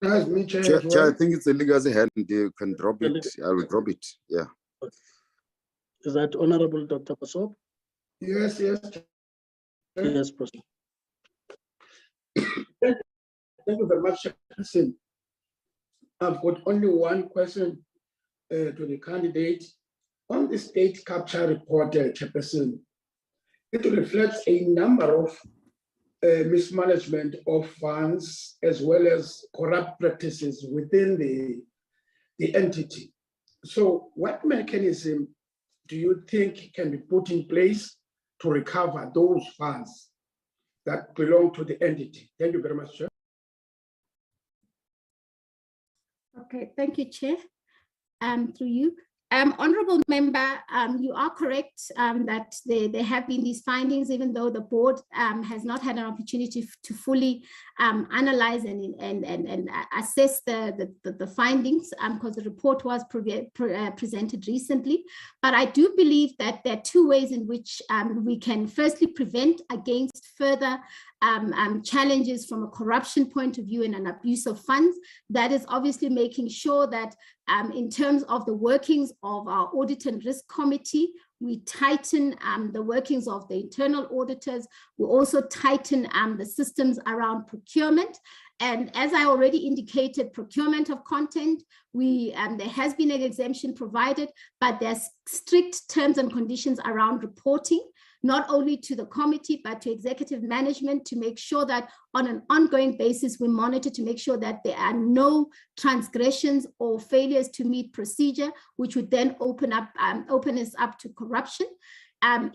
me, Chair, Chair, as well. Chair, I think it's a legacy hand. You can drop it. I will drop it. Yeah. Is that Honorable Dr. Pasop? Yes, yes. Yes, proceed. Thank you very much, Chairperson. I've got only one question to the candidate. On the state capture report, Chairperson, it reflects a number of mismanagement of funds as well as corrupt practices within the entity. So what mechanism do you think can be put in place to recover those funds that belong to the entity? Thank you very much, Chair. Okay, thank you, Chair. Through you. Honorable Member, you are correct that there have been these findings, even though the board has not had an opportunity to fully analyze and assess the findings, because the report was presented recently. But I do believe that there are two ways in which we can firstly prevent against further challenges from a corruption point of view and an abuse of funds. That is obviously making sure that in terms of the workings of our Audit and Risk Committee, we tighten the workings of the internal auditors. We also tighten the systems around procurement. And as I already indicated, procurement of content, there has been an exemption provided, but there's strict terms and conditions around reporting, not only to the committee, but to executive management, to make sure that on an ongoing basis, we monitor to make sure that there are no transgressions or failures to meet procedure, which would then open us up to corruption.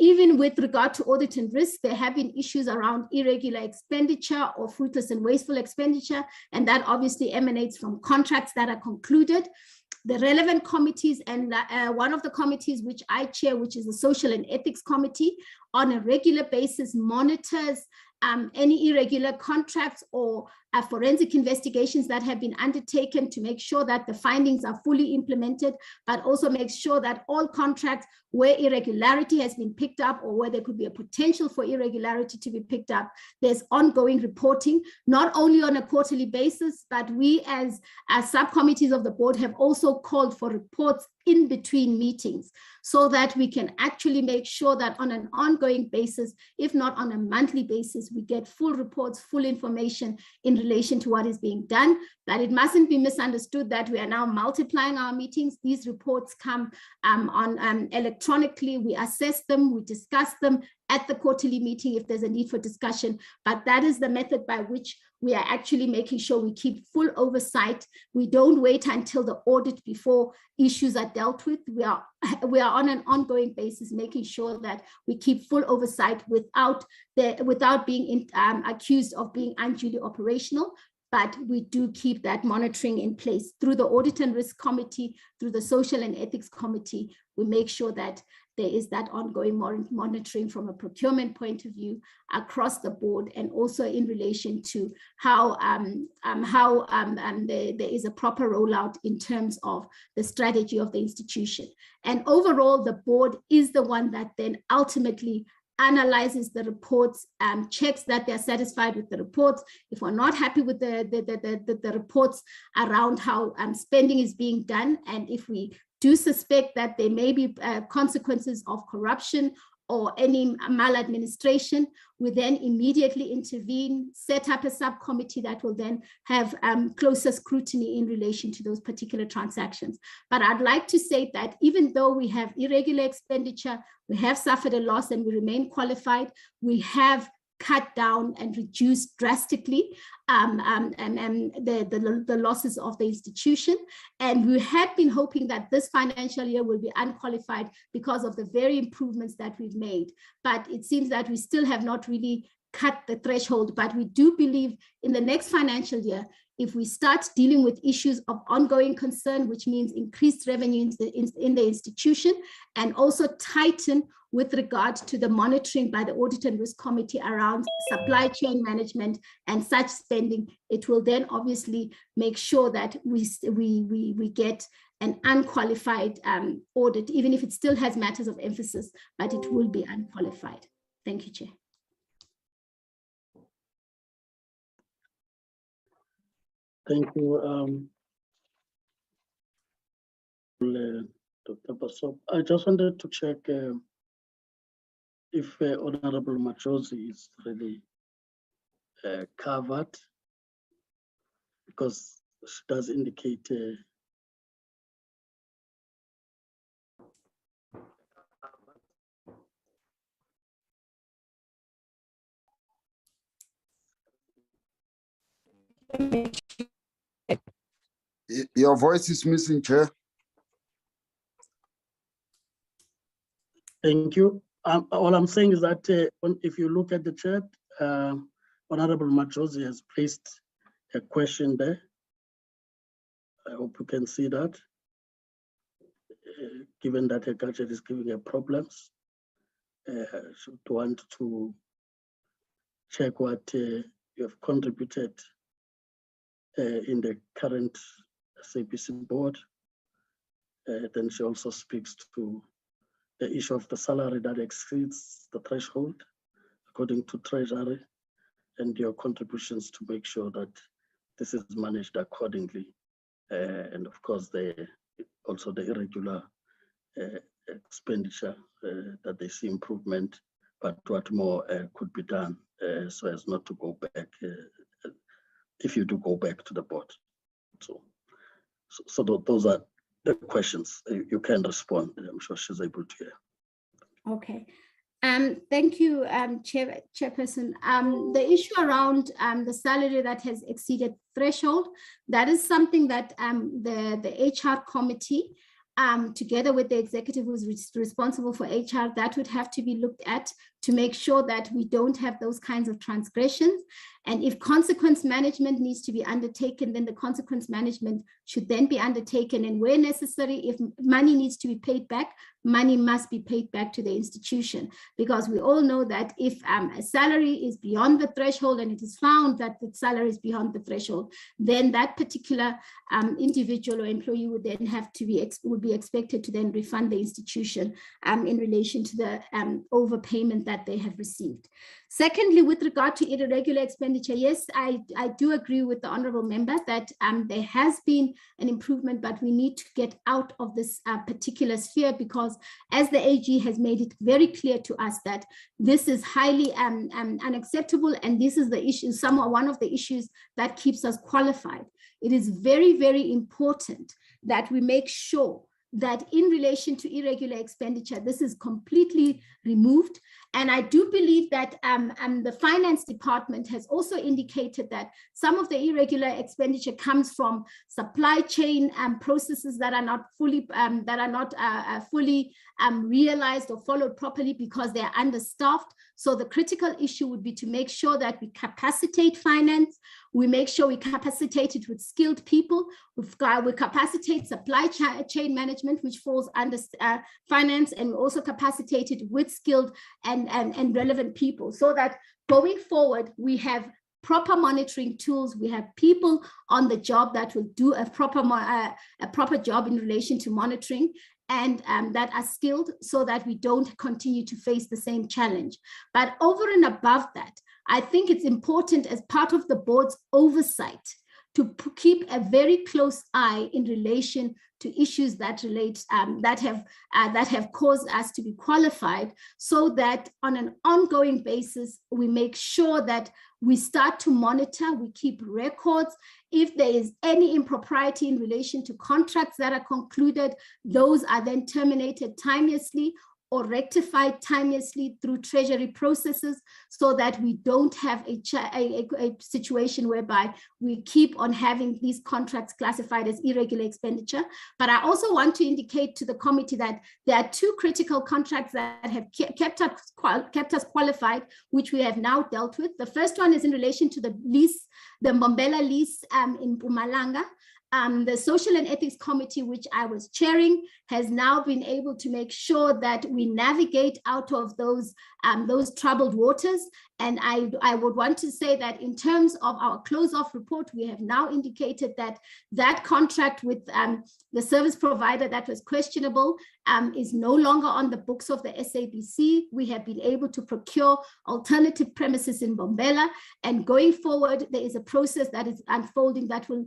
Even with regard to audit and risk, there have been issues around irregular expenditure or fruitless and wasteful expenditure, and that obviously emanates from contracts that are concluded. The relevant committees, and one of the committees which I chair, which is the Social and Ethics Committee, on a regular basis monitors any irregular contracts or forensic investigations that have been undertaken to make sure that the findings are fully implemented, but also make sure that all contracts where irregularity has been picked up or where there could be a potential for irregularity to be picked up, there's ongoing reporting, not only on a quarterly basis, but we as subcommittees of the board have also called for reports in between meetings so that we can actually make sure that on an ongoing basis, if not on a monthly basis, we get full reports, full information in relation to what is being done. But it mustn't be misunderstood that we are now multiplying our meetings. These reports come electronically. We assess them, we discuss them at the quarterly meeting if there's a need for discussion. But that is the method by which we are actually making sure we keep full oversight. We don't wait until the audit before issues are dealt with. We are on an ongoing basis making sure that we keep full oversight without being accused of being unduly operational. But we do keep that monitoring in place through the Audit and Risk Committee, through the Social and Ethics Committee. We make sure that there is that ongoing monitoring from a procurement point of view across the board, and also in relation to how there is a proper rollout in terms of the strategy of the institution. And overall, the board is the one that then ultimately analyzes the reports, checks that they're satisfied with the reports. If we're not happy with the reports around how spending is being done, and if we do suspect that there may be consequences of corruption or any maladministration, we then immediately intervene, set up a subcommittee that will then have closer scrutiny in relation to those particular transactions. But I'd like to say that even though we have irregular expenditure, we have suffered a loss and we remain qualified, we have cut down and reduced drastically the losses of the institution. And we had been hoping that this financial year will be unqualified because of the very improvements that we've made. But it seems that we still have not really cut the threshold, but we do believe in the next financial year, if we start dealing with issues of ongoing concern, which means increased revenue in the institution, and also tighten with regard to the monitoring by the Audit and Risk Committee around supply chain management and such spending, it will then obviously make sure that we get an unqualified audit, even if it still has matters of emphasis, but it will be unqualified. Thank you, Chair. Thank you, Dr. Basop. I just wanted to check if Honorable Machozi is really covered, because she does indicate Your voice is missing, Chair. Thank you. All I'm saying is that if you look at the chat, Honorable Machozi has placed a question there. I hope you can see that. Given that her gadget is giving her problems, she would want to check what you have contributed in the current SABC board. Then she also speaks to the issue of the salary that exceeds the threshold according to Treasury, and your contributions to make sure that this is managed accordingly. And of course, also the irregular expenditure, that they see improvement, but what more could be done so as not to go back, if you do go back to the board. So those are the questions. You can respond. I'm sure she's able to hear. Okay. Thank you, Chairperson. The issue around the salary that has exceeded threshold, that is something that the HR committee, together with the executive who's responsible for HR, that would have to be looked at to make sure that we don't have those kinds of transgressions. And if consequence management needs to be undertaken, then the consequence management should then be undertaken. And where necessary, if money needs to be paid back, money must be paid back to the institution, because we all know that if a salary is beyond the threshold and it is found that the salary is beyond the threshold, then that particular individual or employee would then have to be expected to then refund the institution in relation to the overpayment that they have received. Secondly, with regard to irregular expenditure, yes, I do agree with the honorable member that there has been an improvement, but we need to get out of this particular sphere, because as the AG has made it very clear to us that this is highly unacceptable, and this is the issue, one of the issues that keeps us qualified. It is very, very important that we make sure that in relation to irregular expenditure, this is completely removed. And I do believe that the finance department has also indicated that some of the irregular expenditure comes from supply chain processes that are not fully realized or followed properly because they're understaffed. So the critical issue would be to make sure that we capacitate finance, we make sure we capacitate it with skilled people, we capacitate supply chain management, which falls under finance, and we also capacitate it with skilled and relevant people, so that going forward, we have proper monitoring tools, we have people on the job that will do a proper job in relation to monitoring, and that are skilled, so that we don't continue to face the same challenge. But over and above that, I think it's important as part of the board's oversight to keep a very close eye in relation to issues that relate that have caused us to be qualified, so that on an ongoing basis we make sure that we start to monitor, we keep records. If there is any impropriety in relation to contracts that are concluded, those are then terminated timeously or rectified timeously through Treasury processes, so that we don't have a situation whereby we keep on having these contracts classified as irregular expenditure. But I also want to indicate to the committee that there are two critical contracts that have kept us qualified, which we have now dealt with. The first one is in relation to the lease, the Maimela lease in Mpumalanga. The Social and Ethics Committee, which I was chairing, has now been able to make sure that we navigate out of those troubled waters, And I would want to say that in terms of our close-off report, we have now indicated that that contract with the service provider that was questionable is no longer on the books of the SABC. We have been able to procure alternative premises in Maimela, and going forward, there is a process that is unfolding that will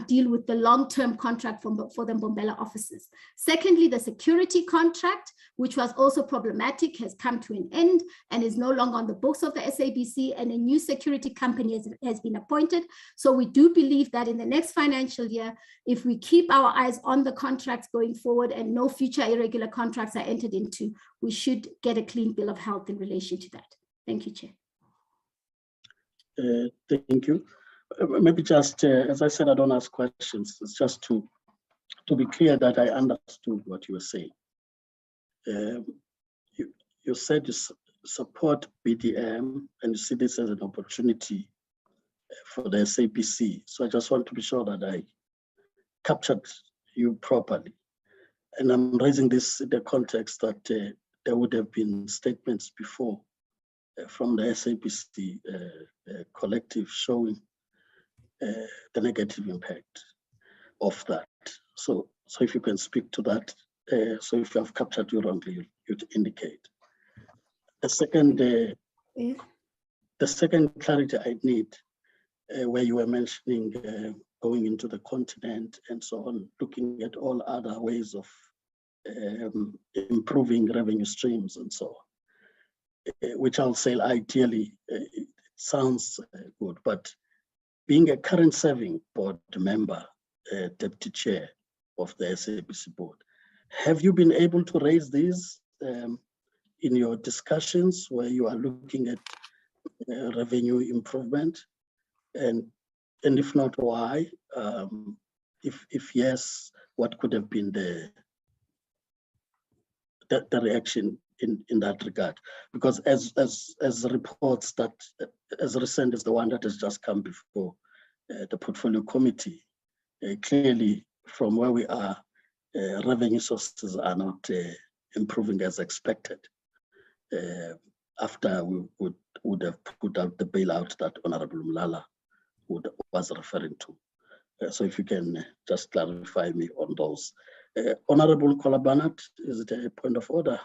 deal with the long-term contract for the Maimela offices. Secondly, the security contract, which was also problematic, has come to an end and is no longer on the books of the SABC, and a new security company has been appointed. So we do believe that in the next financial year, if we keep our eyes on the contracts going forward and no future irregular contracts are entered into, we should get a clean bill of health in relation to that. Thank you, Chair. Thank you. Maybe just, as I said, I don't ask questions. It's just to be clear that I understood what you were saying. You said you support BDM and you see this as an opportunity for the SABC. So I just want to be sure that I captured you properly. And I'm raising this in the context that there would have been statements before from the SABC collective showing the negative impact of that. So if you can speak to that. So if I've captured you wrongly, you'd indicate. The second clarity I need, where you were mentioning going into the continent and so on, looking at all other ways of improving revenue streams and so on, which I'll say ideally, it sounds good, but being a current serving board member, deputy chair of the SABC board, have you been able to raise these in your discussions where you are looking at revenue improvement? And if not, why? If yes, what could have been the reaction in that regard? Because as reports that as recent as the one that has just come before the portfolio committee, clearly from where we are, revenue sources are not improving as expected after we would have put out the bailout that Honorable Mlala was referring to. So if you can just clarify me on those. Honorable Kolabanat, is it a point of order?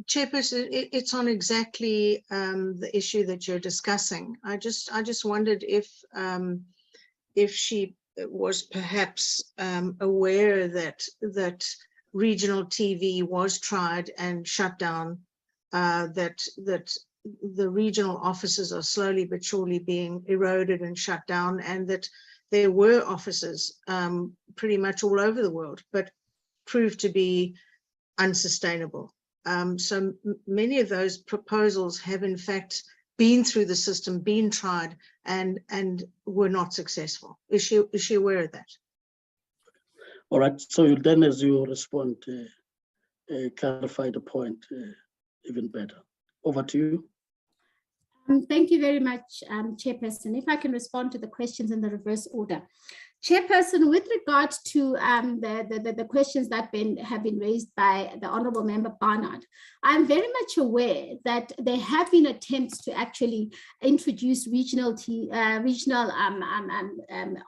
Chairperson, it's on exactly the issue that you're discussing. I just wondered if she was perhaps aware that regional TV was tried and shut down, that the regional offices are slowly but surely being eroded and shut down, and that there were offices pretty much all over the world, but proved to be unsustainable. So many of those proposals have in fact been through the system, been tried, and were not successful. Is she aware of that? All right, so then as you respond, clarify the point even better. Over to you. Thank you very much, Chairperson. If I can respond to the questions in the reverse order. Chairperson, with regard to the questions that have been raised by the Honourable Member Barnard, I'm very much aware that there have been attempts to actually introduce regional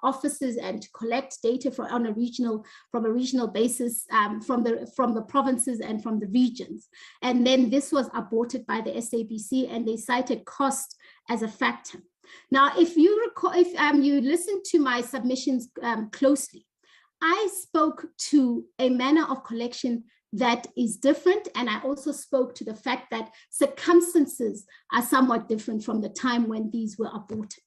offices and to collect data from a regional basis from the provinces and from the regions. And then this was aborted by the SABC, and they cited cost as a factor. Now, if you recall, if you listen to my submissions closely, I spoke to a manner of collection that is different, and I also spoke to the fact that circumstances are somewhat different from the time when these were aborted.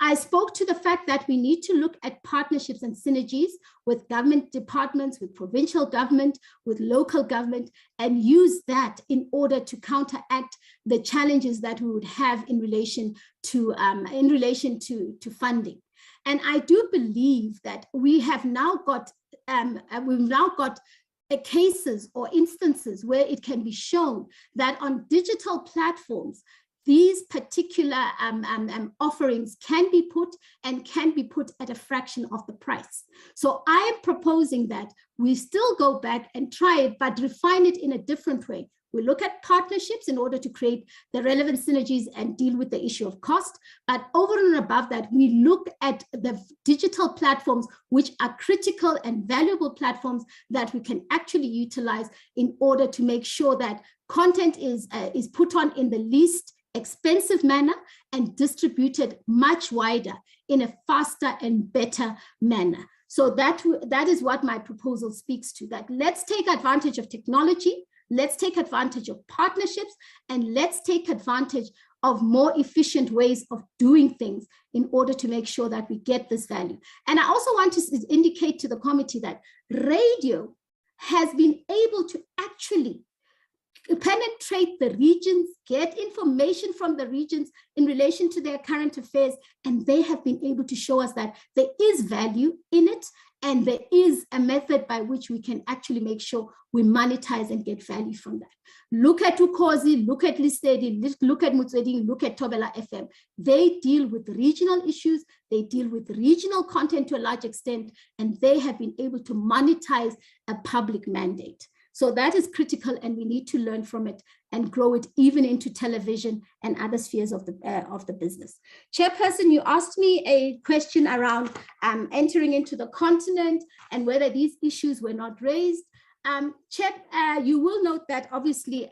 I spoke to the fact that we need to look at partnerships and synergies with government departments, with provincial government, with local government, and use that in order to counteract the challenges that we would have in relation to funding. And I do believe that we have now got cases or instances where it can be shown that on digital platforms, these particular offerings can be put at a fraction of the price. So I am proposing that we still go back and try it, but refine it in a different way, We look at partnerships in order to create the relevant synergies and deal with the issue of cost. But over and above that, we look at the digital platforms, which are critical and valuable platforms that we can actually utilize in order to make sure that content is put on in the least expensive manner and distributed much wider in a faster and better manner. So that is what my proposal speaks to, that let's take advantage of technology, let's take advantage of partnerships, and let's take advantage of more efficient ways of doing things in order to make sure that we get this value. And I also want to indicate to the committee that radio has been able to actually penetrate the regions, get information from the regions in relation to their current affairs, and they have been able to show us that there is value in it, and there is a method by which we can actually make sure we monetize and get value from that. Look at Ukozi, look at Listedi, look at Mutswedi, look at Tobela FM. They deal with regional issues, they deal with regional content to a large extent, and they have been able to monetize a public mandate. So that is critical, and we need to learn from it and grow it even into television and other spheres of the business. Chairperson, you asked me a question around entering into the continent and whether these issues were not raised. Chair, you will note that obviously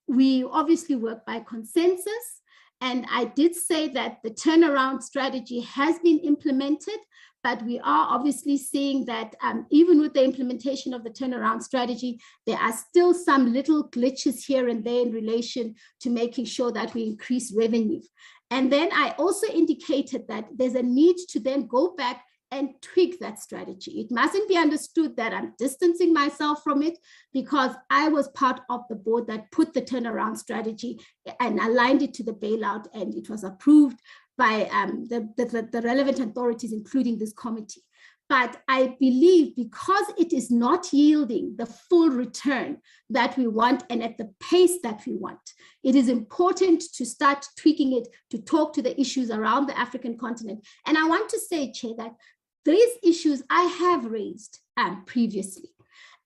we obviously work by consensus, and I did say that the turnaround strategy has been implemented. But we are obviously seeing that even with the implementation of the turnaround strategy, there are still some little glitches here and there in relation to making sure that we increase revenue. And then I also indicated that there's a need to then go back and tweak that strategy. It mustn't be understood that I'm distancing myself from it, because I was part of the board that put the turnaround strategy and aligned it to the bailout, and it was approved by the relevant authorities, including this committee. But I believe because it is not yielding the full return that we want and at the pace that we want, it is important to start tweaking it, to talk to the issues around the African continent. And I want to say, Chair, that these issues I have raised previously.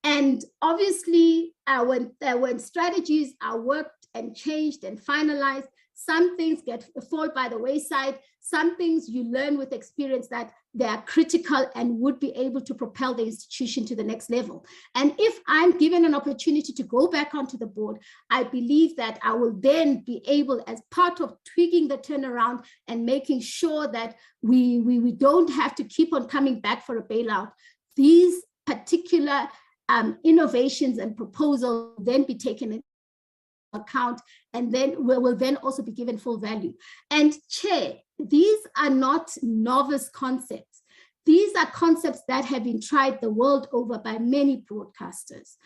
And obviously, when strategies are worked and changed and finalized, some things fall by the wayside. Some things you learn with experience that they are critical and would be able to propel the institution to the next level. And if I'm given an opportunity to go back onto the board, I believe that I will then be able, as part of tweaking the turnaround and making sure that we don't have to keep on coming back for a bailout, these particular innovations and proposals then be taken into account, and then will then also be given full value. And Chair, these are not novice concepts. These are concepts that have been tried the world over by many broadcasters.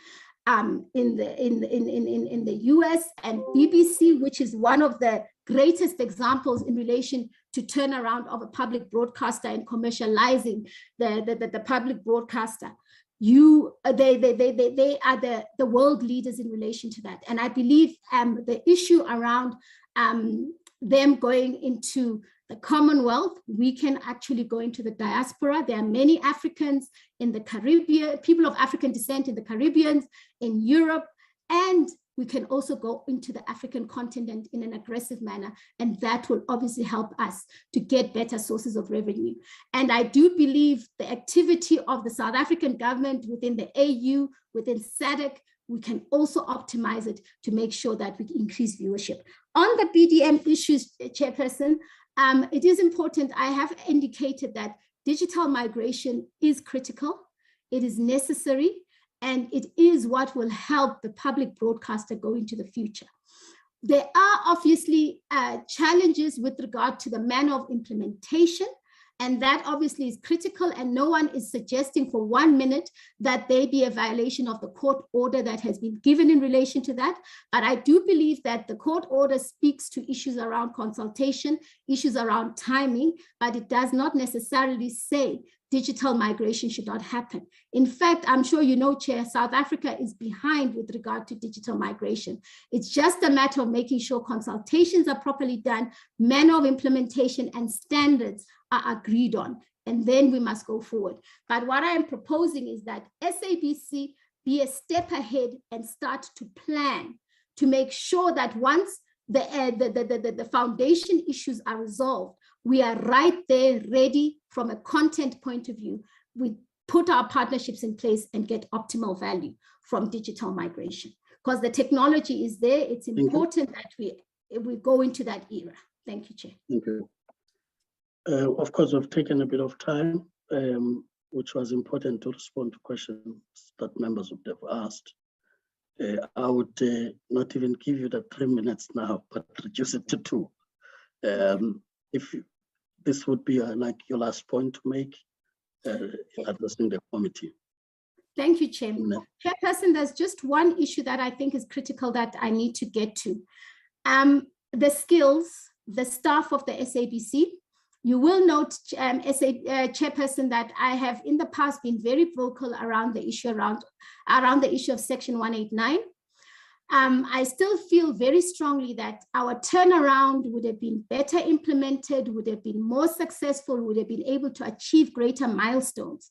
In the US and BBC, which is one of the greatest examples in relation to turnaround of a public broadcaster and commercializing the public broadcaster. They are the world leaders in relation to that. And I believe the issue around them going into the Commonwealth, we can actually go into the diaspora. There are many Africans in the Caribbean, people of African descent in the Caribbean, in Europe, and we can also go into the African continent in an aggressive manner, and that will obviously help us to get better sources of revenue. And I do believe the activity of the South African government within the AU, within SADC, we can also optimize it to make sure that we increase viewership. On the BDM issues, Chairperson, it is important. I have indicated that digital migration is critical, it is necessary, and it is what will help the public broadcaster go into the future. There are obviously challenges with regard to the manner of implementation, and that obviously is critical, and no one is suggesting for 1 minute that there be a violation of the court order that has been given in relation to that. But I do believe that the court order speaks to issues around consultation, issues around timing, but it does not necessarily say digital migration should not happen. In fact, I'm sure you know, Chair, South Africa is behind with regard to digital migration. It's just a matter of making sure consultations are properly done, manner of implementation and standards are agreed on, and then we must go forward. But what I am proposing is that SABC be a step ahead and start to plan to make sure that once the foundation issues are resolved, we are right there ready from a content point of view. We put our partnerships in place and get optimal value from digital migration, because the technology is there. It's important that we go into that era. Thank you, Chair. Thank you. Of course, we've taken a bit of time, which was important to respond to questions that members would have asked. I would not even give you the 3 minutes now, but reduce it to 2. If this would be like your last point to make in addressing the committee. Thank you, Chair. Chairperson, there's just one issue that I think is critical that I need to get to. The skills, the staff of the SABC. You will note, Chairperson, that I have in the past been very vocal around the issue around the issue of Section 189. I still feel very strongly that our turnaround would have been better implemented, would have been more successful, would have been able to achieve greater milestones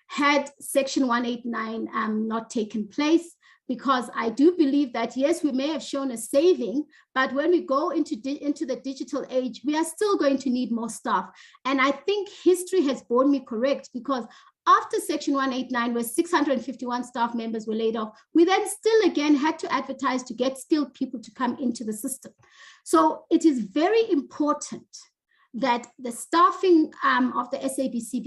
had Section 189 not taken place, because I do believe that, yes, we may have shown a saving, but when we go into the digital age, we are still going to need more staff. And I think history has borne me correct, because after Section 189, where 651 staff members were laid off, we then still again had to advertise to get skilled people to come into the system. So it is very important that the staffing of the SABC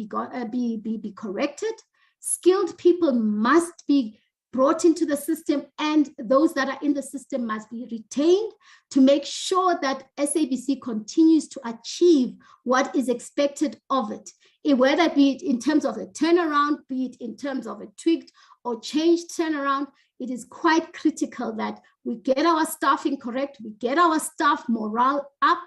be corrected. Skilled people must be brought into the system, and those that are in the system must be retained to make sure that SABC continues to achieve what is expected of it, whether it be in terms of a turnaround, be it in terms of a tweaked or changed turnaround. It is quite critical that we get our staffing correct, we get our staff morale up,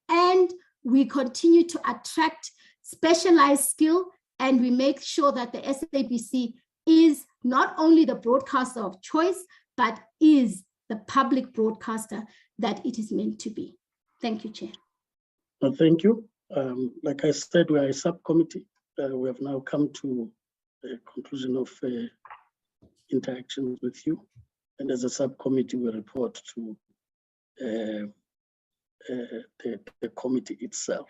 and we continue to attract specialized skill, and we make sure that the SABC is not only the broadcaster of choice, but is the public broadcaster that it is meant to be. Thank you, Chair. Well, thank you. Like I said, we are a subcommittee. We have now come to the conclusion of interactions with you. And as a subcommittee, we report to the committee itself.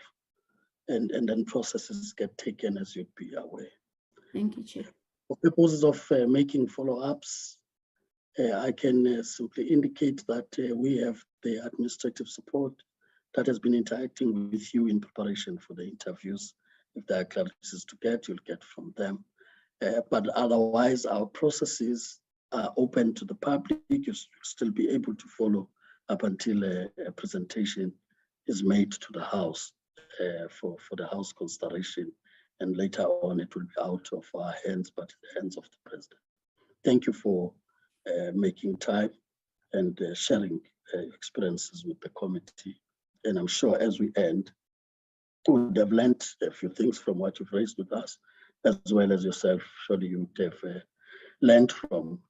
And then processes get taken, as you'd be aware. Thank you, Chair. For purposes of making follow-ups, I can simply indicate that we have the administrative support that has been interacting with you in preparation for the interviews. If there are clarifications to get, you'll get from them. But otherwise, our processes are open to the public. You'll still be able to follow up until a presentation is made to the House for the House consideration. And later on, it will be out of our hands, but in the hands of the President. Thank you for making time and sharing experiences with the committee. And I'm sure as we end, we would have learned a few things from what you've raised with us, as well as yourself. Surely you would have learned from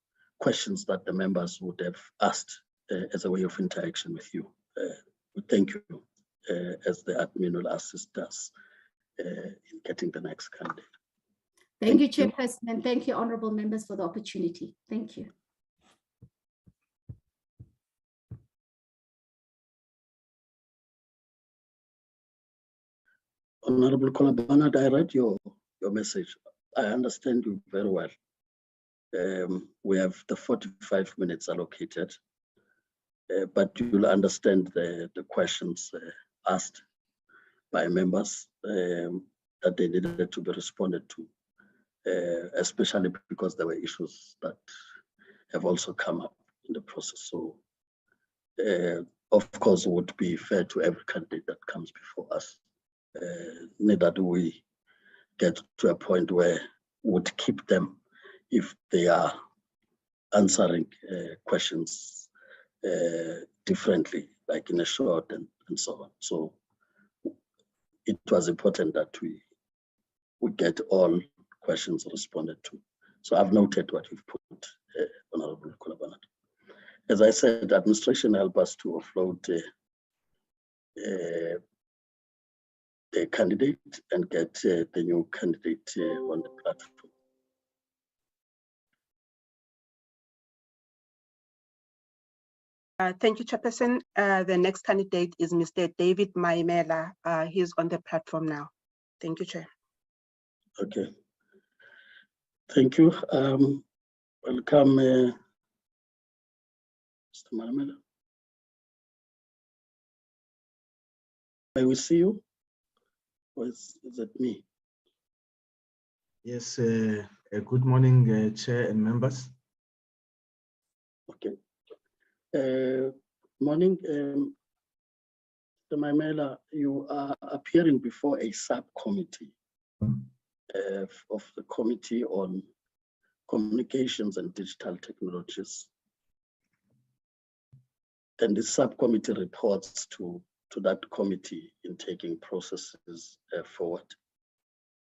questions that the members would have asked as a way of interaction with you. We thank you as the admin will assist us in getting the next candidate. Thank you, Chairperson, and thank you, honorable members, for the opportunity. Thank you. Honorable Kolabana, I read your message. I understand you very well. We have the 45 minutes allocated, but you'll understand the questions asked by members that they needed to be responded to, especially because there were issues that have also come up in the process. So, of course, it would be fair to every candidate that comes before us. Neither do we get to a point where we would keep them if they are answering questions differently, like in a short and so on. So it was important that we get all questions responded to. So I've noted what you've put, Honorable Kolabana. As I said, administration helped us to offload the candidate and get the new candidate on the platform. Thank you, Chairperson. The next candidate is Mr. David Maimela. He's on the platform now. Thank you, Chair. Okay. Thank you. Welcome, Mr. Maimela. May we see you? Or is it me? Yes, good morning, Chair and members. Okay. Morning, Mr. Maimela, you are appearing before a subcommittee of the Committee on Communications and Digital Technologies. And the subcommittee reports to that committee in taking processes forward.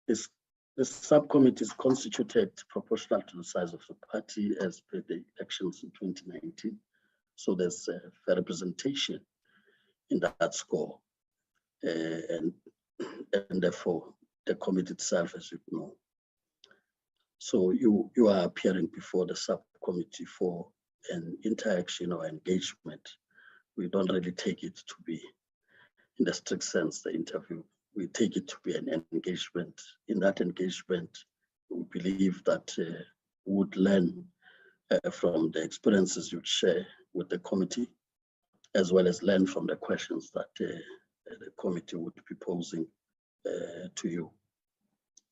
This subcommittee is constituted proportional to the size of the party as per the elections in 2019. So there's a fair representation in that score. And therefore, the committee itself, as you know. So you are appearing before the subcommittee for an interaction or engagement. We don't really take it to be, in the strict sense, the interview. We take it to be an engagement. In that engagement, we believe that we would learn from the experiences you share with the committee, as well as learn from the questions that the committee would be posing to you.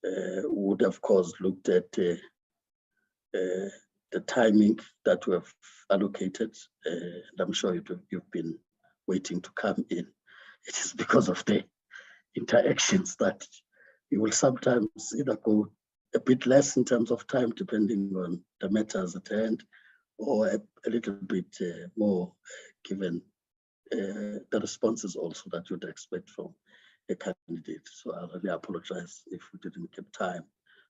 Would, of course, looked at the timing that we have allocated. And I'm sure you've been waiting to come in. It is because of the interactions that you will sometimes either go a bit less in terms of time, depending on the matters at hand, or a little bit more, given the responses also that you'd expect from a candidate. So I really apologize if we didn't get time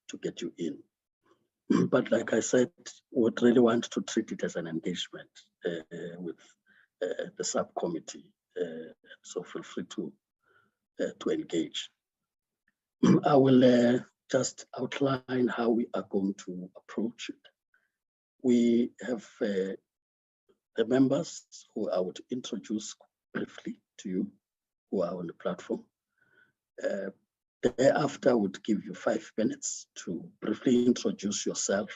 to get you in. But like I said, we would really want to treat it as an engagement with the subcommittee. So feel free to engage. I will just outline how we are going to approach it. We have the members who I would introduce briefly to you, who are on the platform. Thereafter, I would give you 5 minutes to briefly introduce yourself,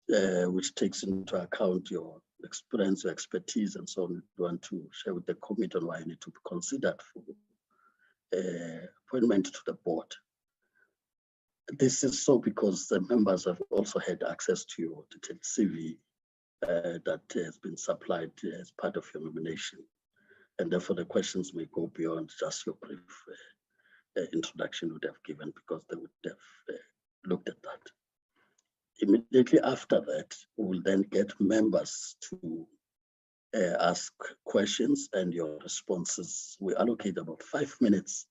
which takes into account your experience, your expertise, and so on. You want to share with the committee on why you need to be considered for appointment to the board. This is so because the members have also had access to your detailed CV that has been supplied as part of your nomination. And therefore the questions may go beyond just your brief introduction you would have given, because they would have looked at that. Immediately after that, we will then get members to ask questions and your responses. We allocate about 5 minutes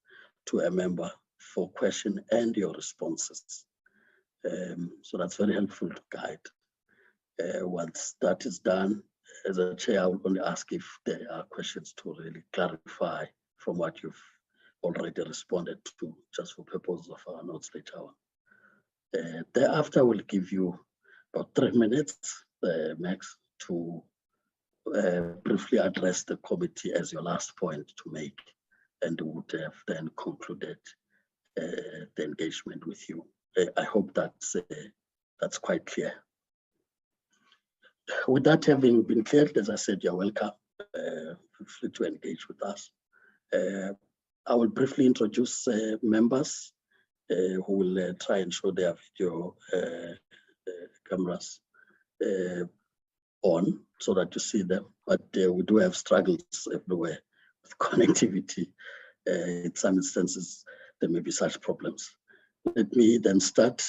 to a member for question and your responses. So that's very helpful to guide. Once that is done, as a chair, I will only ask if there are questions to really clarify from what you've already responded to, just for purposes of our notes later on. Thereafter, we'll give you about 3 minutes max to briefly address the committee as your last point to make, and would have then concluded the engagement with you. I hope that's quite clear. With that having been cleared, as I said, you're welcome. Feel free to engage with us. I will briefly introduce members who will try and show their video cameras on so that you see them. But we do have struggles everywhere with connectivity. In some instances, there may be such problems. Let me then start.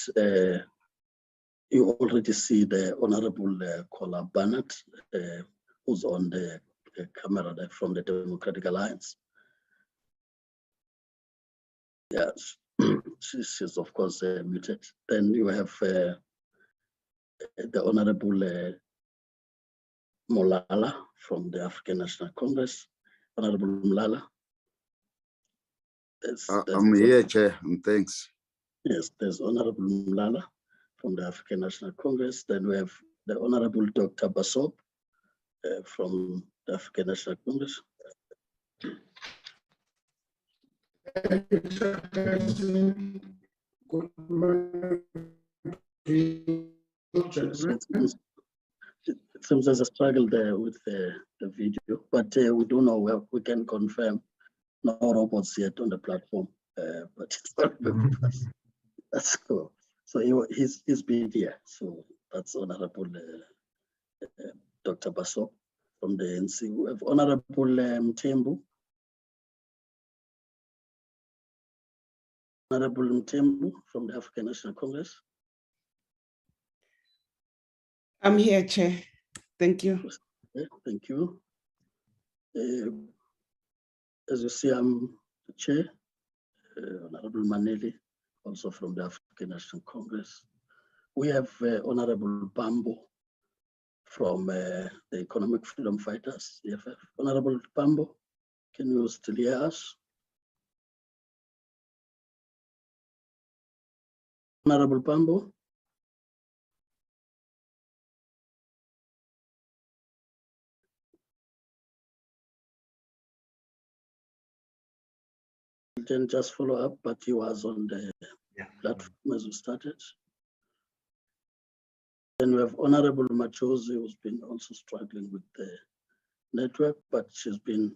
You already see the Honorable Kola Barnett, who's on the camera there from the Democratic Alliance. Yes, she's of course muted. Then you have the Honorable Molala from the African National Congress. Honorable Molala. I'm here, Chair, and thanks. Yes, there's Honorable Molala from the African National Congress. Then we have the Honorable Dr. Basop from the African National Congress. Thank you, Chairperson. Good morning to you, gentlemen. It seems there's a struggle there with the video, but we do know where we can confirm no robots yet on the platform, but it's not that's cool. So he's been here. So that's Honorable Dr. Basso from the NC. We have Honorable Mtembu. Honorable Mtembu from the African National Congress. I'm here, Chair. Thank you. Okay, thank you. As you see, I'm the chair, Honorable Maneli, also from the African National Congress. We have Honorable Bambo from the Economic Freedom Fighters, EFF. Honorable Bambo, can you still hear us? Honorable Bambo? Then just follow up, but he was on the platform as we started. Then we have Honorable Machozi, who's been also struggling with the network, but she's been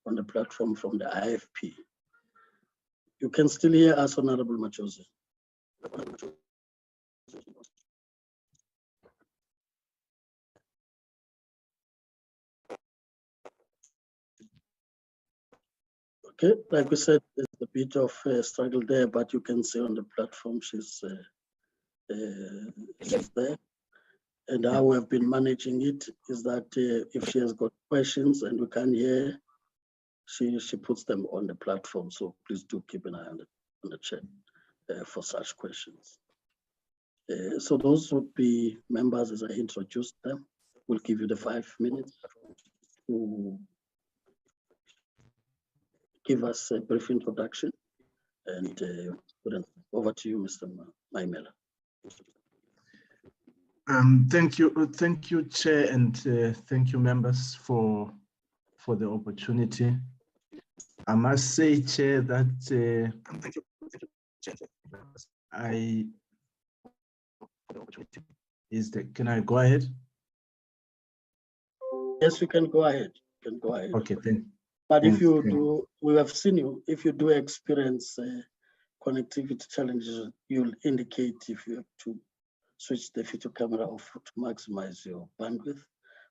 on the platform from the IFP. You can still hear us, Honorable Machozi. Okay, like we said, there's a bit of struggle there, but you can see on the platform she's there. And how we have been managing it is that if she has got questions and we can't hear, she puts them on the platform. So please do keep an eye on the chat for such questions. So those would be members as I introduced them. We'll give you the 5 minutes to give us a brief introduction. And over to you, Mr. Maimela. Thank you, Chair, and thank you, members, for the opportunity. I must say, Chair, that can I go ahead? Yes, you can go ahead. You can go ahead. Okay, then. But if you do, we have seen you, if you do experience connectivity challenges, you'll indicate if you have to switch the video camera off to maximize your bandwidth.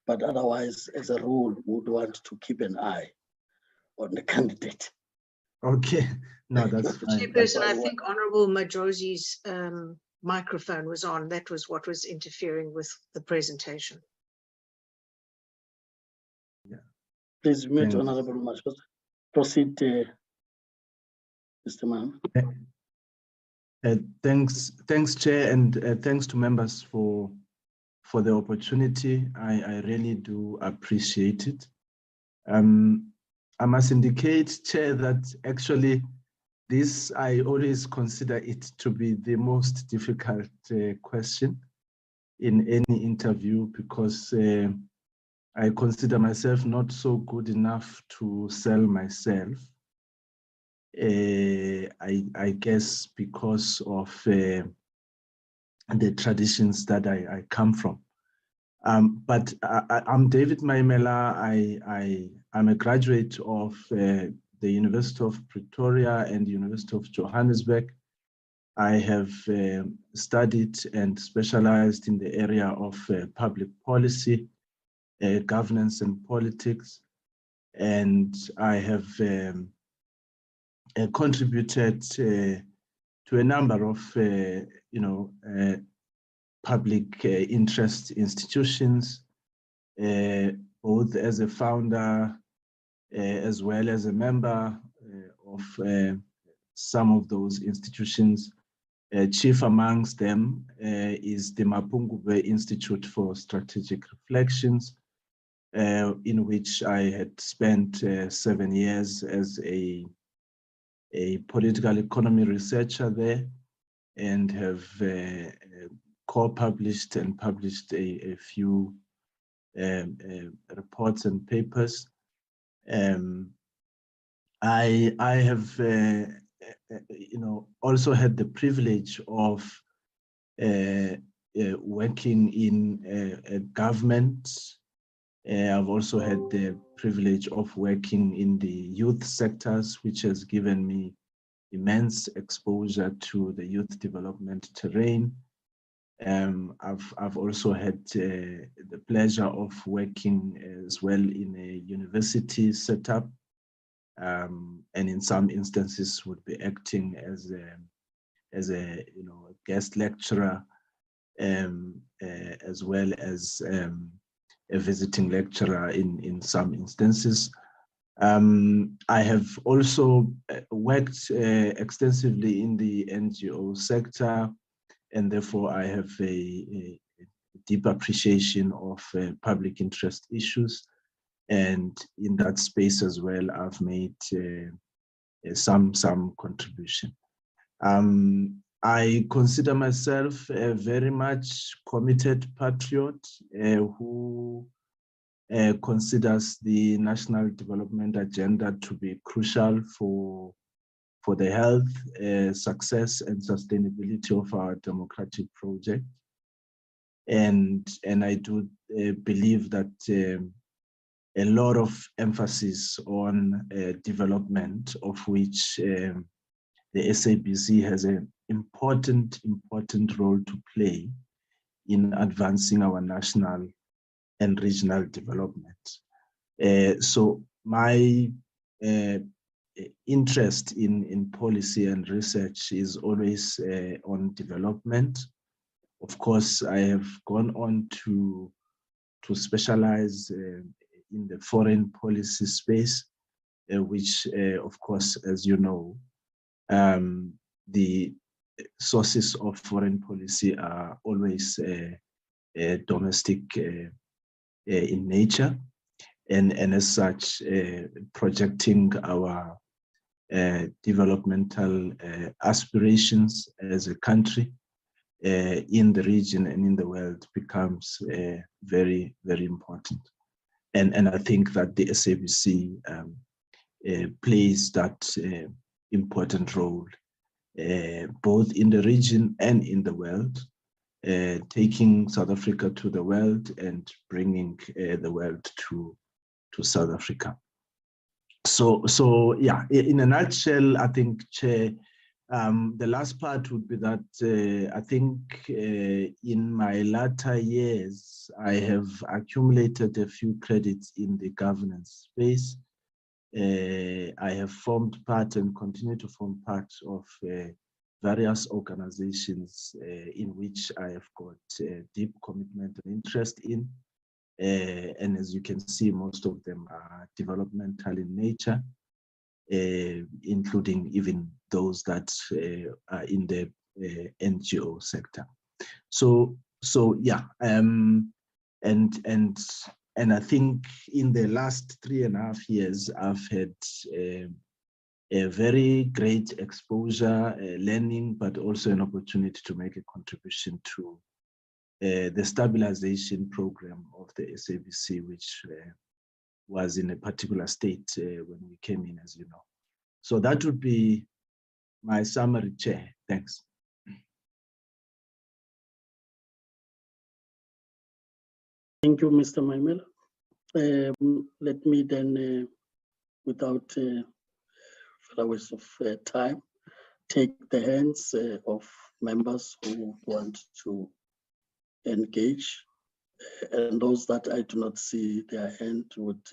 But otherwise, as a rule, we would want to keep an eye on the candidate. Okay, no, that's fine. Chairperson, I think Honorable Majozi's microphone was on. That was what was interfering with the presentation. Yeah. Please mute Honorable Majozi. Proceed, Mr. Mann. Thanks, Chair, and thanks to members for the opportunity. I really do appreciate it. I must indicate, Chair, that actually this, I always consider it to be the most difficult question in any interview, because I consider myself not so good enough to sell myself. I guess because of the traditions that I come from. But I'm David Maimela. I'm a graduate of the University of Pretoria and the University of Johannesburg. I have studied and specialized in the area of public policy, governance and politics, and I have contributed to a number of public interest institutions, both as a founder as well as a member of some of those institutions. Chief amongst them is the Mapungubwe Institute for Strategic Reflections, in which I had spent 7 years as a political economy researcher there, and have co-published and published a few reports and papers. I have, also had the privilege of working in government. I've also had the privilege of working in the youth sectors, which has given me immense exposure to the youth development terrain. I've also had the pleasure of working as well in a university setup, and in some instances would be acting as a guest lecturer, as well as a visiting lecturer in some instances. I have also worked extensively in the NGO sector, and therefore I have a deep appreciation of public interest issues. And in that space as well, I've made some contribution. I consider myself a very much committed patriot who considers the national development agenda to be crucial for the health, success, and sustainability of our democratic project. And I do believe that a lot of emphasis on development, of which the SABC has an important role to play in advancing our national and regional development. So my interest in policy and research is always on development. Of course, I have gone on to specialize in the foreign policy space, which, of course, as you know, the sources of foreign policy are always domestic in nature, and as such, projecting our developmental aspirations as a country in the region and in the world becomes very, very important. And I think that the SABC plays that important role, both in the region and in the world, taking South Africa to the world and bringing the world to South Africa. So yeah, in a nutshell, I think, Chair, the last part would be that I think in my latter years, I have accumulated a few credits in the governance space. I have formed part and continue to form part of various organizations in which I have got deep commitment and interest in. And as you can see, most of them are developmental in nature, including even those that are in the NGO sector. So yeah, and I think in the last 3.5 years, I've had a very great exposure, learning, but also an opportunity to make a contribution to the stabilization program of the SABC, which was in a particular state when we came in, as you know. So that would be my summary, Chair. Thanks. Thank you, Mr. Maimela. Let me then, without further waste of time, take the hands of members who want to engage, and those that I do not see their hand would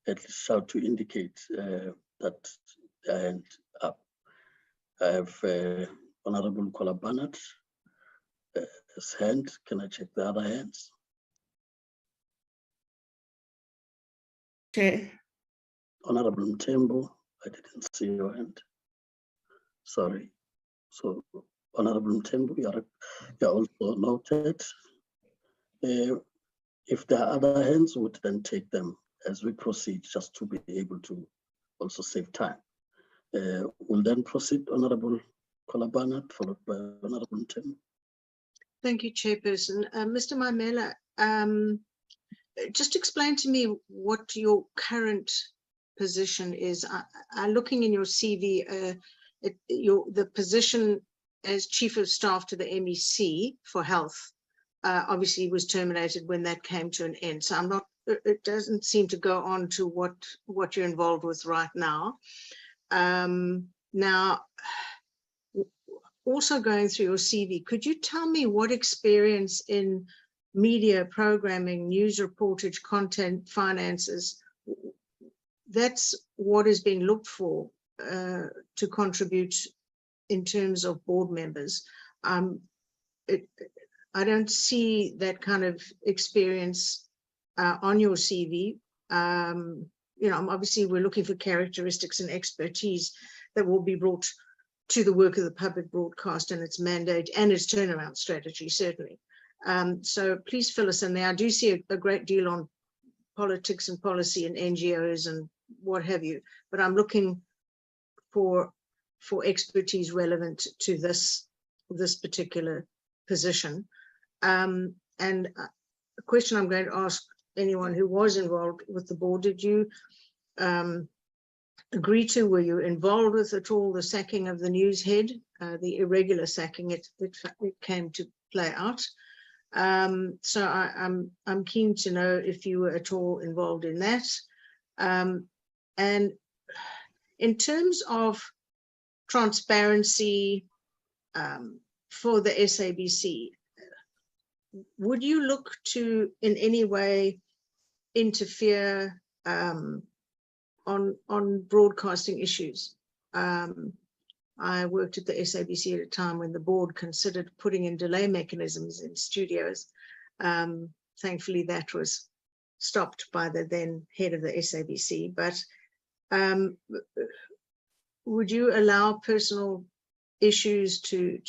at least shout to indicate that their hand up. I have Honorable Kola Barnett, his hand. Can I check the other hands? Chair. Honorable Mtembo, I didn't see your hand. Sorry. So, Honorable Mtembo, you are also noted. If there are other hands, we would then take them as we proceed, just to be able to also save time. We'll then proceed, Honorable Kola Barnett, followed by Honorable Mtembo. Thank you, Chairperson. Mr. Maimela, just explain to me what your current position is. Looking in your CV, the position as Chief of Staff to the MEC for Health obviously was terminated when that came to an end. So I'm not, it doesn't seem to go on to what you're involved with right now. Now, also going through your CV, could you tell me what experience in media programming, news reportage, content, finances, that's what is being looked for to contribute in terms of board members. I don't see that kind of experience on your CV. You know, obviously we're looking for characteristics and expertise that will be brought to the work of the public broadcast and its mandate and its turnaround strategy, certainly. So please fill us in there. I do see a great deal on politics and policy and NGOs and what have you, but I'm looking for expertise relevant to this particular position. And a question I'm going to ask anyone who was involved with the board, did you agree to, were you involved with at all the sacking of the news head, the irregular sacking, it came to play out? So I'm keen to know if you were at all involved in that. And in terms of transparency for the SABC, would you look to in any way interfere on broadcasting issues? I worked at the SABC at a time when the board considered putting in delay mechanisms in studios. Thankfully, that was stopped by the then head of the SABC. But would you allow personal issues to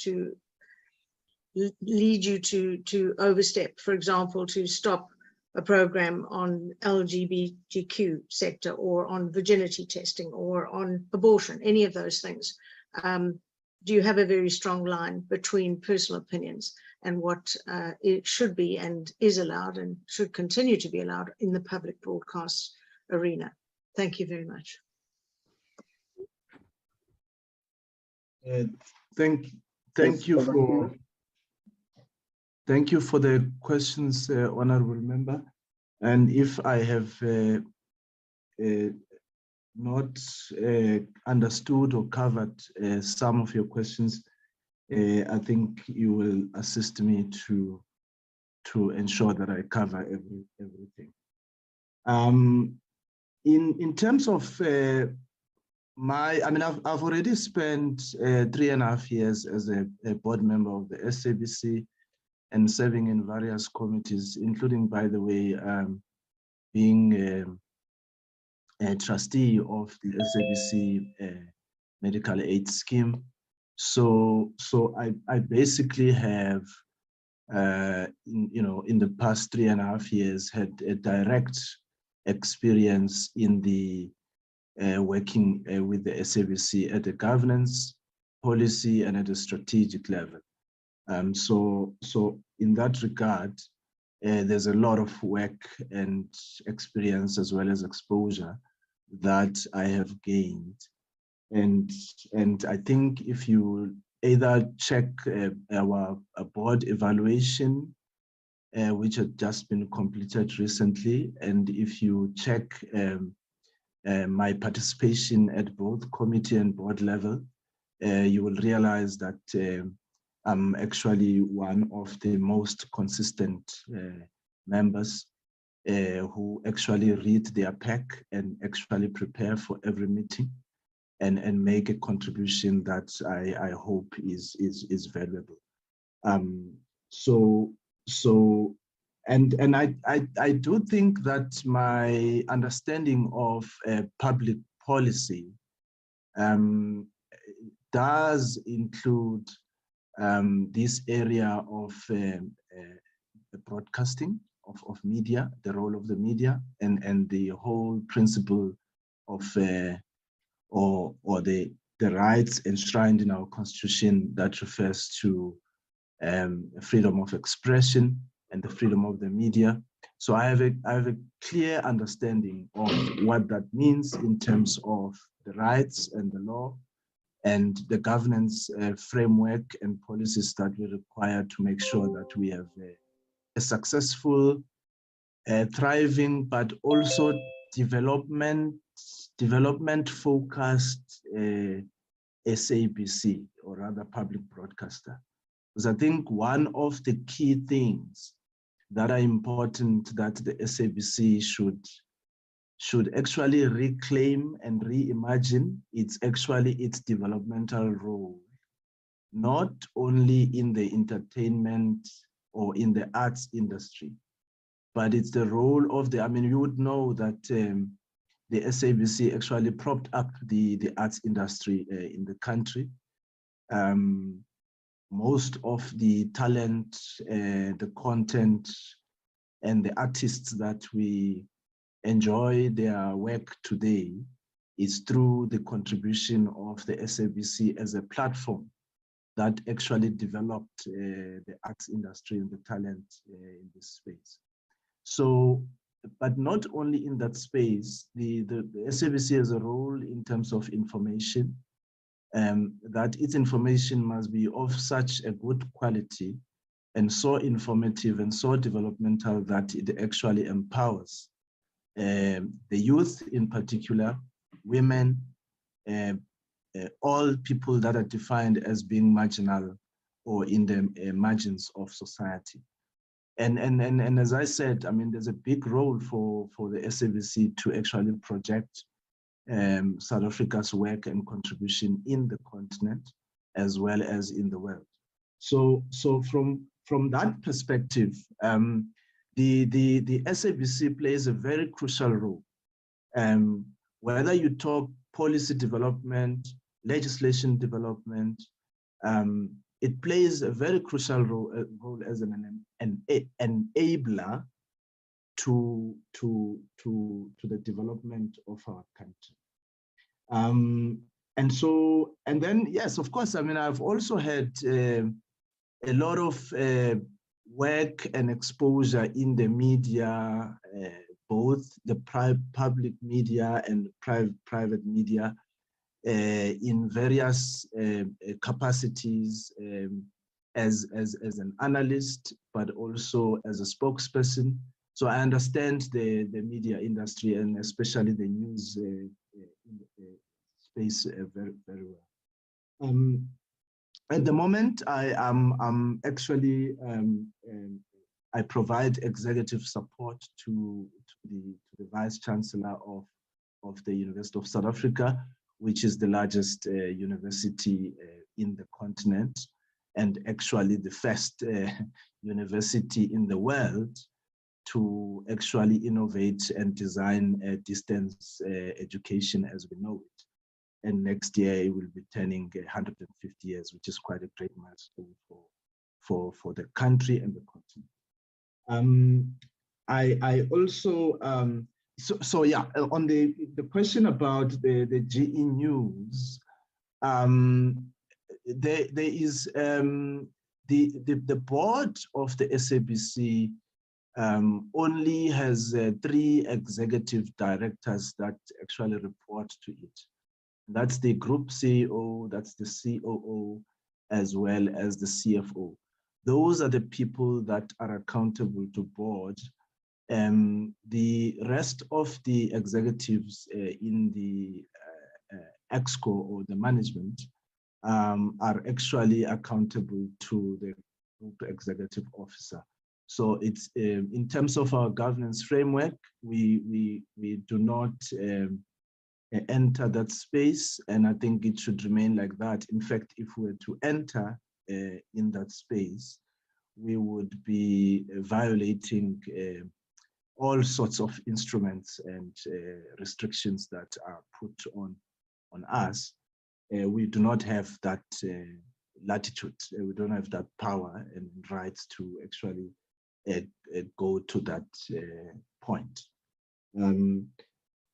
lead you to overstep, for example, to stop a program on LGBTQ sector or on virginity testing or on abortion, any of those things? Do you have a very strong line between personal opinions and what it should be and is allowed and should continue to be allowed in the public broadcast arena? Thank you very much. Thank you for the questions, Honorable Member. And if I have not understood or covered some of your questions, I think you will assist me to ensure that I cover everything. In terms of I've already spent 3.5 years as a board member of the SABC and serving in various committees, including, by the way, being a trustee of the SABC medical aid scheme. So I basically have, in the past 3.5 years, had a direct experience in the working with the SABC at the governance, policy, and at a strategic level. So in that regard, there's a lot of work and experience as well as exposure that I have gained. And I think if you either check our board evaluation, which had just been completed recently, and if you check my participation at both committee and board level, you will realize that I'm actually one of the most consistent members who actually read their pack and actually prepare for every meeting and make a contribution that I hope is valuable. And I do think that my understanding of public policy does include this area of broadcasting of media, the role of the media, and the whole principle of or the rights enshrined in our constitution that refers to freedom of expression and the freedom of the media, So I have a clear understanding of what that means in terms of the rights and the law and the governance framework and policies that we require to make sure that we have a successful, thriving, but also development-focused SABC, or rather public broadcaster. Because I think one of the key things that are important that the SABC should actually reclaim and reimagine, it's actually its developmental role, not only in the entertainment or in the arts industry, but it's the role of the, I mean, you would know that the SABC actually propped up the arts industry in the country. Most of the talent, the content, and the artists that we enjoy their work today is through the contribution of the SABC as a platform that actually developed the arts industry and the talent in this space. So, but not only in that space, the SABC has a role in terms of information, that its information must be of such a good quality and so informative and so developmental that it actually empowers the youth in particular, women, all people that are defined as being marginal or in the margins of society. And as I said, I mean, there's a big role for the SABC to actually project South Africa's work and contribution in the continent as well as in the world. So from that perspective, the SABC plays a very crucial role. Whether you talk policy development, legislation development, it plays a very crucial role as an enabler to the development of our country. And then, yes, of course, I mean, I've also had a lot of work and exposure in the media, both the public media and private media, in various capacities, as an analyst, but also as a spokesperson. So I understand the media industry and especially the news space very, very well. At the moment, I'm actually, I provide executive support to the Vice Chancellor of the University of South Africa, which is the largest university in the continent, and actually the first university in the world to actually innovate and design distance education as we know it. And next year it will be turning 150 years, which is quite a great milestone for the country and the continent. I also, so yeah, on the question about the GE News, there is the board of the SABC only has 3 executive directors that actually report to it. That's the group CEO, that's the COO, as well as the CFO. Those are the people that are accountable to board. The rest of the executives in the EXCO or the management are actually accountable to the group executive officer. So it's in terms of our governance framework, we do not enter that space, and I think it should remain like that. In fact, if we were to enter in that space, we would be violating all sorts of instruments and restrictions that are put on us. We do not have that latitude. We don't have that power and rights to actually go to that point.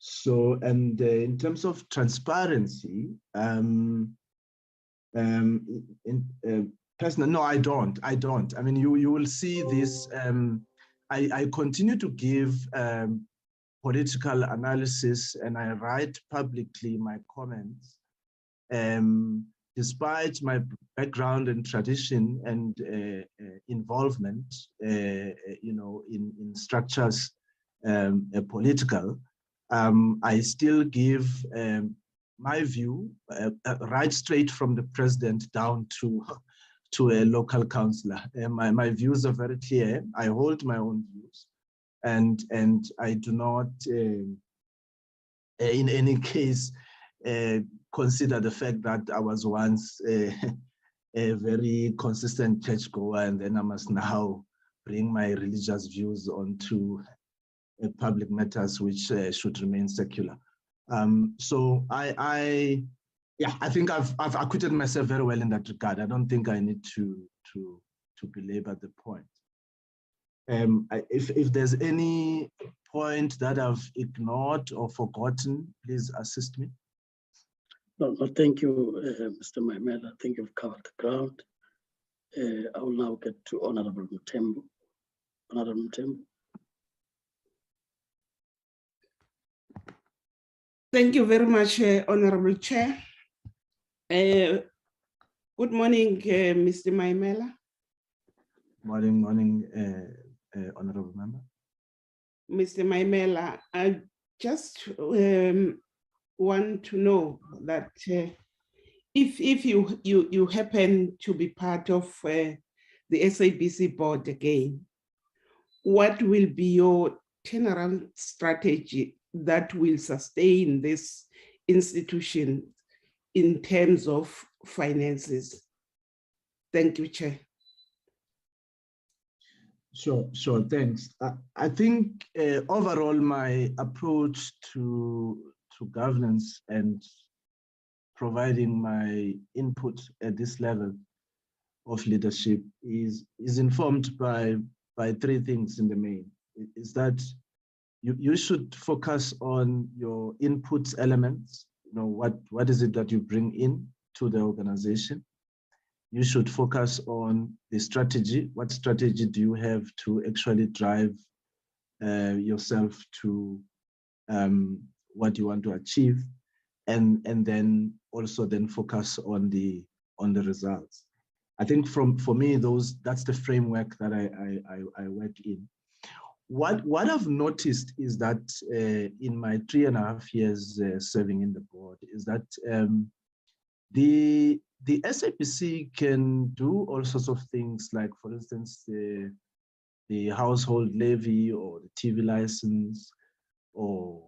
So, and in terms of transparency, personally, no, I don't. I mean, you will see this I continue to give political analysis, and I write publicly my comments. Despite my background and tradition and involvement, in structures political, I still give my view right straight from the president down to a local councillor. My views are very clear. I hold my own views, and I do not, in any case, consider the fact that I was once a very consistent churchgoer, and then I must now bring my religious views onto public matters which should remain secular. So I think I've acquitted myself very well in that regard. I don't think I need to belabor the point. If there's any point that I've ignored or forgotten, please assist me. No, thank you, Mr. Maimela. I think you've covered the ground. I will now get to Honorable Mthembu. Honorable Mthembu. Thank you very much, Honorable Chair. Good morning, Mr. Maimela. Morning, Honorable Member. Mr. Maimela, I just want to know that if you happen to be part of the SABC board again, what will be your turnaround strategy that will sustain this institution in terms of finances? Thank you, Chair. Sure, thanks. I think overall my approach to governance and providing my input at this level of leadership is informed by three things in the main. Is that you should focus on your input elements. What is it that you bring in to the organization? You should focus on the strategy. What strategy do you have to actually drive yourself to what you want to achieve, and then also focus on the results. I think for me, that's the framework that I work in. What I've noticed is that in my 3.5 years serving in the board is that the SABC can do all sorts of things, like, for instance, the household levy or the TV license, or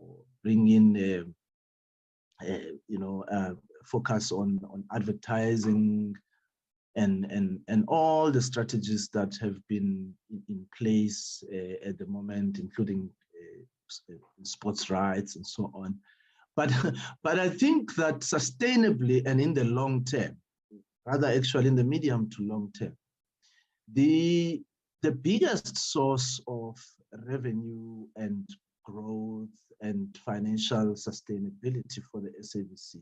bring in focus on advertising and all the strategies that have been in place at the moment, including sports rights and so on. But I think that sustainably and in the long term, rather actually in the medium to long term, the biggest source of revenue and growth and financial sustainability for the SABC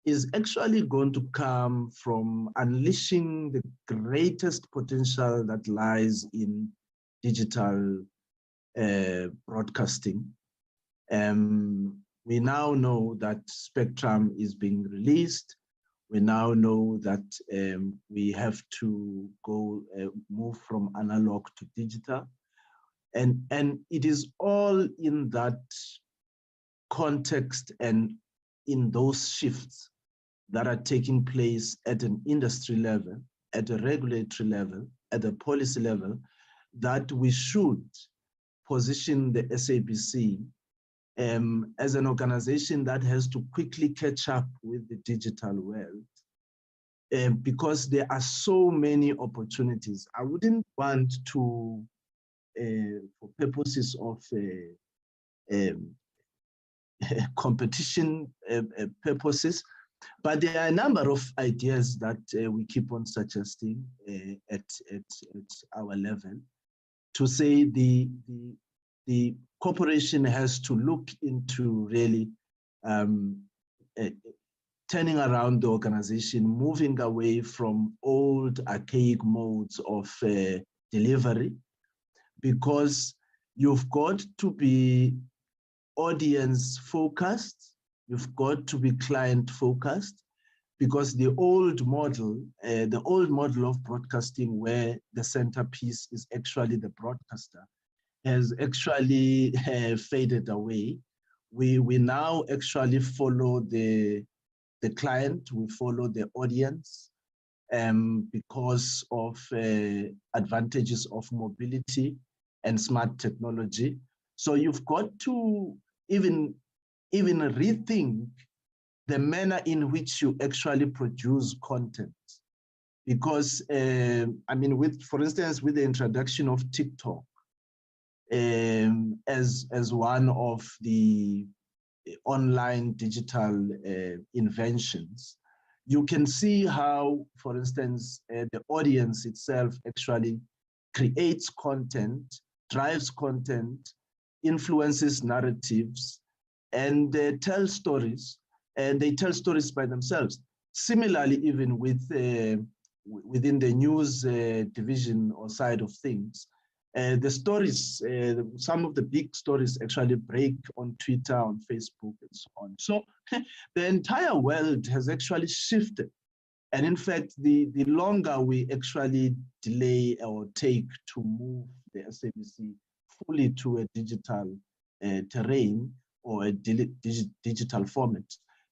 is actually going to come from unleashing the greatest potential that lies in digital broadcasting. We now know that spectrum is being released. We now know that we have to move from analog to digital. And it is all in that context and in those shifts that are taking place at an industry level, at a regulatory level, at a policy level, that we should position the SABC as an organization that has to quickly catch up with the digital world, because there are so many opportunities. I wouldn't want to, for purposes of competition purposes, but there are a number of ideas that we keep on suggesting at our level, to say the corporation has to look into really turning around the organization, moving away from old archaic modes of delivery, because you've got to be audience focused, you've got to be client focused, because the old model of broadcasting, where the centerpiece is actually the broadcaster, has actually faded away. We now actually follow the client, we follow the audience, because of advantages of mobility and smart technology. So you've got to even rethink the manner in which you actually produce content. Because, I mean, for instance, with the introduction of TikTok, as one of the online digital inventions, you can see how, for instance, the audience itself actually creates content, drives content, influences narratives, and tells stories, and they tell stories by themselves. Similarly, even within the news division or side of things, the stories, some of the big stories actually break on Twitter, on Facebook, and so on. So the entire world has actually shifted. And in fact, the longer we actually delay or take to move the SABC fully to a digital terrain or a digital format,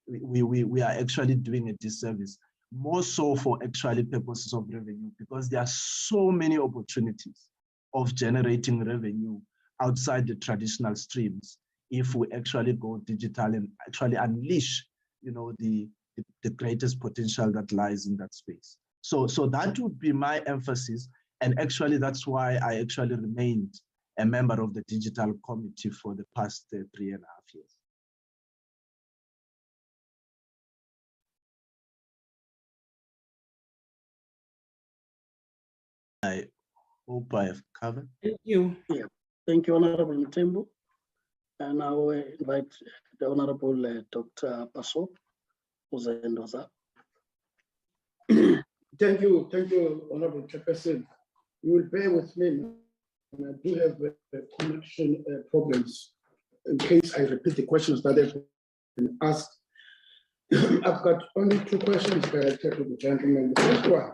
we are actually doing a disservice, more so for actually purposes of revenue, because there are so many opportunities of generating revenue outside the traditional streams if we actually go digital and actually unleash, you know, the greatest potential that lies in that space. So that would be my emphasis, and actually that's why I actually remained a member of the digital committee for the past 3.5 years. I hope I have covered. Thank you. Yeah, thank you, Honorable Mtembu. And now we invite the Honorable Dr. Paso Uzendoza. Thank you, Honorable Chairperson. You will bear with me. I do have connection problems in case I repeat the questions that have been asked. I've got only 2 questions directed to the gentleman. The first one,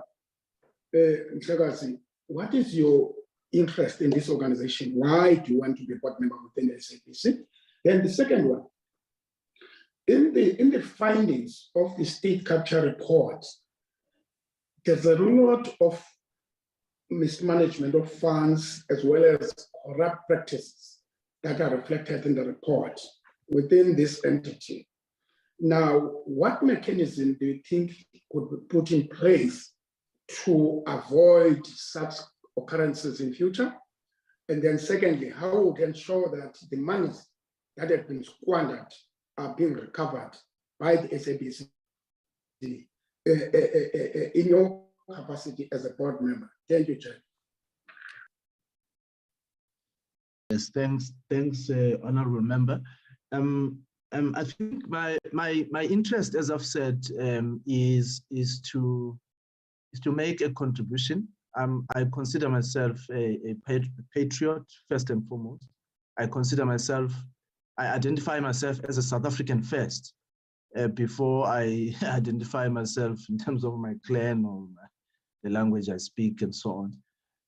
Mhlekazi, what is your interest in this organization? Why do you want to be a board member within the SABC? Then the second one, in the findings of the state capture report, there's a lot of mismanagement of funds as well as corrupt practices that are reflected in the report within this entity. Now, what mechanism do you think could be put in place to avoid such occurrences in future? And then secondly, how would you ensure that the monies that have been squandered are being recovered by the SABC in your capacity as a board member? Thank you, Chair. Yes, thanks, honorable member. I think my interest, as I've said, is to make a contribution. I consider myself a patriot first and foremost. I identify myself as a South African first before I identify myself in terms of my clan or the language I speak and so on.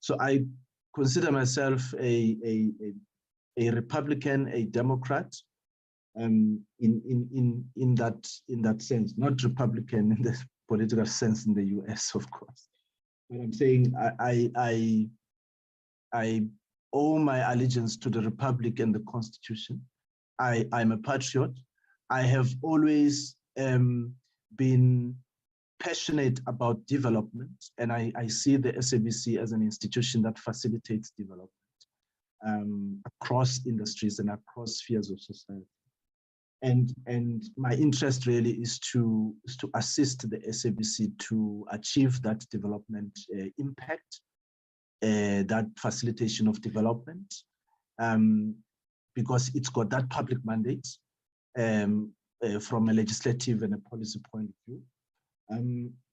So I consider myself a Republican, a Democrat, in that sense, not Republican in the political sense in the US, of course. But I'm saying I owe my allegiance to the Republic and the Constitution. I'm a patriot. I have always been passionate about development, and I see the SABC as an institution that facilitates development across industries and across spheres of society. And my interest really is to assist the SABC to achieve that development impact, that facilitation of development, because it's got that public mandate from a legislative and a policy point of view.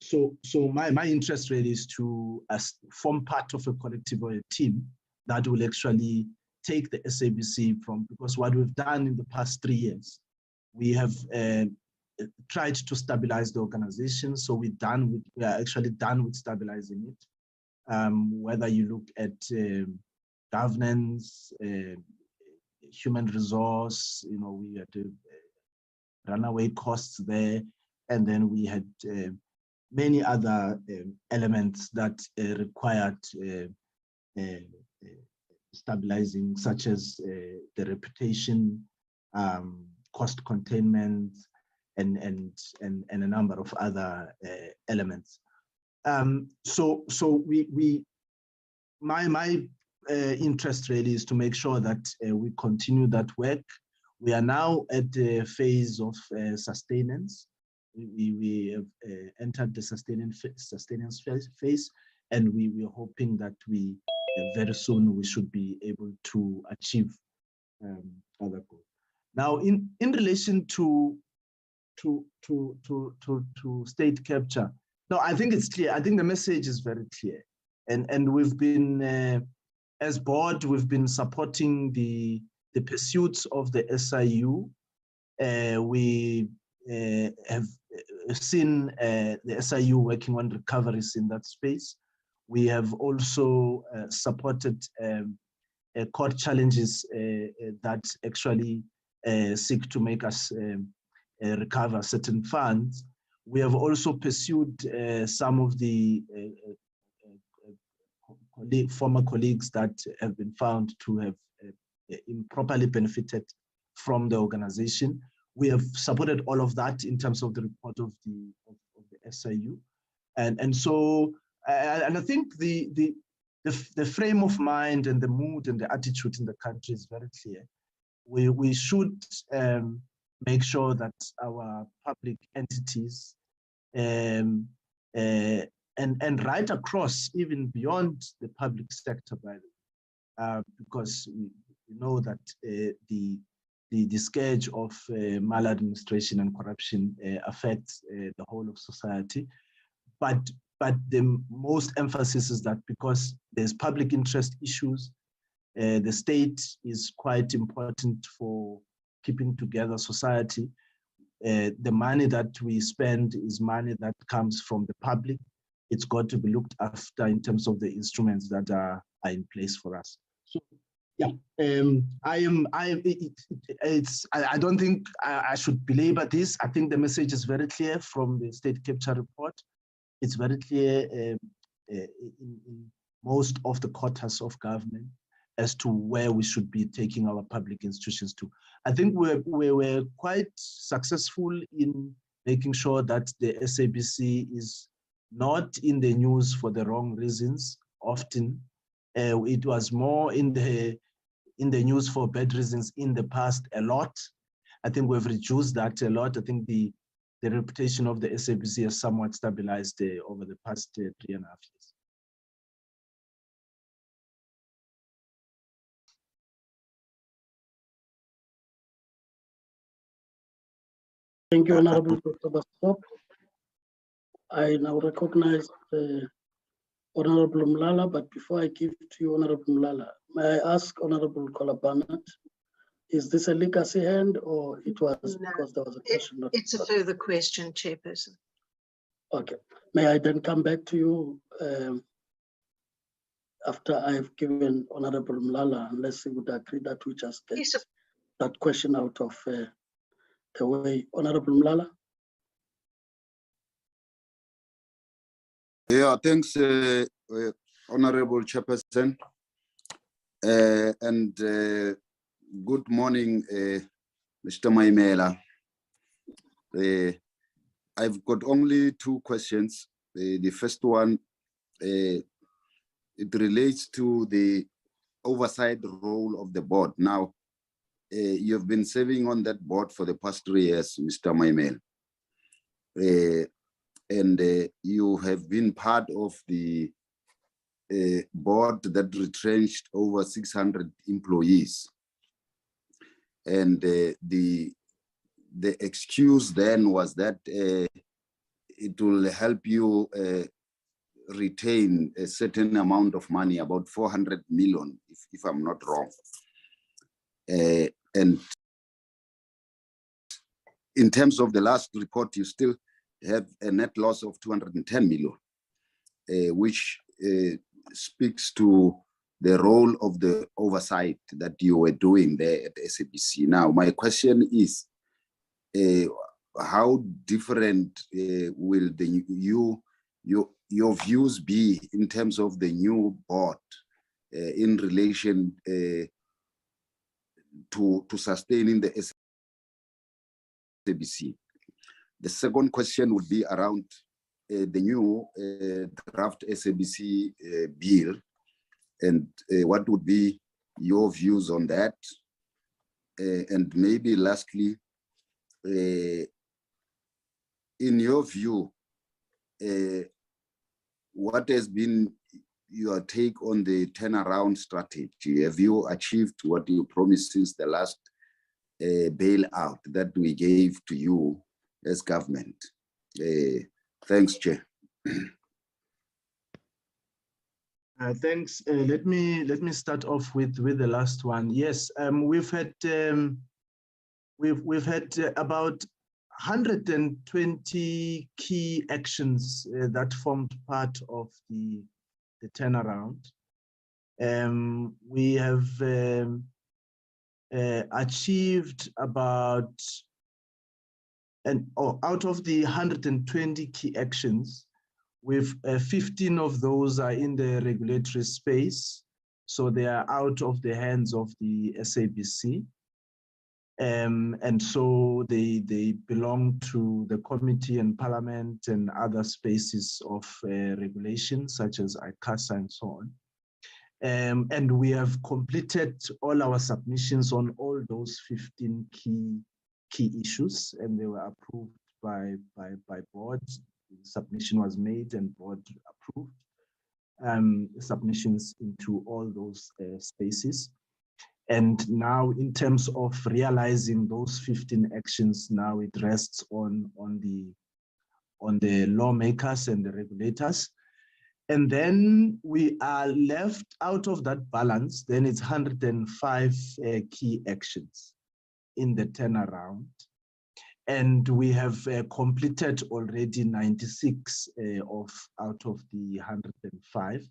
So my interest really is to form part of a collective or a team that will actually take the SABC from, because what we've done in the past 3 years, we have tried to stabilize the organization. So we are actually done with stabilizing it. Whether you look at governance, human resource, we had runaway costs there, and then we had many other elements that required stabilizing, such as the reputation, cost containment, and a number of other elements. So my interest really is to make sure that we continue that work. We are now at the phase of sustenance. We have entered the sustenance phase, and we are hoping that very soon we should be able to achieve other goals. Now, in relation to state capture, no, I think it's clear. I think the message is very clear, and we've been, as board, we've been supporting the pursuits of the SIU. We have seen the SIU working on recoveries in that space. We have also supported court challenges that actually seek to make us recover certain funds. We have also pursued some of the former colleagues that have been found to have improperly benefited from the organization. We have supported all of that in terms of the report of the SIU, and so I think the frame of mind and the mood and the attitude in the country is very clear. We should make sure that our public entities and right across, even beyond the public sector, by the way, because we know that the scourge of maladministration and corruption affects the whole of society. But the most emphasis is that because there's public interest issues, the state is quite important for keeping together society. The money that we spend is money that comes from the public. It's got to be looked after in terms of the instruments that are in place for us. So, yeah, I don't think I should belabor this. I think the message is very clear from the state capture report. It's very clear in most of the quarters of government as to where we should be taking our public institutions to. I think we were quite successful in making sure that the SABC is not in the news for the wrong reasons. Often, it was more in the news for bad reasons in the past a lot. I think we've reduced that a lot. I think the reputation of the SABC has somewhat stabilized over the past 3.5 years. Thank you, Honorable Dr. Bastop. I now recognize Honorable Mlala, but before I give to you, Honorable Mlala, may I ask Honorable Kolabanat, is this a legacy hand or it was because there was a question? It's a further question, Chairperson. Okay. May I then come back to you after I've given Honorable Mlala, unless you would agree that we just get that question out of the way. Honorable Mlala. Yeah, thanks, Honorable Chairperson, and good morning, Mr. Maimela. I've got only 2 questions. The first one, it relates to the oversight role of the board. Now, you've been serving on that board for the past 3 years, Mr. Maymel. And you have been part of the board that retrenched over 600 employees. And the excuse then was that it will help you retain a certain amount of money, about 400 million, if I'm not wrong. And in terms of the last report, you still have a net loss of 210 million, which speaks to the role of the oversight that you were doing there at SABC. Now, my question is, how different will your views be in terms of the new board in relation to sustaining the SABC? The second question would be around the new draft SABC bill, and what would be your views on that? And maybe lastly, in your view, what has been your take on the turnaround strategy? Have you achieved what you promised since the last bailout that we gave to you as government? Thanks, Chair. Thanks. Let me start off with the last one. Yes, we've had about 120 key actions that formed part of the turnaround. We have achieved about, out of the 120 key actions, with 15 of those are in the regulatory space, so they are out of the hands of the SABC. And so they belong to the committee and parliament and other spaces of regulation, such as ICASA and so on. And we have completed all our submissions on all those 15 key issues, and they were approved by board. Submission was made and board approved submissions into all those spaces. And now, in terms of realizing those 15 actions, now it rests on the lawmakers and the regulators. And then we are left out of that balance. Then it's 105 key actions in the turnaround. And we have completed already 96 out of the 105.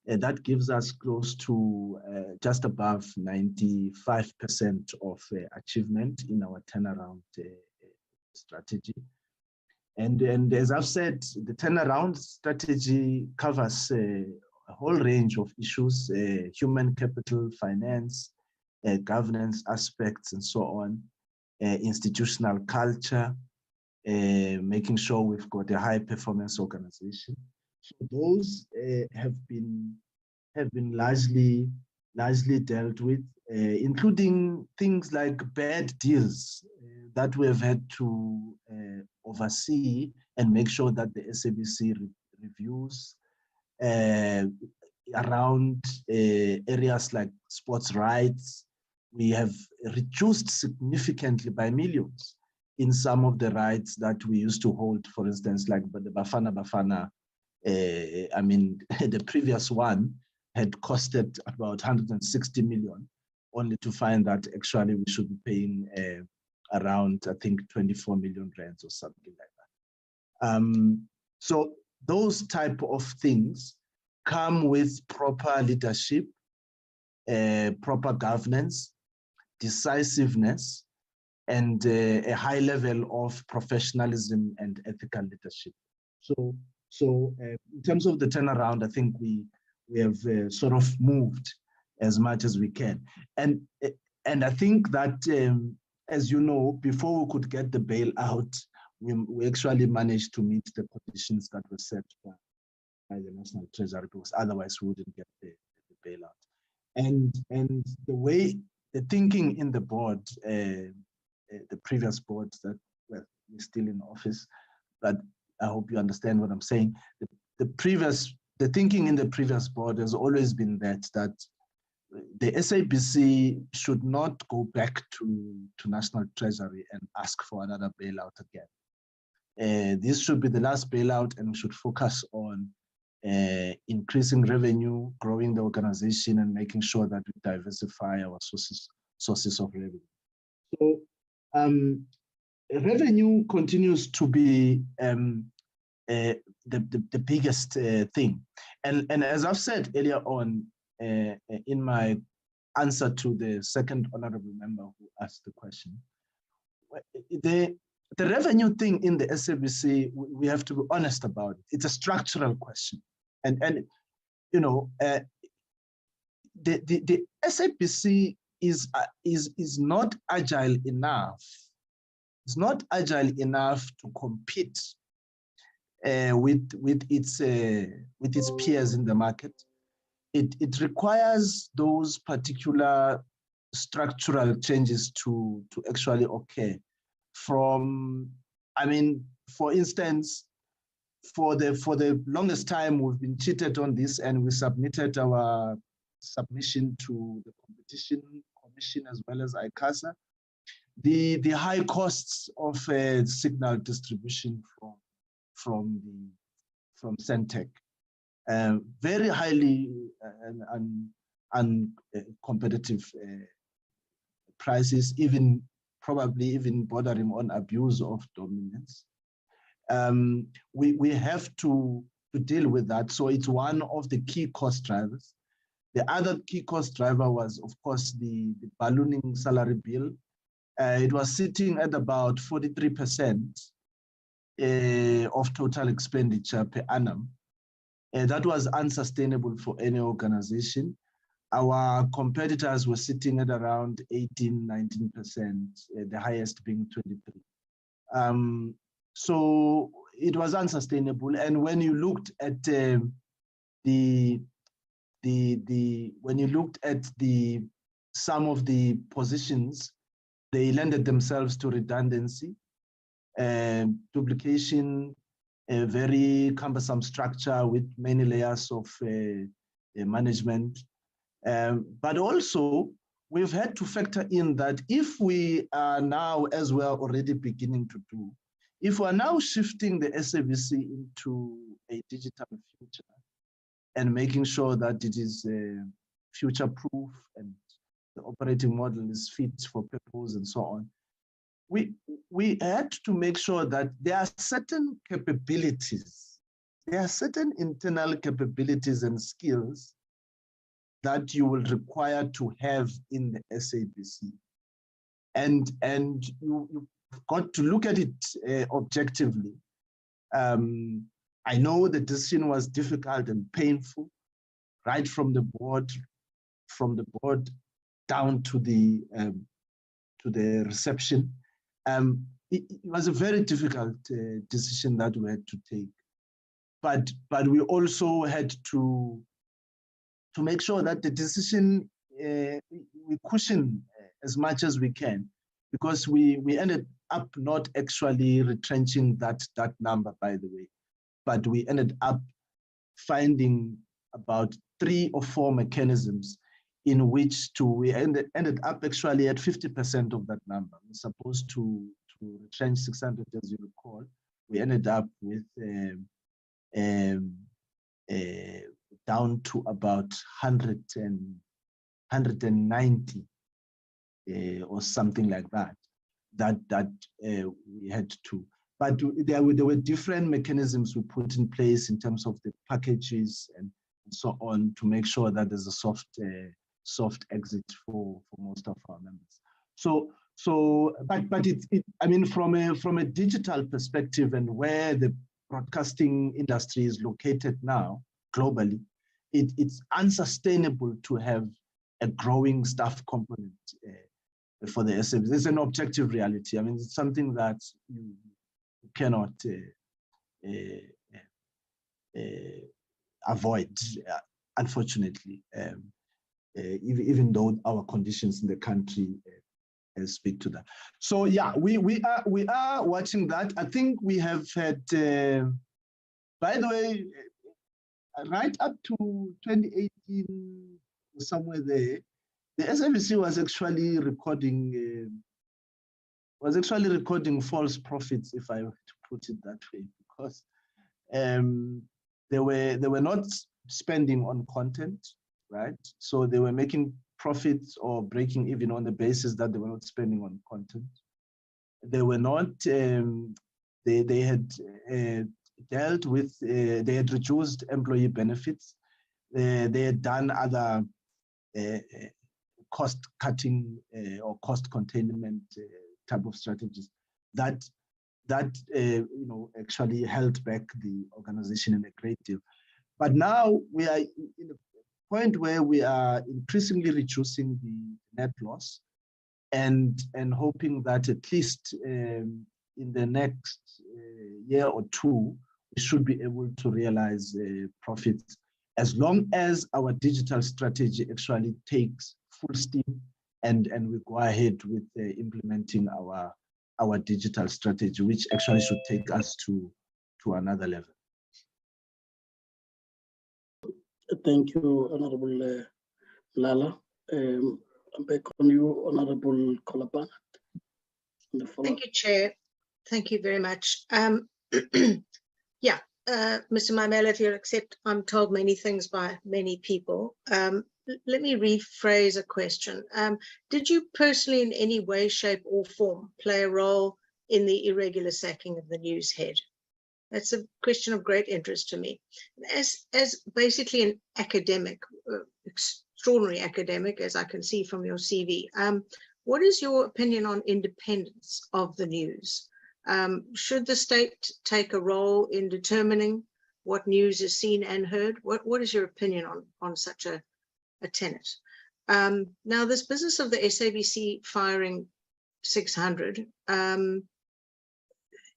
That gives us close to just above 95% of achievement in our turnaround strategy. And as I've said, the turnaround strategy covers a whole range of issues, human capital, finance, governance aspects, and so on, institutional culture, making sure we've got a high performance organization. So those have been largely dealt with, including things like bad deals that we have had to oversee and make sure that the SABC reviews around areas like sports rights. We have reduced significantly by millions in some of the rights that we used to hold, for instance, like the Bafana. I mean, the previous one had costed about 160 million, only to find that actually we should be paying around, I think, 24 million rands or something like that. So those type of things come with proper leadership, proper governance, decisiveness, and a high level of professionalism and ethical leadership. So in terms of the turnaround, I think we have sort of moved as much as we can. And I think that, as you know, before we could get the bailout, we actually managed to meet the conditions that were set by the National Treasury, because otherwise we wouldn't get the bailout. And the thinking in the board, the previous board that we're still in office, but I hope you understand what I'm saying. The thinking in the previous board has always been that the SABC should not go back to National Treasury and ask for another bailout again. This should be the last bailout, and we should focus on increasing revenue, growing the organization, and making sure that we diversify our sources of revenue. So revenue continues to be the biggest thing. And as I've said earlier on in my answer to the second honorable member who asked the question, the revenue thing in the SABC, we have to be honest about it. It's a structural question. And you know, the SABC is not agile enough. It's not agile enough to compete with its peers in the market. It requires those particular structural changes to actually occur. From, I mean, for instance, for the longest time, we've been cheated on this, and we submitted our submission to the Competition Commission as well as ICASA. The high costs of signal distribution from Centec, very highly uncompetitive prices, probably even bordering on abuse of dominance. We have to deal with that. So it's one of the key cost drivers. The other key cost driver was, of course, the ballooning salary bill. It was sitting at about 43% of total expenditure per annum. That was unsustainable for any organization. Our competitors were sitting at around 18, 19%, the highest being 23. So it was unsustainable. And when you looked at some of the positions, they lended themselves to redundancy, duplication, a very cumbersome structure with many layers of management. But also, we've had to factor in that if we are now, as we're already beginning to do, if we're now shifting the SABC into a digital future and making sure that it is future-proof and the operating model is fit for purpose and so on, we had to make sure that there are certain capabilities, there are certain internal capabilities and skills that you will require to have in the SABC. And you've got to look at it objectively. I know the decision was difficult and painful, right from the board down to the reception. It was a very difficult decision that we had to take, but we also had to make sure that the decision we cushion as much as we can, because we ended up not actually retrenching that number, by the way, but we ended up finding about 3 or 4 mechanisms in which we ended up actually at 50% of that number. We're supposed to retrench 600, as you recall. We ended up with down to about 190 or something like that we had to. But there were different mechanisms we put in place in terms of the packages and so on to make sure that there's a soft exit for most of our members. But I mean, from a digital perspective and where the broadcasting industry is located now globally, it's unsustainable to have a growing staff component for the SABC. It's an objective reality. I mean, it's something that you cannot avoid, unfortunately, even though our conditions in the country speak to that. So yeah, we are watching that. I think we have had, by the way, right up to 2018, somewhere there, the SABC was actually recording false profits, if I were to put it that way, because they were not spending on content, right? So they were making profits or breaking even on the basis that they were not spending on content. They were not, they had dealt with, they had reduced employee benefits. They had done other cost cutting or cost containment type of strategies that actually held back the organization in a great deal. But now we are in a point where we are increasingly reducing the net loss and hoping that at least in the next year or two, we should be able to realize profits as long as our digital strategy actually takes full steam and we go ahead with implementing our digital strategy, which actually should take us to another level. Thank you, Honorable Lala. I'm back on you, Honorable Kolabana. Thank you, Chair. Thank you very much. Yeah, Mr. Maimel, if you'll accept, I'm told many things by many people. Let me rephrase a question. Did you personally in any way, shape or form play a role in the irregular sacking of the news head? That's a question of great interest to me. As basically an academic, extraordinary academic, as I can see from your CV, what is your opinion on independence of the news? Should the state take a role in determining what news is seen and heard? What is your opinion on such a tenet? Now, this business of the SABC firing 600,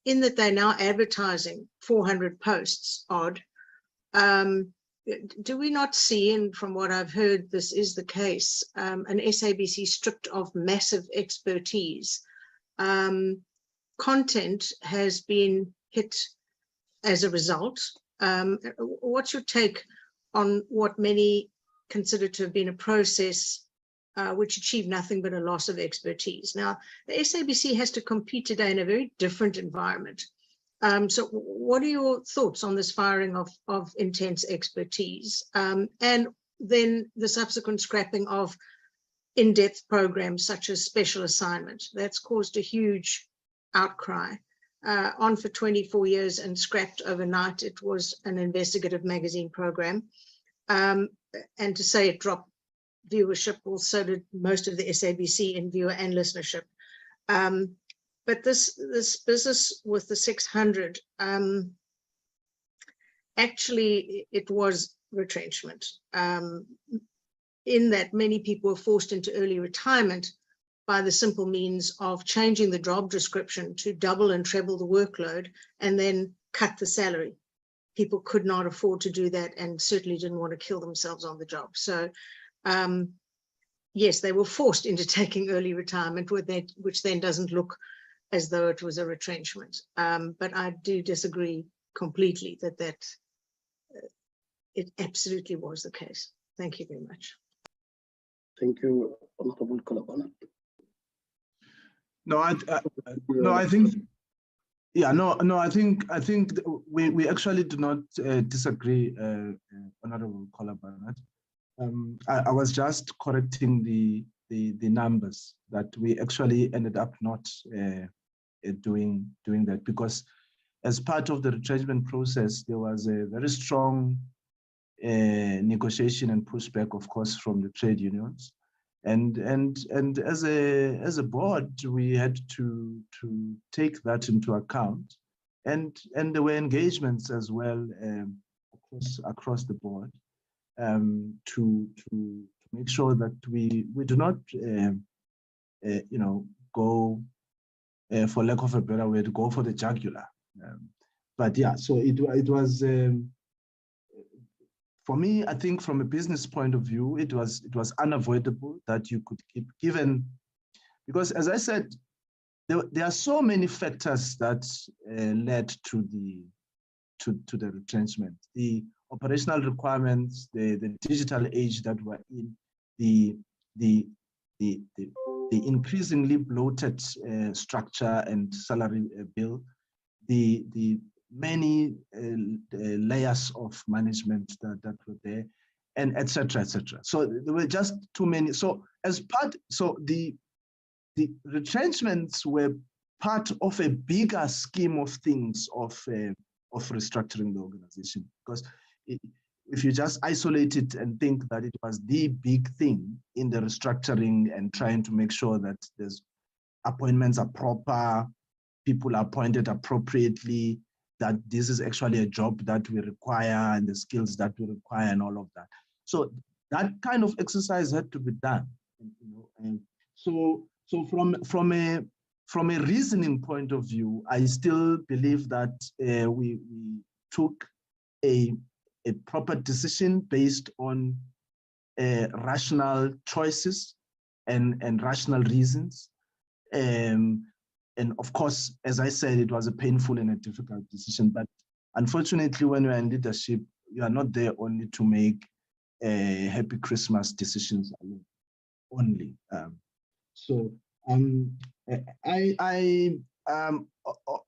in that they're now advertising 400 posts odd, do we not see, and from what I've heard, this is the case, an SABC stripped of massive expertise? Content has been hit as a result. What's your take on what many consider to have been a process which achieved nothing but a loss of expertise? Now, the SABC has to compete today in a very different environment. So what are your thoughts on this firing of intense expertise? And then the subsequent scrapping of in-depth programs such as special assignment. That's caused a huge outcry. On for 24 years and scrapped overnight. It was an investigative magazine program. And to say it dropped viewership, well, so did most of the SABC in viewer and listenership. But this business with the 600, actually, it was retrenchment, in that many people were forced into early retirement by the simple means of changing the job description to double and treble the workload and then cut the salary. People could not afford to do that and certainly didn't want to kill themselves on the job. So yes, they were forced into taking early retirement, which then doesn't look as though it was a retrenchment. But I do disagree completely that it absolutely was the case. Thank you very much. Thank you, Honorable Kolabana. No, I think, yeah, no, I think we actually do not disagree, Honorable Kolabana. I was just correcting the numbers that we actually ended up not doing that, because as part of the retrenchment process, there was a very strong negotiation and pushback, of course, from the trade unions. And as a board, we had to take that into account, and there were engagements as well across the board to make sure that we do not go, for lack of a better way, to go for the jugular. But yeah, so it was. For me, I think from a business point of view, it was unavoidable that you could keep, given, because as I said, there are so many factors that led to the retrenchment. The operational requirements, the digital age that we're in, the increasingly bloated structure and salary bill, the many layers of management that were there, and et cetera, et cetera. So there were just too many. So as part, so the retrenchments were part of a bigger scheme of things of restructuring the organization. Because if you just isolate it and think that it was the big thing in the restructuring and trying to make sure that there's appointments are proper, people are appointed appropriately, that this is actually a job that we require and the skills that we require and all of that. So that kind of exercise had to be done. And so from a reasoning point of view, I still believe that we took a proper decision based on rational choices and rational reasons. And of course, as I said, it was a painful and a difficult decision. But unfortunately, when you're in leadership, you are not there only to make happy Christmas decisions alone, only.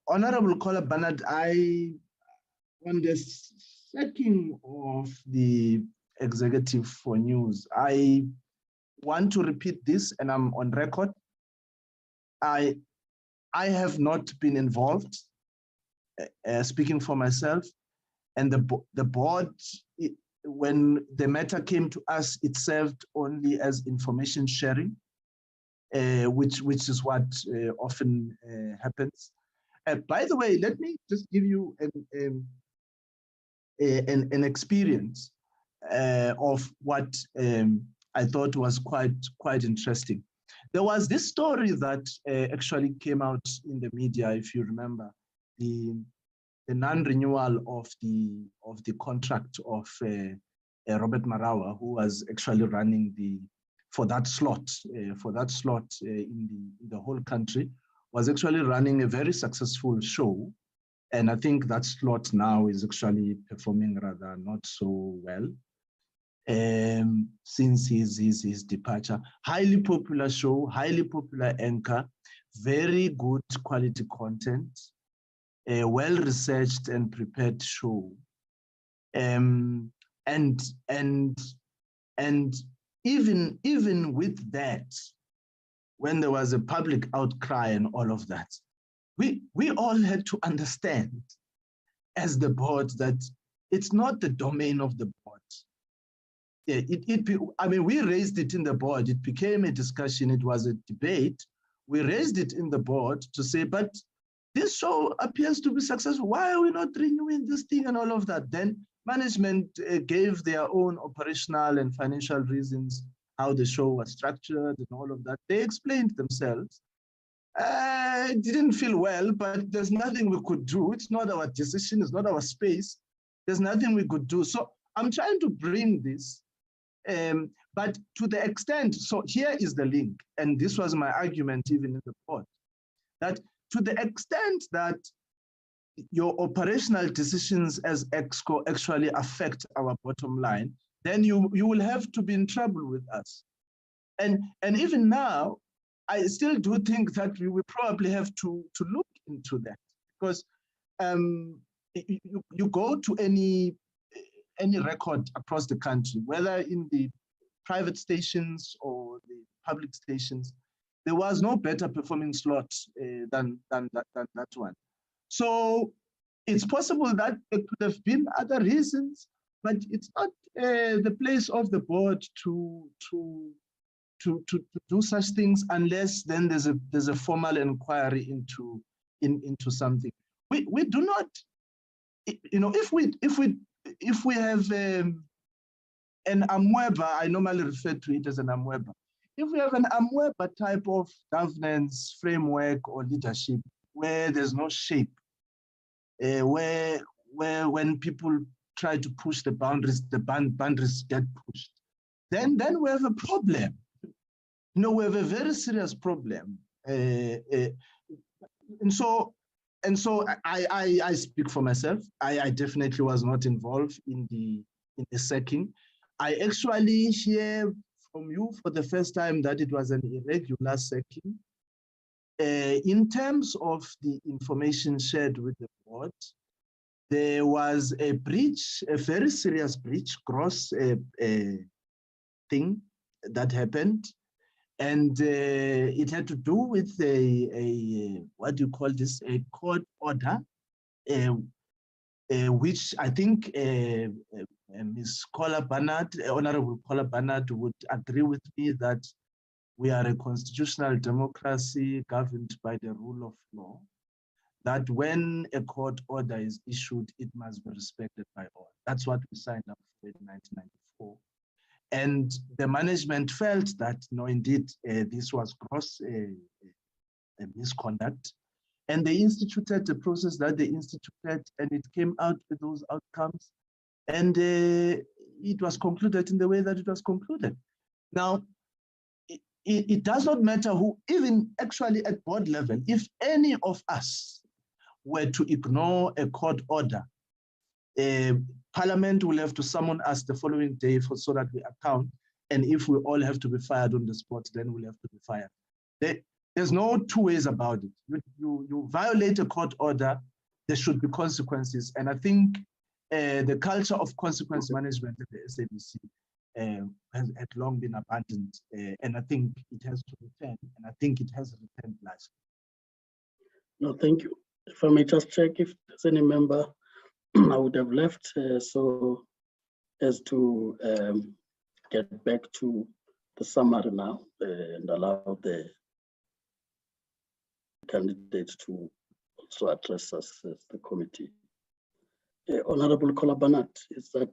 Honorable Kola Bernard, on the sacking of the executive for news, I want to repeat this, and I'm on record. I have not been involved, speaking for myself, and the board, when the matter came to us, it served only as information sharing, which is what often happens. By the way, let me just give you an experience of what I thought was quite interesting. There was this story that actually came out in the media, if you remember, the non-renewal of the contract of Robert Marawa, who was actually running for that slot in the whole country, was actually running a very successful show. And I think that slot now is actually performing rather not so well. Since his departure. Highly popular show, highly popular anchor, very good quality content, a well-researched and prepared show. And even with that, when there was a public outcry and all of that, we all had to understand as the board that it's not the domain of the board. Yeah, I mean, we raised it in the board. It became a discussion. It was a debate. We raised it in the board to say, but this show appears to be successful. Why are we not renewing this thing and all of that? Then management gave their own operational and financial reasons how the show was structured and all of that. They explained themselves. It didn't feel well, but there's nothing we could do. It's not our decision. It's not our space. There's nothing we could do. So I'm trying to bring this. But to the extent, so here is the link, and this was my argument even in the board, that to the extent that your operational decisions as EXCO actually affect our bottom line, then you will have to be in trouble with us. And even now, I still do think that we will probably have to look into that, because you go to any record across the country, whether in the private stations or the public stations, there was no better performing slot than that one. So it's possible that there could have been other reasons, but it's not the place of the board to do such things unless then there's a formal inquiry into something. We do not, you know, if we have an Amweba, I normally refer to it as an Amweba. If we have an Amweba type of governance framework or leadership where there's no shape, where when people try to push the boundaries get pushed, then we have a problem. You know, we have a very serious problem. And so I speak for myself. I definitely was not involved in the sacking. I actually hear from you for the first time that it was an irregular sacking. In terms of the information shared with the board, there was a breach, a very serious breach, gross thing that happened. And it had to do with what do you call this, a court order, which I think Ms. Honorable Kola Barnard would agree with me that we are a constitutional democracy governed by the rule of law, that when a court order is issued, it must be respected by all. That's what we signed up for in 1994. And the management felt that, no, indeed, this was gross misconduct. And they instituted the process that they instituted, and it came out with those outcomes. And it was concluded in the way that it was concluded. Now, it does not matter who, even actually at board level, if any of us were to ignore a court order, Parliament will have to summon us the following day so that we account. And if we all have to be fired on the spot, then we'll have to be fired. There's no two ways about it. You violate a court order, there should be consequences. And I think the culture of consequence management at the SABC had long been abandoned. And I think it has to return. And I think it has returned last. No, thank you. If I may just check if there's any member I would have left so as to get back to the summary now and allow the candidates to also address us as the committee. Honorable Kola Barnard, is that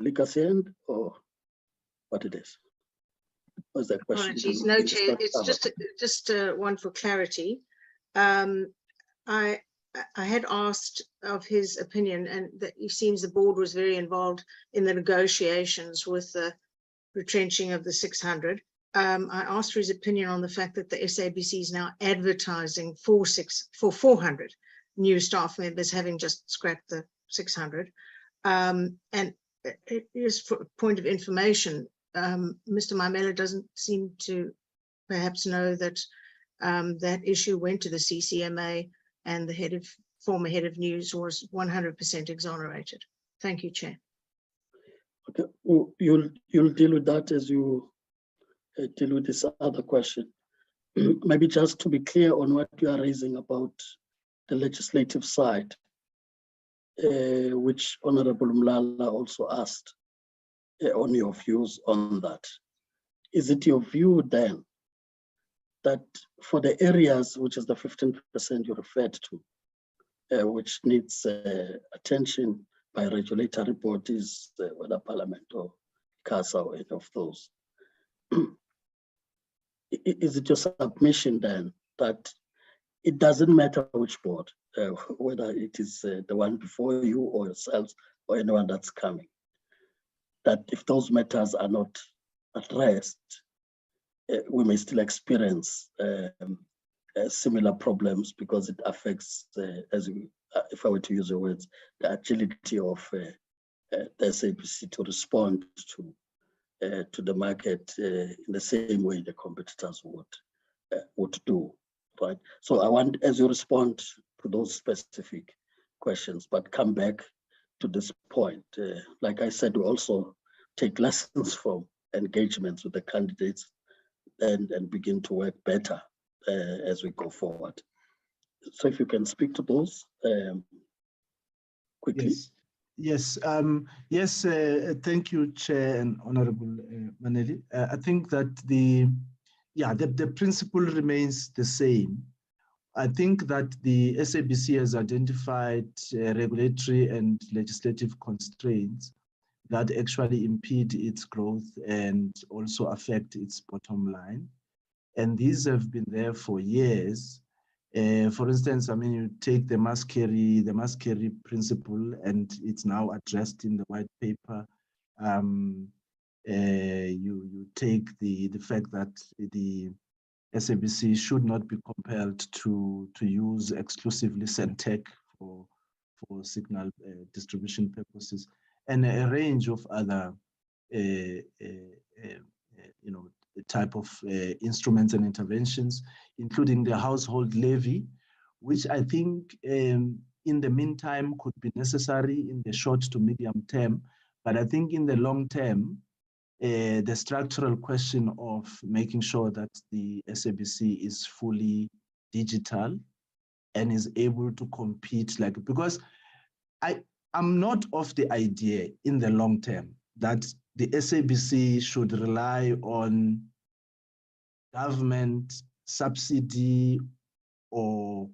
legacy end or what it is? Or is that question? Apologies, no, Chair, it's just one for clarity. I had asked of his opinion, and that it seems the board was very involved in the negotiations with the retrenching of the 600. I asked for his opinion on the fact that the SABC is now advertising for 400 new staff members, having just scrapped the 600. And just for a point of information, Mr. Maimela doesn't seem to perhaps know that that issue went to the CCMA, and the former head of news was 100% exonerated. Thank you, Chair. Okay, well, you'll deal with that as you deal with this other question. Maybe just to be clear on what you are raising about the legislative side, which Honorable Mlala also asked on your views on that. Is it your view then that for the areas, which is the 15% you referred to, which needs attention by regulatory bodies, whether Parliament or CASA or any of those, is it your submission then that it doesn't matter which board, whether it is the one before you or yourselves or anyone that's coming, that if those matters are not addressed, we may still experience similar problems because it affects, if I were to use your words, the agility of the SABC to respond to the market in the same way the competitors would do, right? So I want, as you respond to those specific questions, but come back to this point. Like I said, we also take lessons from engagements with the candidates and begin to work better as we go forward. So if you can speak to those quickly. Yes, thank you, Chair and Honorable Maneli. I think that the principle remains the same. I think that the SABC has identified regulatory and legislative constraints that actually impede its growth and also affect its bottom line. And these have been there for years. For instance, I mean, you take the mass carry principle, and it's now addressed in the white paper. You take the fact that the SABC should not be compelled to use exclusively Sapc for signal distribution purposes, and a range of other type of instruments and interventions, including the household levy, which I think in the meantime could be necessary in the short to medium term. But I think in the long term, the structural question of making sure that the SABC is fully digital and is able to compete, like, because I'm not of the idea in the long term that the SABC should rely on government subsidy or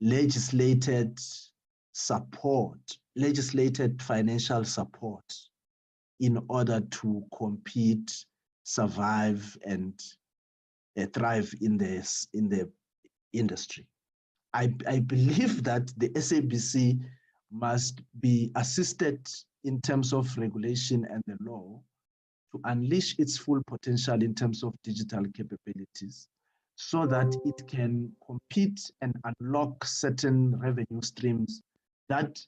legislated support, legislated financial support in order to compete, survive, and thrive in the industry. I believe that the SABC must be assisted in terms of regulation and the law to unleash its full potential in terms of digital capabilities so that it can compete and unlock certain revenue streams that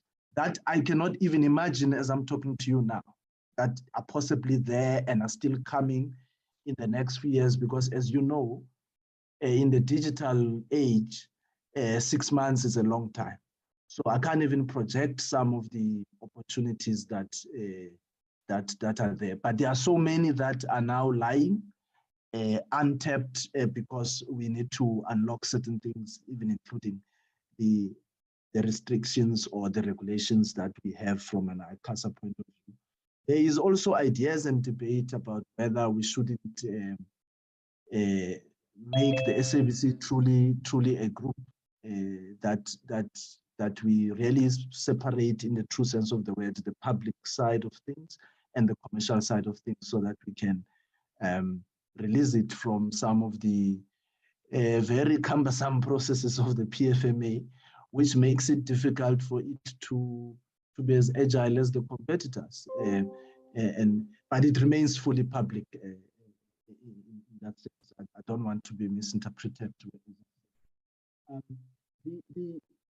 I cannot even imagine as I'm talking to you now, that are possibly there and are still coming in the next few years, because as you know, in the digital age, 6 months is a long time. So I can't even project some of the opportunities that are there. But there are so many that are now lying untapped because we need to unlock certain things, even including the restrictions or the regulations that we have from an ICASA point of view. There is also ideas and debate about whether we shouldn't make the SABC truly a group that we really separate in the true sense of the word, the public side of things and the commercial side of things, so that we can release it from some of the very cumbersome processes of the PFMA, which makes it difficult for it to be as agile as the competitors. But it remains fully public in that sense. I don't want to be misinterpreted.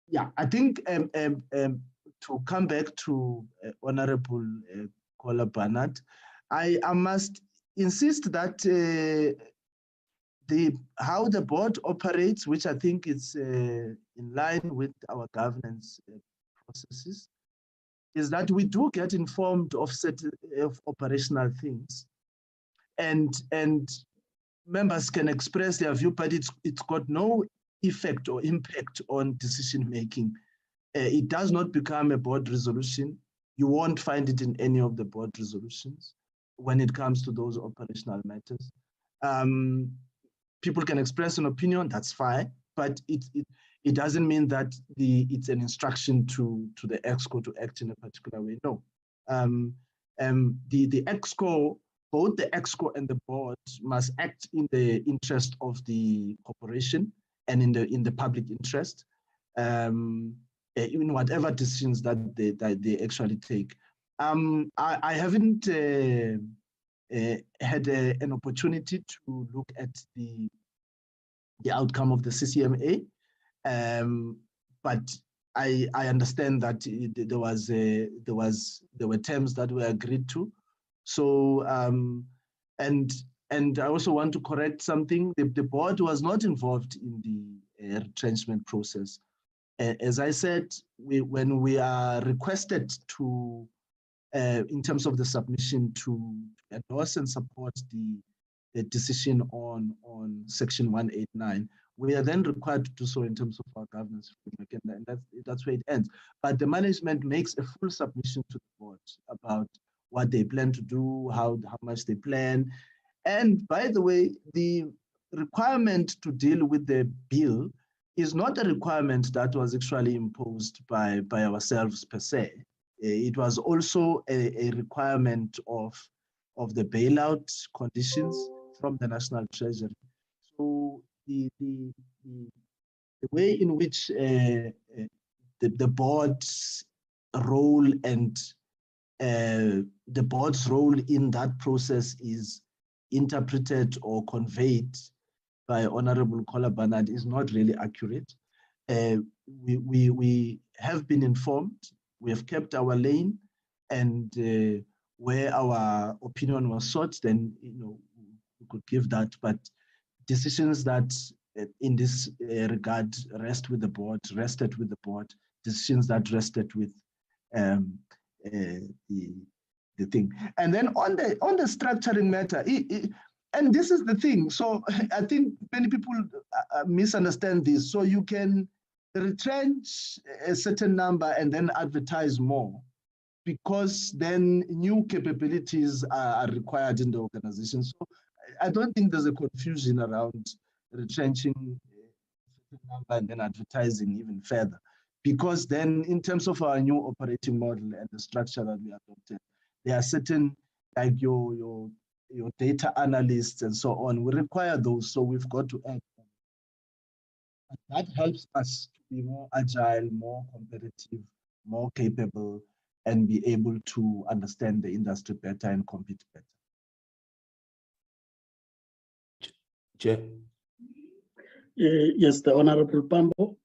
Yeah, I think to come back to Honorable Kola Barnard, I must insist that how the board operates, which I think is in line with our governance processes, is that we do get informed of certain operational things, and members can express their view, but it's got no effect or impact on decision making. It does not become a board resolution. You won't find it in any of the board resolutions when it comes to those operational matters. People can express an opinion, that's fine, but it doesn't mean that it's an instruction to the ExCo to act in a particular way. No. The ExCo, both the ExCo and the board must act in the interest of the corporation and in the public interest, in whatever decisions that they actually take. I haven't had an opportunity to look at the outcome of the CCMA, but I understand that there were terms that were agreed to. So and I also want to correct something. The board was not involved in the retrenchment process. As I said, when we are requested to, in terms of the submission, to endorse and support the decision on Section 189, we are then required to do so in terms of our governance framework, and that's where it ends. But the management makes a full submission to the board about what they plan to do, how much they plan. And by the way, the requirement to deal with the bill is not a requirement that was actually imposed by ourselves per se. It was also a requirement of the bailout conditions from the National Treasury. So the way in which the board's role and the board's role in that process is interpreted or conveyed by Honorable Kola Barnard is not really accurate. We have been informed, we have kept our lane, and where our opinion was sought, then we could give that. But decisions that in this regard rested with the board, decisions that rested with the thing. And then on the structuring matter, and this is the thing. So I think many people misunderstand this. So you can retrench a certain number and then advertise more, because then new capabilities are required in the organization. So I don't think there's a confusion around retrenching a certain number and then advertising even further. Because then in terms of our new operating model and the structure that we adopted, there are certain, like your data analysts and so on, we require those, so we've got to act. And that helps us to be more agile, more competitive, more capable, and be able to understand the industry better and compete better. Chair, Yes, the Honorable Pambo.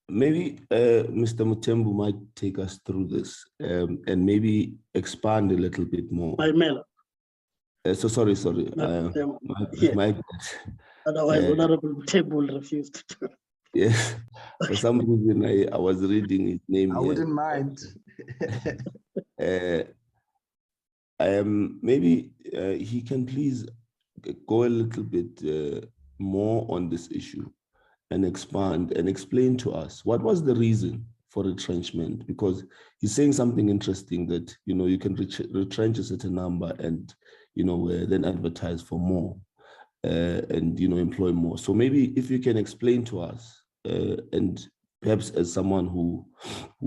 maybe Mr. Mutembu might take us through this and maybe expand a little bit more. Maimela. So sorry. Yeah. My Otherwise, Honorable Mutembu will refuse to. yes, for some reason I was reading his name. I wouldn't mind. Maybe he can please go a little bit more on this issue and expand and explain to us what was the reason for retrenchment, because he's saying something interesting that, you know, you can retrench a certain number and, you know, then advertise for more and, you know, employ more. So maybe if you can explain to us and perhaps as someone who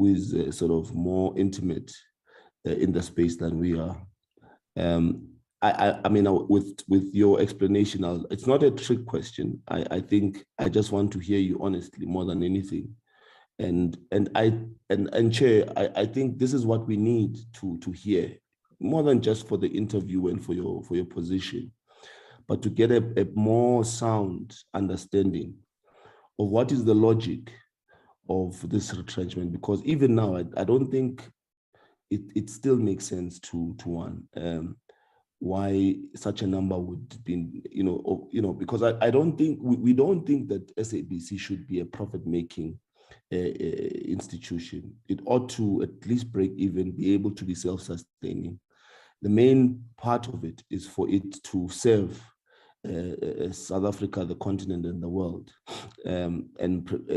is sort of more intimate in the space than we are, I mean, with your explanation, it's not a trick question. I think I just want to hear you honestly more than anything. And Chair, I think this is what we need to hear, more than just for the interview and for your position, but to get a more sound understanding of what is the logic of this retrenchment. Because even now, I don't think it still makes sense to one. Why such a number would be, you know, because I don't think we don't think that SABC should be a profit-making institution. It ought to at least break even, be able to be self-sustaining. The main part of it is for it to serve South Africa, the continent, and the world. And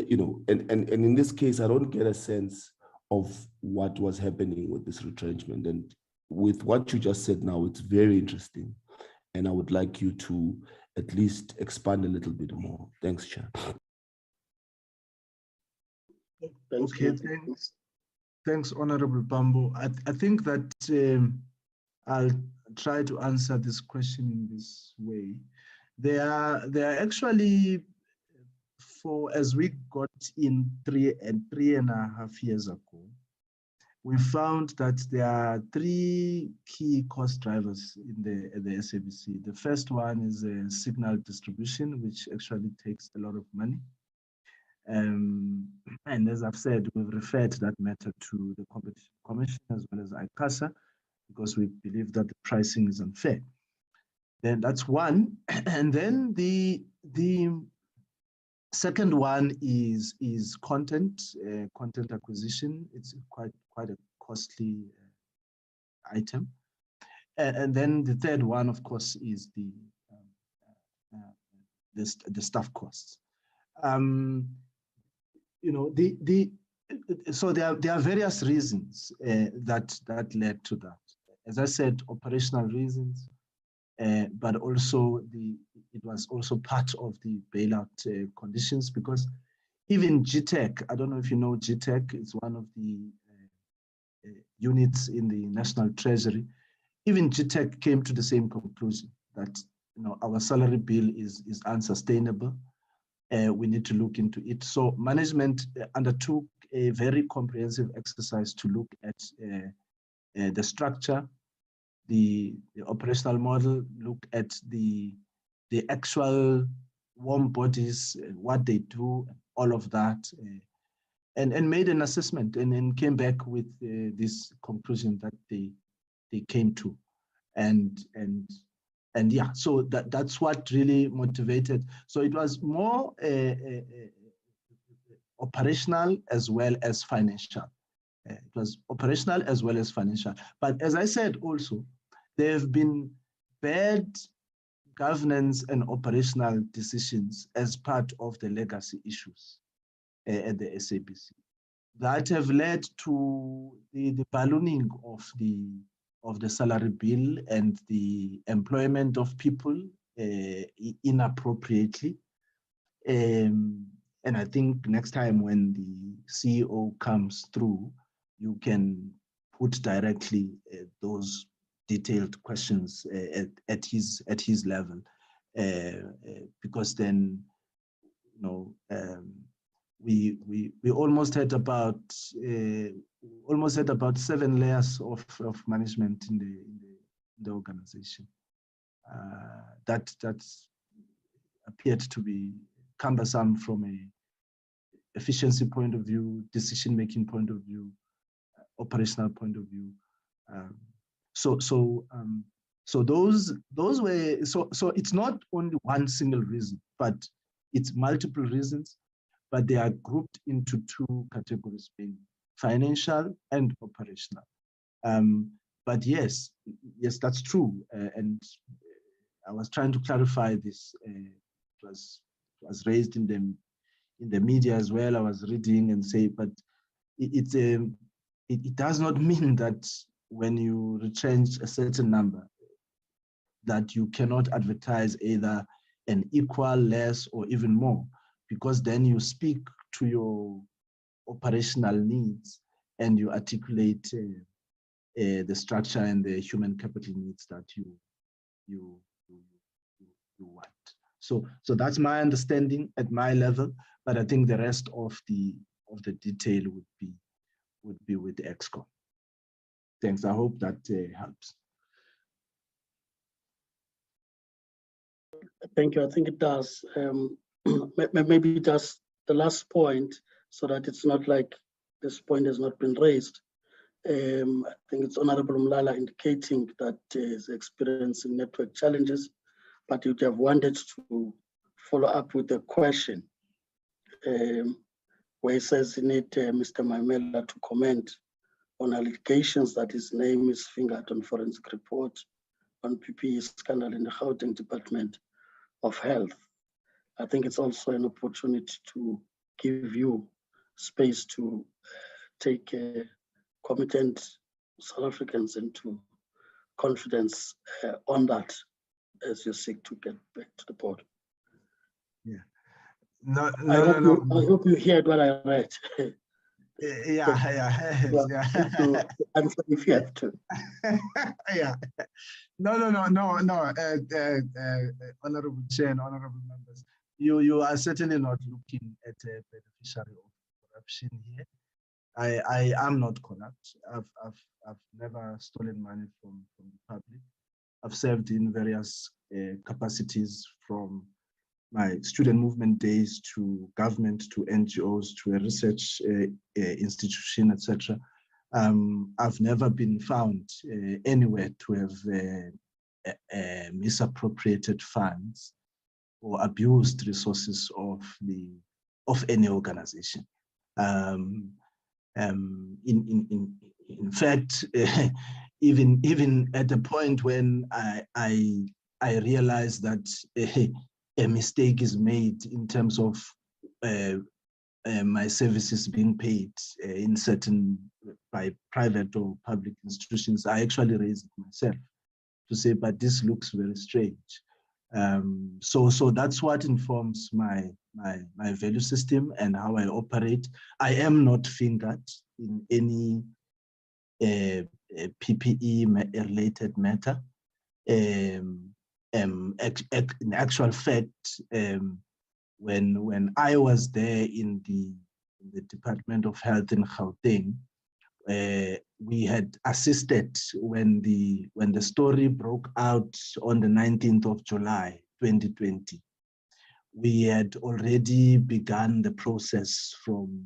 you know, and in this case, I don't get a sense of what was happening with this retrenchment. And with what you just said now, it's very interesting. And I would like you to at least expand a little bit more. Thanks, Chair. Okay, thanks, Honorable Bambo. I think that I'll try to answer this question in this way. There are actually, as we got in three and a half years ago, we found that there are three key cost drivers in the SABC. The first one is signal distribution, which actually takes a lot of money. And as I've said, we've referred that matter to the Competition Commission as well as ICASA, because we believe that the pricing is unfair. Then that's one. And then the second one is content acquisition. It's quite a costly item. And then the third one, of course, is the staff costs. You know, so there are various reasons that led to that. As I said, operational reasons, but also it was also part of the bailout conditions, because even GTEC, I don't know if you know GTEC, it's one of the units in the National Treasury. Even GTEC came to the same conclusion that, you know, our salary bill is unsustainable. We need to look into it. So management undertook a very comprehensive exercise to look at the structure, the operational model, look at the actual warm bodies, what they do, all of that, and made an assessment, and then came back with this conclusion that they came to, and yeah, so that's what really motivated. So it was more operational as well as financial. It was operational as well as financial. But as I said also, there have been bad governance and operational decisions as part of the legacy issues at the SABC that have led to the ballooning of the salary bill and the employment of people inappropriately. And I think next time when the CEO comes through, you can put directly those detailed questions at his level, because then, you know, we almost had about 7 layers of management in the organization. That appeared to be cumbersome from a efficiency point of view, decision-making point of view, operational point of view. So those were, so it's not only one single reason, but it's multiple reasons, but they are grouped into 2 categories, being financial and operational. But yes, that's true. And I was trying to clarify this. It was raised in the media as well. I was reading and say, but it does not mean that when you retrench a certain number, that you cannot advertise either an equal, less, or even more, because then you speak to your operational needs and you articulate the structure and the human capital needs that you want. So that's my understanding at my level, but I think the rest of the detail would be with the ExCom. Thanks. I hope that helps. Thank you. I think it does. Maybe just the last point, so that it's not like this point has not been raised. I think it's Honorable Mlala indicating that is experiencing network challenges, but you'd have wanted to follow up with a question where he says he need Mr. Maimela to comment on allegations that his name is fingered on forensic report on PPE scandal in the Gauteng Department of Health. I think it's also an opportunity to give you space to take competent South Africans into confidence on that as you seek to get back to the board. Yeah. I hope you heard what I read. Yeah. To answer if you have to. Yeah. No. Honorable Chair and honorable members, you are certainly not looking at a beneficiary of corruption here. I am not corrupt. I've never stolen money from the public. I've served in various capacities, from my student movement days to government, to NGOs, to a research institution, etc. I've never been found anywhere to have misappropriated funds or abused resources of any organization. In fact, even at the point when I realized that a mistake is made in terms of my services being paid in certain by private or public institutions, I actually raised it myself to say, but this looks very strange. So that's what informs my value system and how I operate. I am not fingered in any PPE related matter. In actual fact, when I was there in the Department of Health in Gauteng, we had assisted when the story broke out on the 19th of July, 2020. We had already begun the process from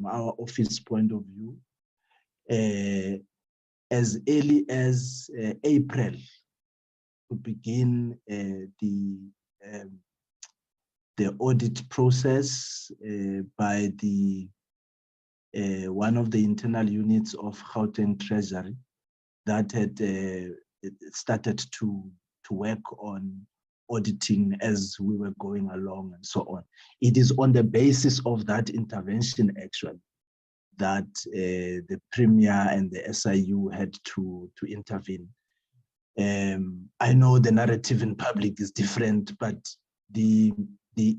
our office point of view as early as April to begin the the audit process by the one of the internal units of Gauteng Treasury that had started to work on auditing as we were going along and so on. It is on the basis of that intervention actually that the Premier and the SIU had to intervene. I know the narrative in public is different, but the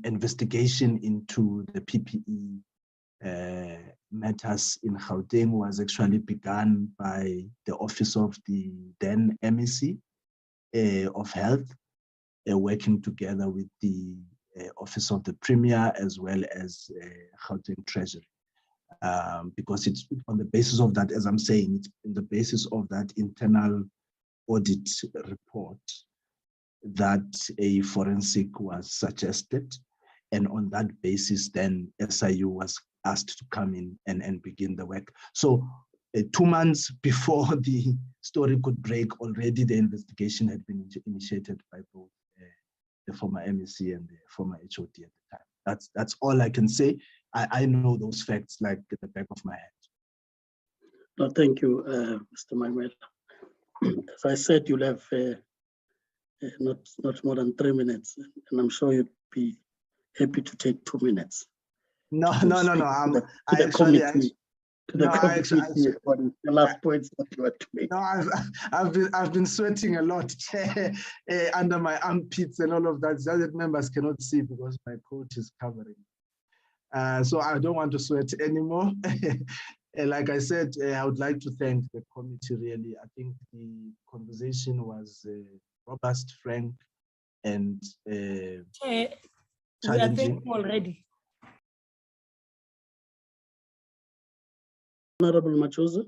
investigation into the PPE matters in Gauteng was actually begun by the office of the then MEC of Health, working together with the office of the Premier as well as Gauteng Treasury. Because it's on the basis of that, as I'm saying, it's on the basis of that internal audit report that a forensic was suggested. And on that basis, then SIU was asked to come in and begin the work. So 2 months before the story could break, already the investigation had been initiated by both the former MEC and the former HOD at the time. That's all I can say. I know those facts like at the back of my head. No, thank you, Mr. Maimel. As I said, you'll have not more than 3 minutes, and I'm sure you'd be happy to take 2 minutes. No. The last points that you had to make. No, I've been sweating a lot under my armpits and all of that. The other members cannot see because my coat is covering. So I don't want to sweat anymore. Like I said, I would like to thank the committee really. I think the conversation was robust, frank, and we are challenging. thankful already. Honorable Machoza.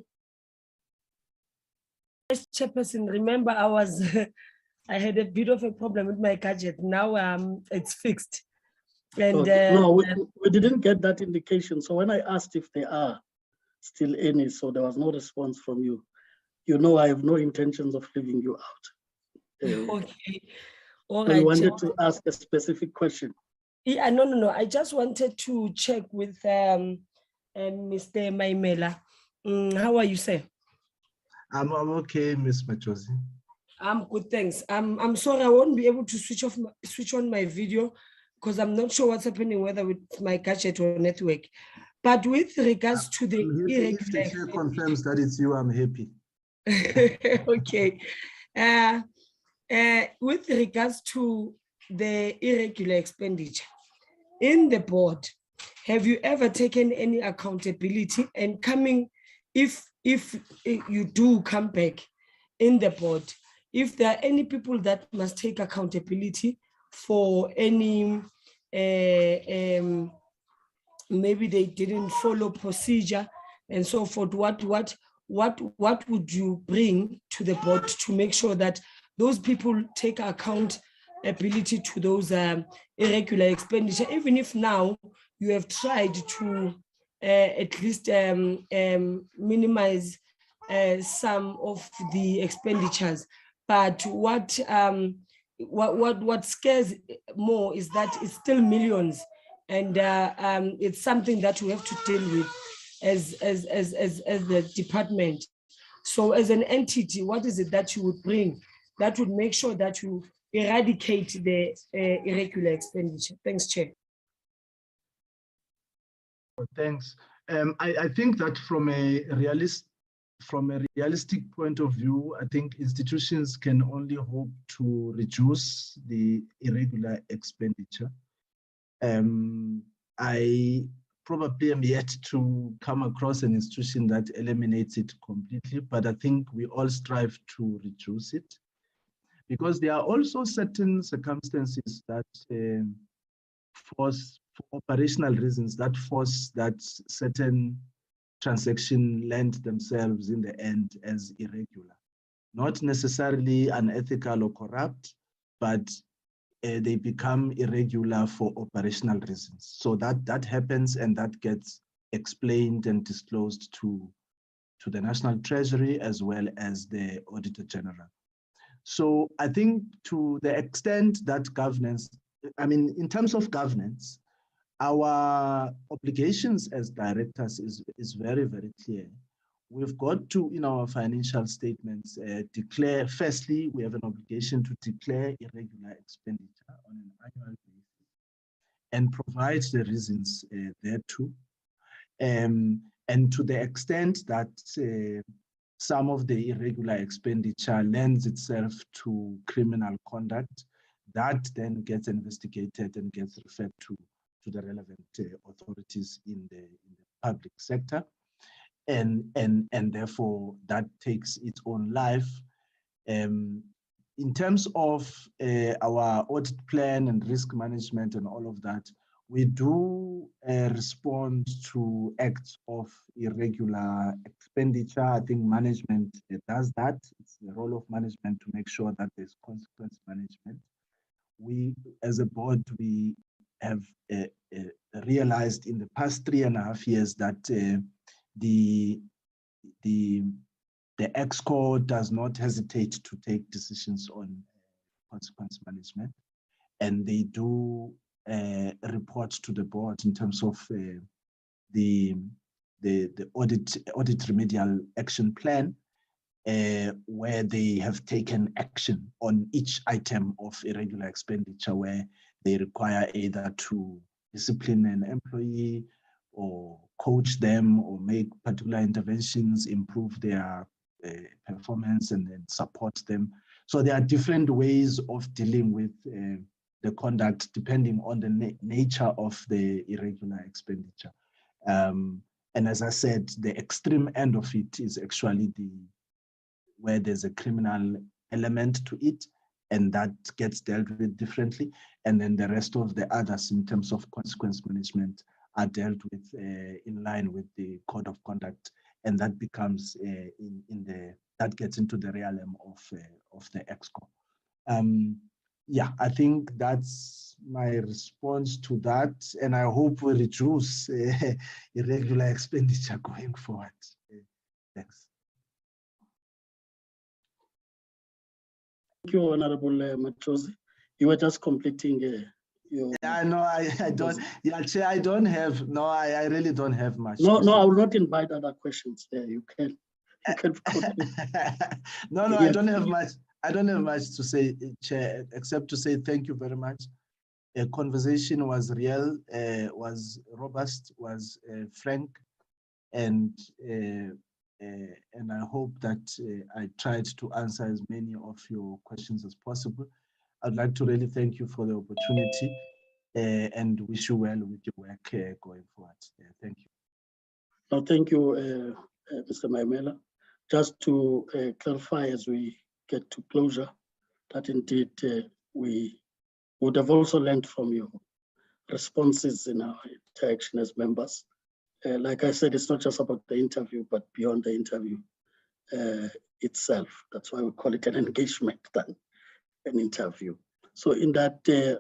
Yes, Chairperson, remember I had a bit of a problem with my gadget. Now it's fixed. And no, we didn't get that indication. So when I asked if there are still any, so there was no response from you. You know, I have no intentions of leaving you out. Okay. All So right. you wanted to ask a specific question. Yeah, no. I just wanted to check with Mr. Maimela. How are you, sir? I'm okay, Ms. Machozi. I'm good, thanks. I'm sorry I won't be able to switch on my video because I'm not sure what's happening, whether with my gadget or network. But with regards to the If the chair confirms that it's you, I'm happy. okay. With regards to the irregular expenditure in the board, have you ever taken any accountability and coming, if you do come back in the board, if there are any people that must take accountability for any, maybe they didn't follow procedure and so forth, what would you bring to the board to make sure that those people take accountability to those irregular expenditure, even if now you have tried to at least minimize some of the expenditures, but what scares more is that it's still millions, and it's something that we have to deal with as the department. So as an entity, what is it that you would bring that would make sure that you eradicate the irregular expenditure? Thanks, Chair. Thanks. I think that from a realistic point of view, I think institutions can only hope to reduce the irregular expenditure. I probably am yet to come across an institution that eliminates it completely, but I think we all strive to reduce it, because there are also certain circumstances that force, for operational reasons, that force that certain transactions land themselves in the end as irregular. Not necessarily unethical or corrupt, but they become irregular for operational reasons. So that happens, and that gets explained and disclosed to the National Treasury as well as the Auditor General. So I think to the extent that governance I mean, in terms of governance, our obligations as directors is very, very clear. We've got to, in our financial statements, declare, firstly, we have an obligation to declare irregular expenditure on an annual basis and provide the reasons thereto. And to the extent that some of the irregular expenditure lends itself to criminal conduct, that then gets investigated and gets referred to the relevant authorities in the public sector. And therefore that takes its own life. In terms of our audit plan and risk management and all of that, we do respond to acts of irregular expenditure. I think management does that. It's the role of management to make sure that there's consequence management. We, as a board, we have realized in the past 3.5 years that the EXCO does not hesitate to take decisions on consequence management, and they do report to the board in terms of the audit remedial action plan, where they have taken action on each item of irregular expenditure, where they require either to discipline an employee or coach them or make particular interventions, improve their performance and then support them. So there are different ways of dealing with the conduct depending on the nature of the irregular expenditure. And as I said, the extreme end of it is actually where there's a criminal element to it, and that gets dealt with differently. And then the rest of the others in terms of consequence management are dealt with in line with the code of conduct, and that becomes that gets into the realm of the EXCO. Yeah, I think that's my response to that, and I hope we reduce irregular expenditure going forward. Thanks. Thank you, Honorable Machozi. You were just completing your... Yeah, no, I don't. Yeah, Chair, I don't have. No, I really don't have much. No, I will not invite other questions there. You can continue. No, Yeah. I don't have much. I don't have much to say, Chair, except to say thank you very much. The conversation was real, was robust, was frank, and I hope that I tried to answer as many of your questions as possible. I'd like to really thank you for the opportunity and wish you well with your work going forward. Thank you. No, thank you, Mr. Maimela. Just to clarify as we get to closure, that indeed we would have also learned from your responses in our interaction as members. Like I said, it's not just about the interview, but beyond the interview itself. That's why we call it an engagement than an interview. So in that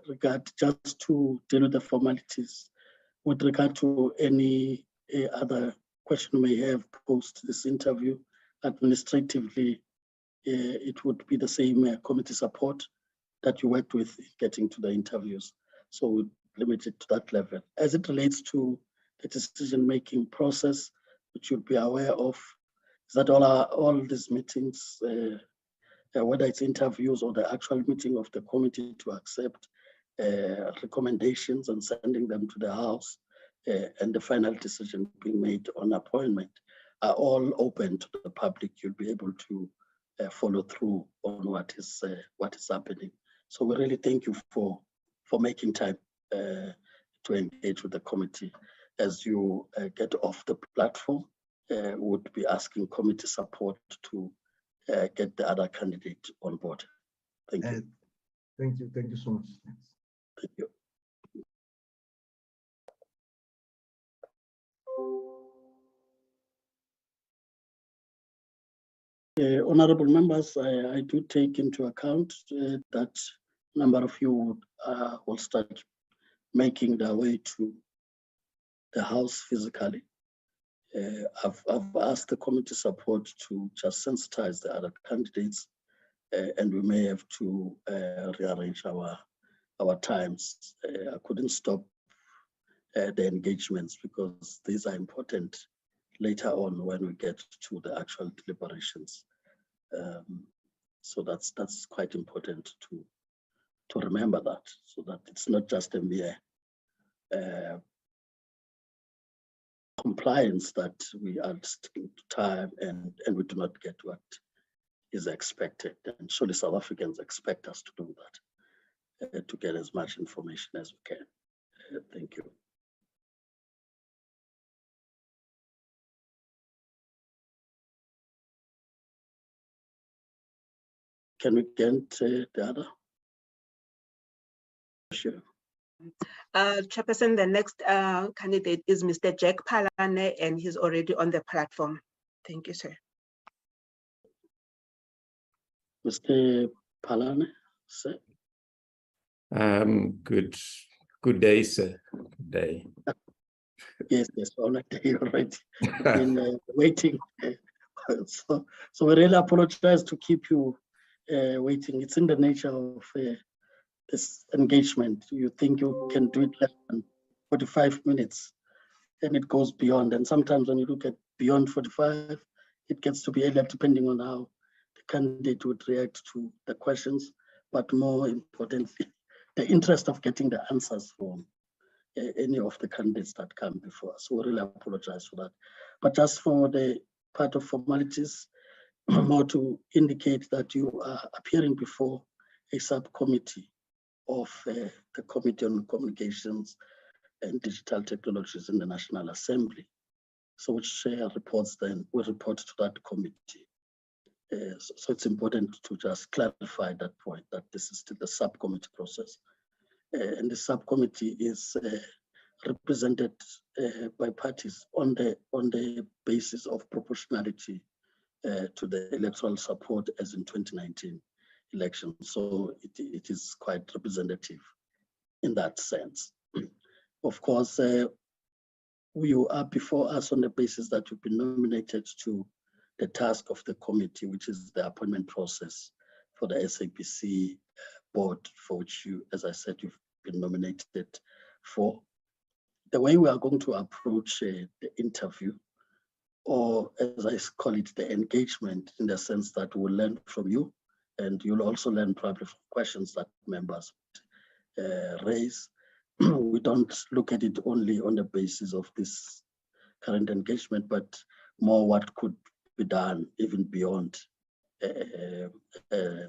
regard, just to deal with the formalities, with regard to any other question you may have post this interview, administratively, it would be the same committee support that you worked with getting to the interviews. So we limit it to that level. As it relates to the decision-making process, which you'll be aware of, is that all these meetings, whether it's interviews or the actual meeting of the committee to accept recommendations and sending them to the House, and the final decision being made on appointment, are all open to the public. You'll be able to follow through on what is happening. So we really thank you for making time to engage with the committee. As you get off the platform, would be asking committee support to get the other candidate on board. Thank you. Thank you. Thank you so much. Thanks. Thank you. Honorable members, I do take into account that a number of you will start making their way to the House physically. I've asked the committee support to just sensitize the other candidates, and we may have to rearrange our our times. I couldn't stop the engagements because these are important later on when we get to the actual deliberations. So that's quite important to remember that, so that it's not just a mere compliance that we are sticking to time and we do not get what is expected. And surely South Africans expect us to do that, to get as much information as we can. Thank you. Can we get the other? Sure. Chairperson, the next candidate is Mr. Jack Palane, and he's already on the platform. Thank you, sir. Mr. Palane, sir. Good day, sir. Good day. Yes, on a day already. Been waiting. So we really apologize to keep you waiting. It's in the nature of this engagement. You think you can do it less than 45 minutes, and it goes beyond. And sometimes when you look at beyond 45, it gets to be earlier, depending on how the candidate would react to the questions, but more importantly, the interest of getting the answers from any of the candidates that come before us. So we really apologize for that. But just for the part of formalities, more to indicate that you are appearing before a subcommittee of the Committee on Communications and Digital Technologies in the National Assembly. So which reports then will report to that committee. So it's important to just clarify that point, that this is still the subcommittee process. And the subcommittee is represented by parties on the basis of proportionality to the electoral support as in 2019 election. So it is quite representative in that sense. Of course, you are before us on the basis that you've been nominated to the task of the committee, which is the appointment process for the SABC board, for which you, as I said, you've been nominated for. The way we are going to approach the interview, or as I call it, the engagement, in the sense that we'll learn from you, and you'll also learn probably from questions that members raise. We don't look at it only on the basis of this current engagement, but more what could be done even beyond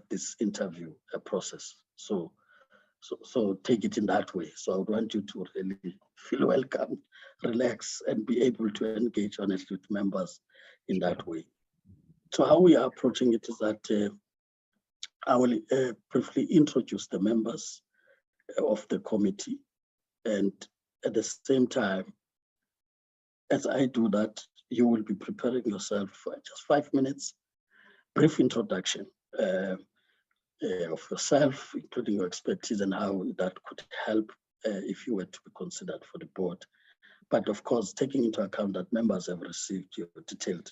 this interview process. So take it in that way. So I would want you to really feel welcome, relax, and be able to engage honestly with members in that way. So how we are approaching it is that I will briefly introduce the members of the committee, and at the same time, as I do that, you will be preparing yourself for just 5 minutes, brief introduction of yourself, including your expertise and how that could help if you were to be considered for the board. But of course, taking into account that members have received your detailed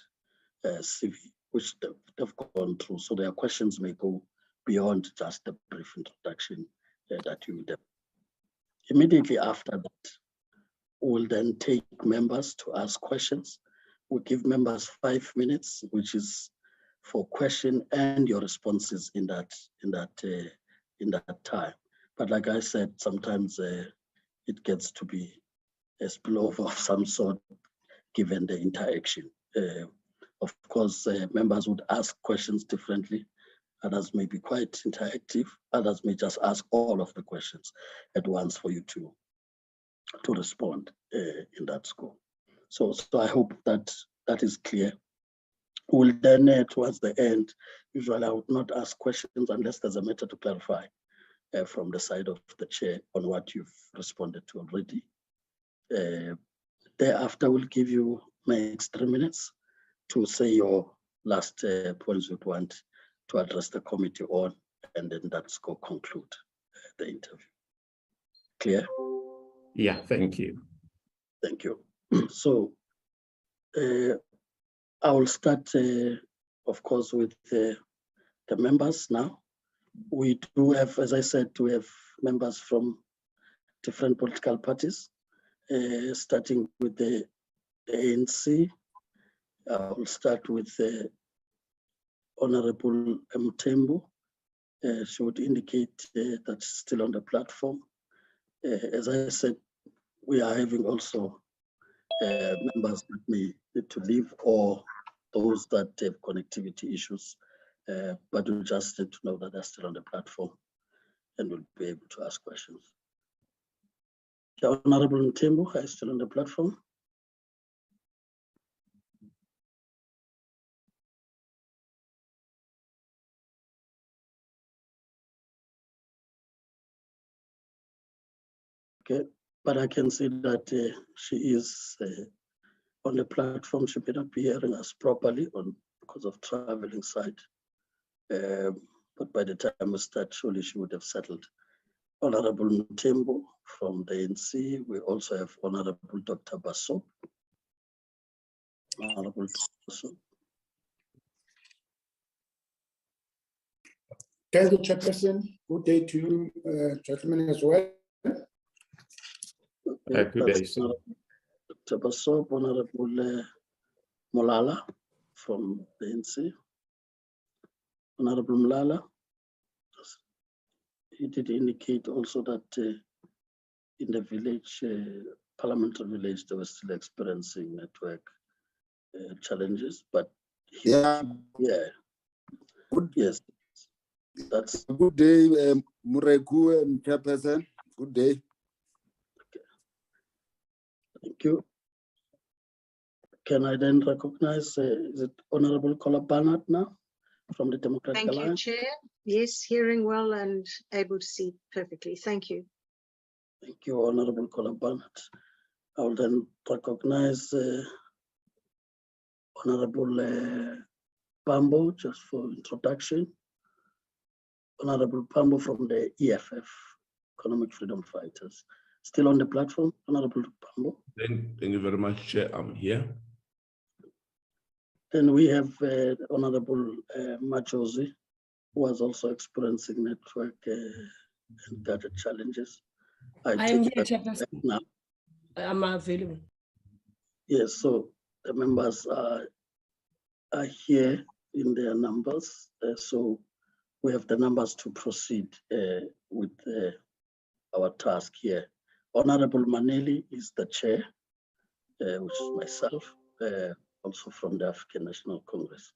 CV, which they've gone through. So their questions may go beyond just the brief introduction that you would have. Immediately after that, we'll then take members to ask questions. We'll give members 5 minutes, which is for question and your responses in that time. But like I said, sometimes it gets to be a spillover of some sort, given the interaction. Of course, members would ask questions differently. Others may be quite interactive. Others may just ask all of the questions at once for you to respond in that scope. So I hope that is clear. We'll then, towards the end, usually I would not ask questions unless there's a matter to clarify from the side of the chair on what you've responded to already. Thereafter, we'll give you max 3 minutes to say your last points you'd want to address the committee on, and then that's go conclude the interview. Clear? Yeah, thank you. Thank you. So I will start, of course, with the members now. We do have, as I said, we have members from different political parties, starting with the ANC. I'll start with Honorable Mthembu. She would indicate that she's still on the platform. As I said, we are having also members that may need to leave or those that have connectivity issues, but we just need to know that they're still on the platform and will be able to ask questions. Honorable Mthembu, are you still on the platform? Okay, but I can see that she is on the platform. She may not be hearing us properly because of traveling side. But by the time we start, surely she would have settled. Honorable Mthembu from the ANC. We also have Honorable Dr. Basso. Honorable Basso. Thank you, Chairperson. Good day to you, gentlemen, as well. Good day, sir. Dr. Basso, Honorable Molala from the ANC. Honorable Molala, he did indicate also that in the village, parliamentary village, they were still experiencing network challenges, but Yeah. Good. Yes, that's Good day, Mureku and Chairperson. Good day. Thank you. Can I then recognize, is it Honorable Kola Barnard now from the Democratic Thank you, Alliance? Chair. Yes, hearing well and able to see perfectly. Thank you. Thank you, Honorable Kola Barnard. I will then recognize Honorable Pambo, just for introduction. Honorable Pambo from the EFF, Economic Freedom Fighters. Still on the platform, Honorable Pambo. Thank you very much, Chair. I'm here. Then we have Honorable Majosi, who was also experiencing network and gadget challenges. I am here, Chairperson. Now. I'm available. Yes, so the members are here in their numbers. So we have the numbers to proceed with our task here. Honorable Maneli is the chair, which is myself, also from the African National Congress.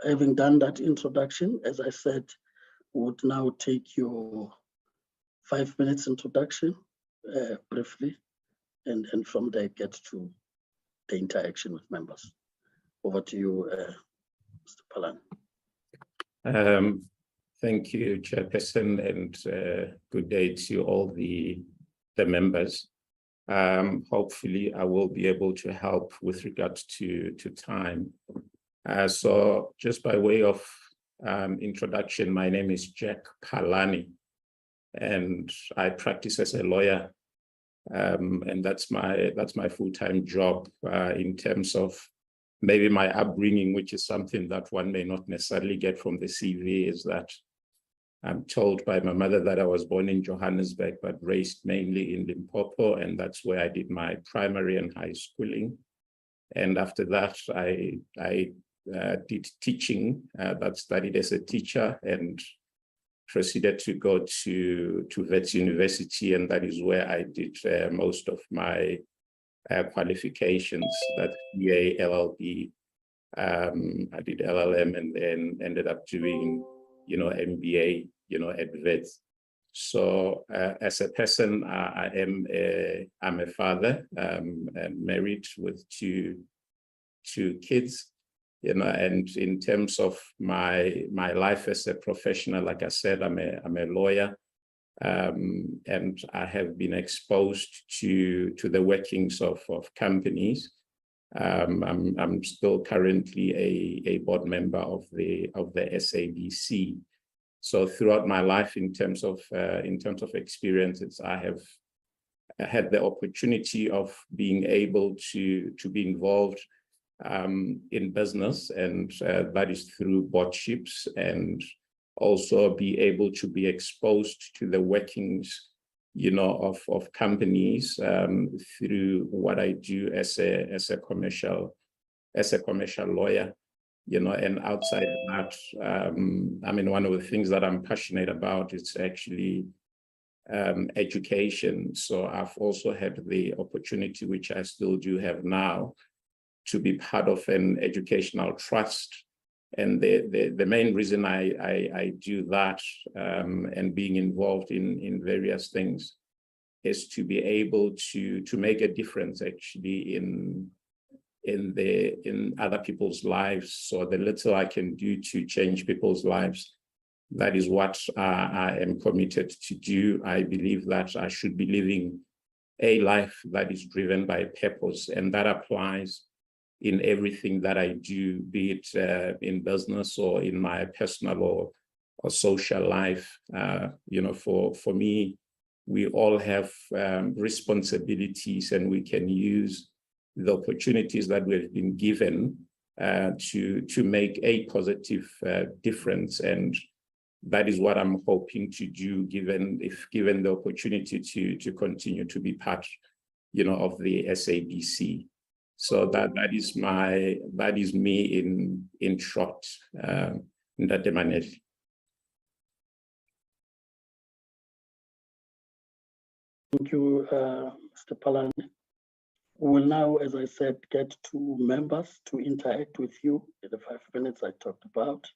Having done that introduction, as I said, would now take your 5 minutes introduction briefly, and from there get to the interaction with members. Over to you, Mr. Palan. Thank you, Chairperson, and good day to all the members. Hopefully, I will be able to help with regards to time. So just by way of introduction, my name is Jack Palani, and I practice as a lawyer, and that's my full-time job. In terms of maybe my upbringing, which is something that one may not necessarily get from the CV, is that I'm told by my mother that I was born in Johannesburg, but raised mainly in Limpopo, and that's where I did my primary and high schooling. And after that, I did teaching, that studied as a teacher and proceeded to go to Wits University, and that is where I did most of my qualifications, that BA, LLB. I did LLM and then ended up doing, MBA, at Wits. So as a person, I'm a father, and married with two kids, and in terms of my life as a professional, like I said, I'm a lawyer, and I have been exposed to the workings of companies. I'm still currently a board member of the SABC. So throughout my life, in terms of experiences, I have had the opportunity of being able to be involved in business, and that is through boardships and also be able to be exposed to the workings, of companies through what I do as a commercial lawyer, and outside that, one of the things that I'm passionate about is actually education. So I've also had the opportunity, which I still do have now, to be part of an educational trust. And the main reason I do that and being involved in various things is to be able to make a difference actually in other people's lives. So the little I can do to change people's lives, that is what I am committed to do. I believe that I should be living a life that is driven by purpose, and that applies in everything that I do, be it in business or in my personal or social life. For me, we all have responsibilities, and we can use the opportunities that we've been given to make a positive difference. And that is what I'm hoping to do, given the opportunity to continue to be part, of the SABC. So that is me in short, Ndate Maneli. Thank you, Mr. Palane. We will now, as I said, get to members to interact with you in the 5 minutes I talked about.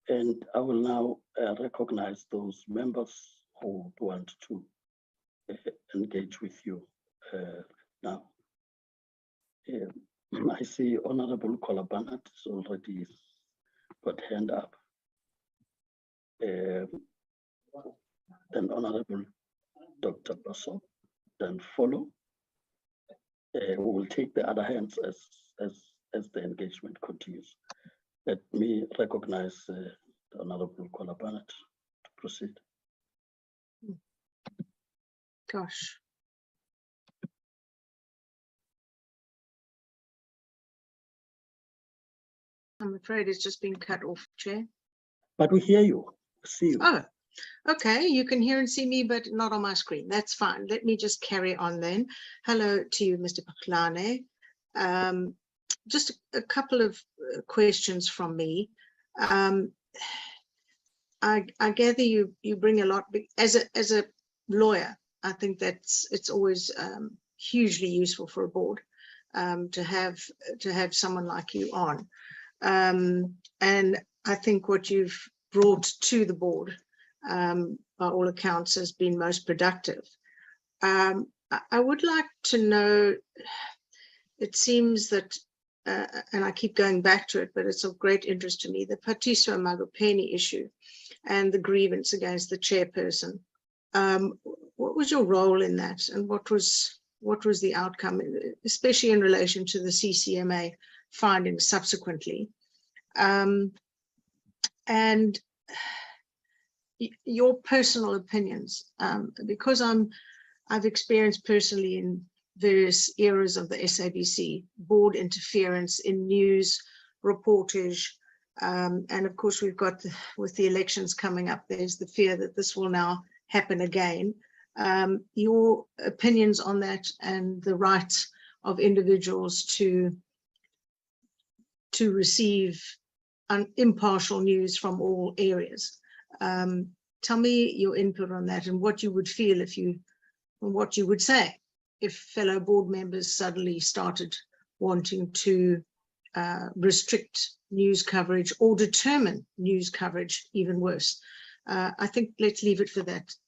And I will now recognize those members who want to engage with you now. I see Honorable Kolabanat is already got hand up. Then Honorable Dr. Basso, then follow. We will take the other hands as the engagement continues. Let me recognize the Honorable Kolabanat to proceed. Gosh. I'm afraid it's just been cut off, Chair. But we hear you, see you. Oh, okay. You can hear and see me, but not on my screen. That's fine. Let me just carry on then. Hello to you, Mr. Palane. Just a couple of questions from me. I gather you bring a lot as a lawyer. I think it's always hugely useful for a board to have someone like you on. And I think what you've brought to the board, by all accounts, has been most productive. I would like to know, it seems that, and I keep going back to it, but it's of great interest to me, the Patiswa Magopeni issue and the grievance against the chairperson. What was your role in that, and what was the outcome, especially in relation to the CCMA findings subsequently? And your personal opinions, because I've experienced personally in various eras of the SABC, board interference in news, reportage, and of course we've got, with the elections coming up, there's the fear that this will now happen again. Your opinions on that and the rights of individuals to receive impartial news from all areas. Tell me your input on that and what you would feel what you would say if fellow board members suddenly started wanting to restrict news coverage or determine news coverage even worse. I think let's leave it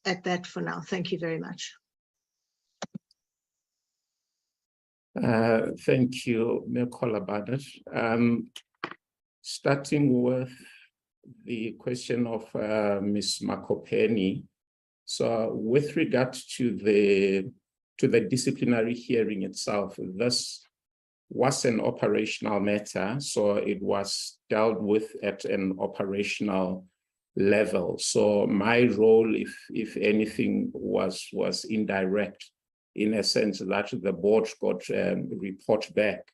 at that for now. Thank you very much. Thank you, Maimela Badat. Starting with the question of Ms. Makopeni. So with regard to the disciplinary hearing itself, this was an operational matter, so it was dealt with at an operational level. So my role, if anything, was indirect, in a sense that the board got a report back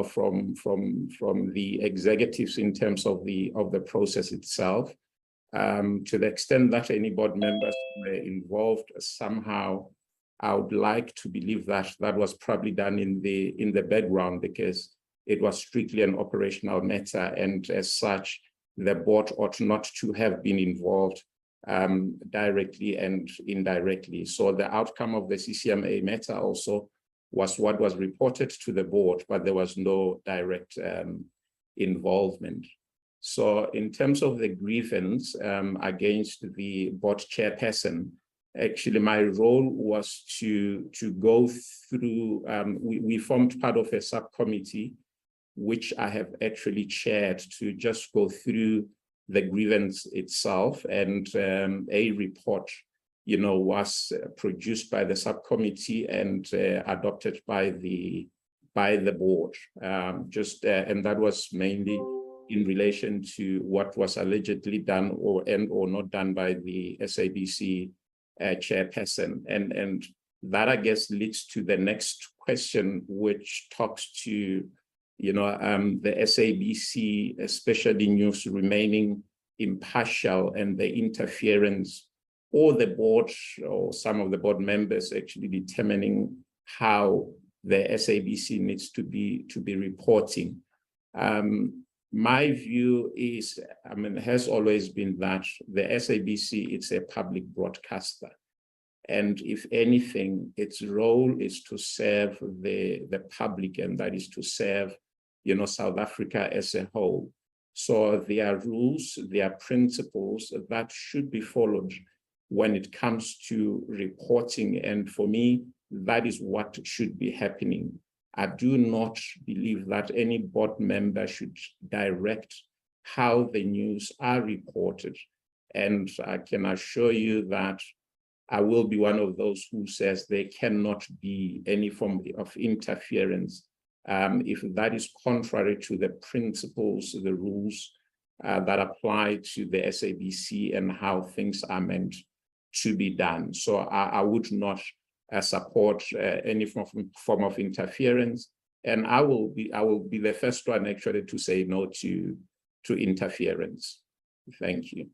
from the executives in terms of the process itself. To the extent that any board members were involved somehow, I would like to believe that that was probably done in the background, because it was strictly an operational matter, and as such, the board ought not to have been involved directly and indirectly. So the outcome of the CCMA matter also was what was reported to the board, but there was no direct involvement. So in terms of the grievance against the board chairperson, actually my role was to go through, we formed part of a subcommittee, which I have actually chaired, to just go through the grievance itself, and a report, was produced by the subcommittee and adopted by the board. And that was mainly in relation to what was allegedly done or not done by the SABC chairperson. And that, I guess, leads to the next question, which talks to, the SABC, especially news, remaining impartial, and the interference, or the board or some of the board members actually determining how the SABC needs to be reporting. My view is, has always been that the SABC, it's a public broadcaster. And if anything, its role is to serve the public, and that is to serve, South Africa as a whole. So there are rules, there are principles that should be followed when it comes to reporting. And for me, that is what should be happening. I do not believe that any board member should direct how the news are reported. And I can assure you that I will be one of those who says there cannot be any form of interference if that is contrary to the principles, the rules that apply to the SABC and how things are meant to be done. So I would not support any form of interference, and I will be the first one actually to say no to interference. Thank you.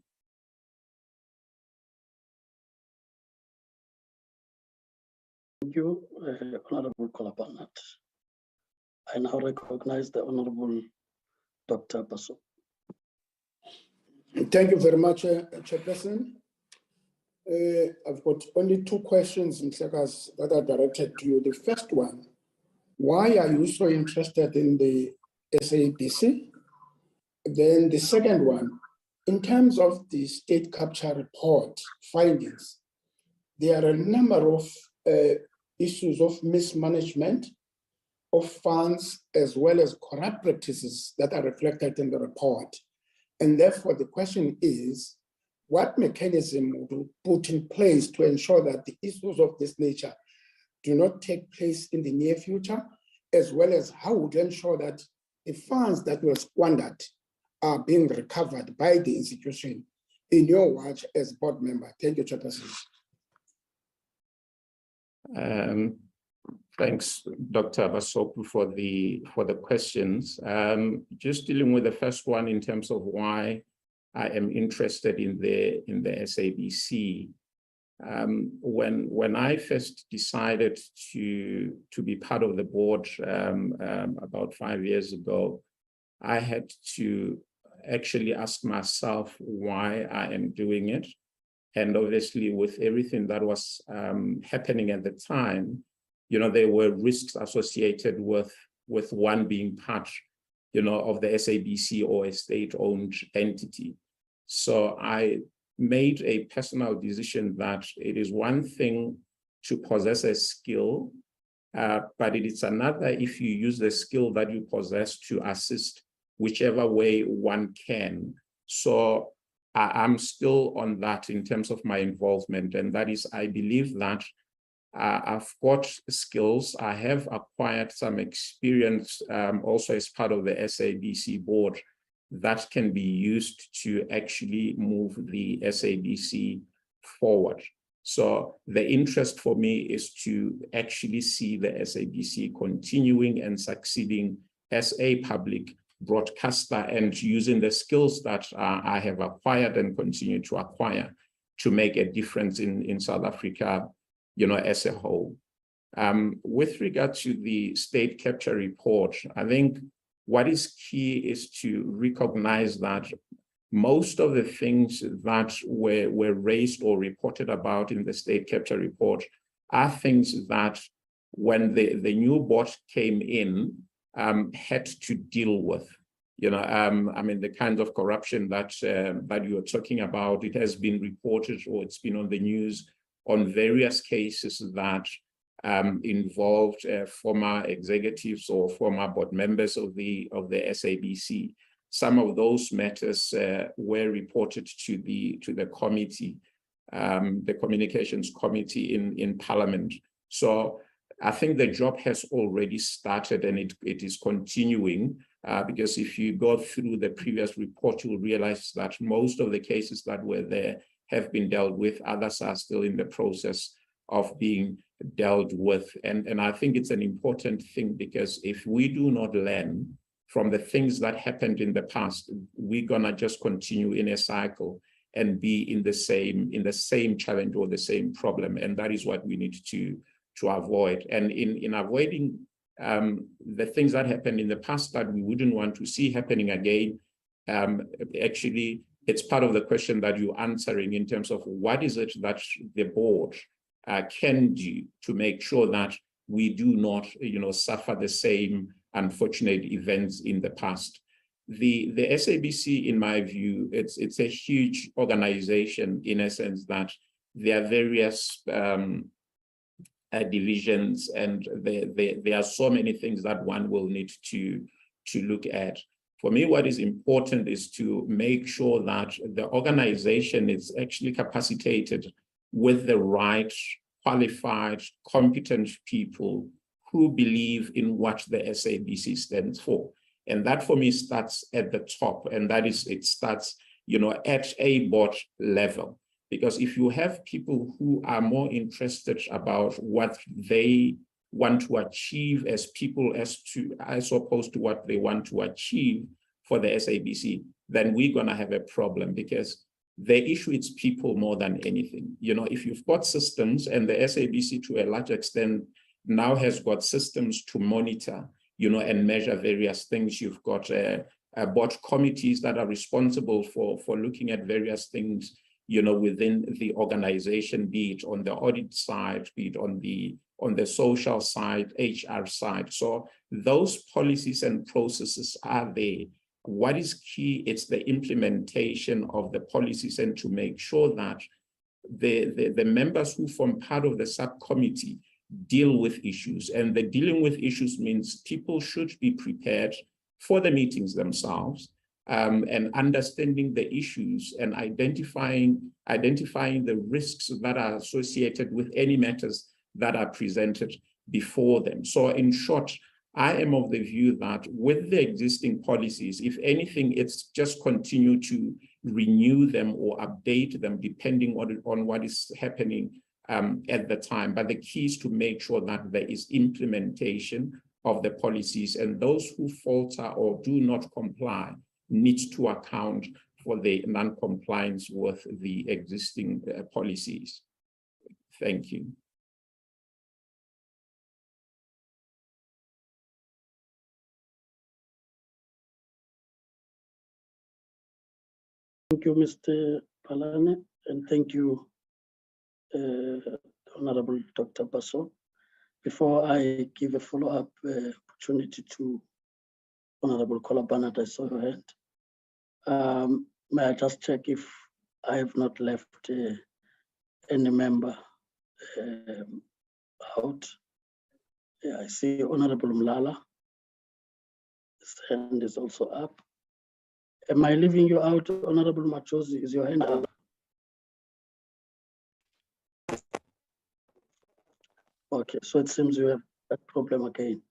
Thank you, Honorable Kolapanat. I now recognize the Honorable Dr. Baso. Thank you very much, Chairperson. I've got only two questions, Mr. that are directed to you. The first one, why are you so interested in the SABC? Then the second one, in terms of the state capture report findings, there are a number of issues of mismanagement of funds as well as corrupt practices that are reflected in the report. And therefore the question is, what mechanism would you put in place to ensure that the issues of this nature do not take place in the near future, as well as how would you ensure that the funds that were squandered are being recovered by the institution in your watch as board member? Thank you, Chairperson. Thanks, Dr. Basopu, for the questions. Just dealing with the first one in terms of why I am interested in the SABC. When I first decided to be part of the board about 5 years ago, I had to actually ask myself why I am doing it. And obviously with everything that was happening at the time, there were risks associated with one being part, of the SABC or a state-owned entity. So I made a personal decision that it is one thing to possess a skill, but it is another if you use the skill that you possess to assist whichever way one can. So I'm still on that in terms of my involvement, and that is, I believe that I've got skills. I have acquired some experience also as part of the SABC board that can be used to actually move the SABC forward. So the interest for me is to actually see the SABC continuing and succeeding as a public broadcaster and using the skills that I have acquired and continue to acquire to make a difference in South Africa, as a whole. With regard to the state capture report, I think what is key is to recognize that most of the things that were raised or reported about in the state capture report are things that when the new board came in, had to deal with. I mean, the kind of corruption that you're talking about, it has been reported or it's been on the news on various cases that involved former executives or former board members of the SABC. Some of those matters were reported to the committee, the communications committee in Parliament. So I think the job has already started and it is continuing, because if you go through the previous report, you'll realize that most of the cases that were there have been dealt with. Others are still in the process of being dealt with. And I think it's an important thing, because if we do not learn from the things that happened in the past, we're gonna just continue in a cycle and be in the same challenge or the same problem. And that is what we need to avoid. And in avoiding the things that happened in the past that we wouldn't want to see happening again, actually, it's part of the question that you're answering in terms of what is it that the board can do to make sure that we do not, suffer the same unfortunate events in the past. The SABC, in my view, it's a huge organization in a sense that there are various divisions, and there are so many things that one will need to look at. For me, what is important is to make sure that the organization is actually capacitated with the right, qualified, competent people who believe in what the SABC stands for. And that for me starts at the top, and that is, it starts, at a board level. Because if you have people who are more interested about what they want to achieve as people as opposed to what they want to achieve for the SABC, then we're gonna have a problem, because the issue is people more than anything. If you've got systems, and the SABC to a large extent now has got systems to monitor, and measure various things. You've got board committees that are responsible for looking at various things, within the organization, be it on the audit side, be it on the social side, HR side. So those policies and processes are there. What is key, it's the implementation of the policies, and to make sure that the members who form part of the subcommittee deal with issues. And the dealing with issues means people should be prepared for the meetings themselves, and understanding the issues and identifying the risks that are associated with any matters that are presented before them. So in short, I am of the view that with the existing policies, if anything, it's just continue to renew them or update them depending on what is happening at the time. But the key is to make sure that there is implementation of the policies, and those who falter or do not comply needs to account for the non-compliance with the existing policies. Thank you. Thank you, Mr. Palane, and thank you, Honorable Dr. Basso. Before I give a follow-up opportunity to Honorable Kolabana, I saw your hand. May I just check if I have not left any member out? Yeah, I see Honorable Mlala. His hand is also up. Am I leaving you out, Honorable Machozi? Is your hand up? Okay, so it seems you have that problem again.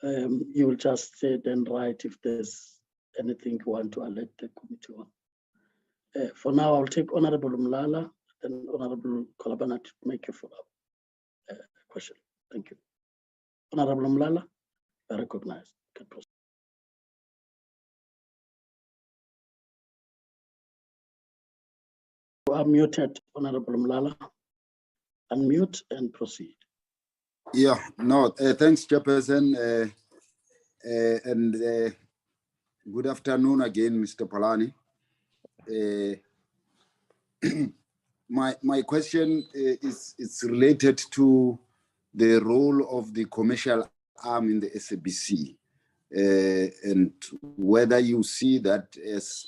You will just then write if there's anything you want to alert the committee on. For now, I'll take Honorable Mlala and Honorable Kolabana to make a follow-up question. Thank you. Honorable Mlala, I recognize. can proceed. You are muted, Honorable Mlala. Unmute and proceed. Yeah, no, thanks, Chairperson. Good afternoon again, Mr. Palani. My question is related to the role of the commercial arm in the SABC, and whether you see that as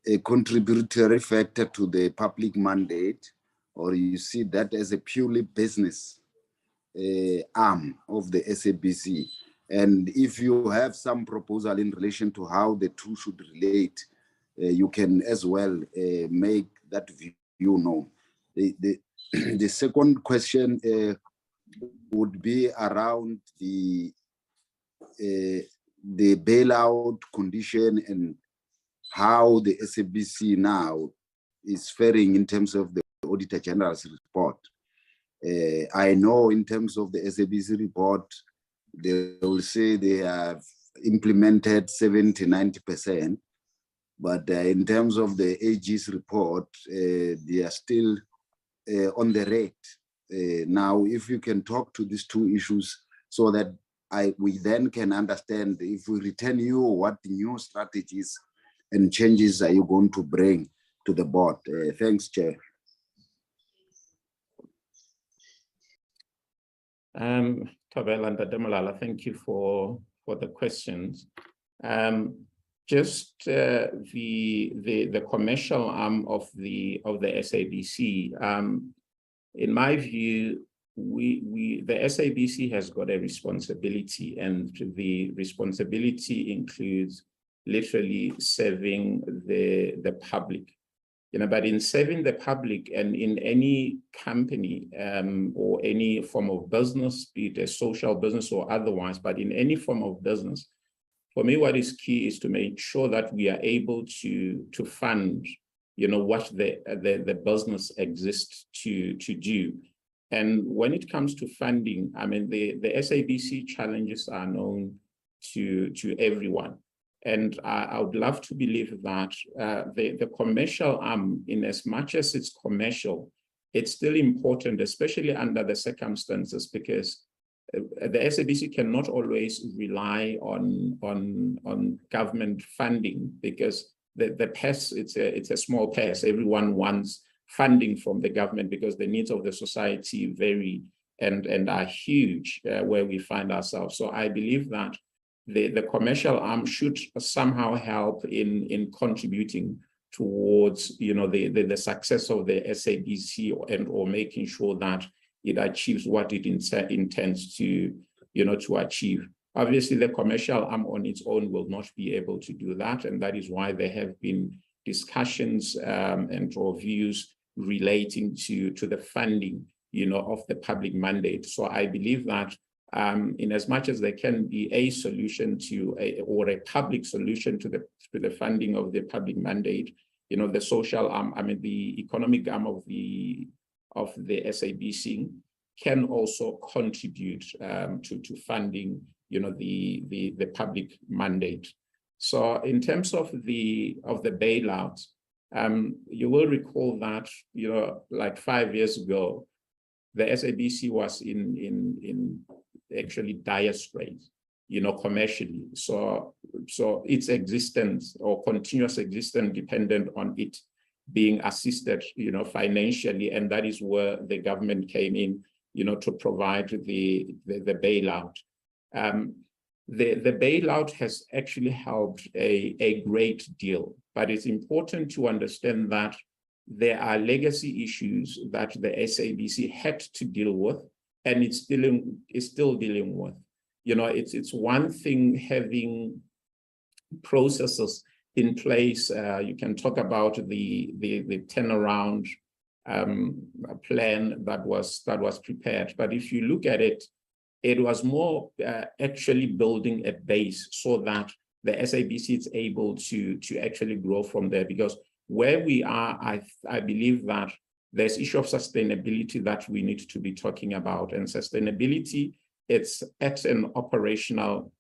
a contributory factor to the public mandate, or you see that as a purely business arm of the SABC. And if you have some proposal in relation to how the two should relate, you can as well make that view known. The second question would be around the bailout condition and how the SABC now is faring in terms of the Auditor General's report. I know in terms of the SABC report, they will say they have implemented 70–90%, but in terms of the AG's report, they are still on the red. Now, if you can talk to these two issues so that we then can understand, if we return you, what new strategies and changes are you going to bring to the board? Thanks, Chair. Tabela and Ademolala, thank you for the questions. Just the commercial arm of the SABC. In my view, the SABC has got a responsibility, and the responsibility includes literally serving the public. But in serving the public, and in any company or any form of business, be it a social business or otherwise, but in any form of business, for me, what is key is to make sure that we are able to fund, what the business exists to do. And when it comes to funding, I mean, the SABC challenges are known to everyone. And I would love to believe that the commercial arm, in as much as it's commercial, it's still important, especially under the circumstances, because the SABC cannot always rely on government funding, because the purse, it's a small purse. Everyone wants funding from the government because the needs of the society vary and are huge where we find ourselves. So I believe that the commercial arm should somehow help in contributing towards the success of the SABC or making sure that it achieves what it intends to achieve. Obviously, the commercial arm on its own will not be able to do that, and that is why there have been discussions or views relating to the funding of the public mandate. So I believe that in as much as there can be a solution or a public solution to the funding of the public mandate, the social arm, I mean the economic arm of the SABC can also contribute to funding the public mandate. So in terms of the bailout, you will recall that like 5 years ago, the SABC was in actually dire straits, commercially. So its existence or continuous existence depended on it being assisted, financially, and that is where the government came in, to provide the bailout. The bailout has actually helped a great deal, but it's important to understand that there are legacy issues that the SABC had to deal with, and it's still dealing with. It's one thing having processes in place. You can talk about the turnaround plan that was prepared, but if you look at it, it was more actually building a base so that the SABC is able to actually grow from there. Because where we are, I believe that there's issue of sustainability that we need to be talking about, and sustainability, it's at an operational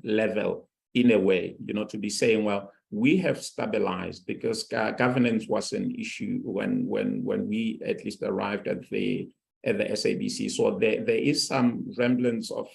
level in a way, to be saying, well, we have stabilized, because governance was an issue when we at least arrived at the SABC. So there is some remnants of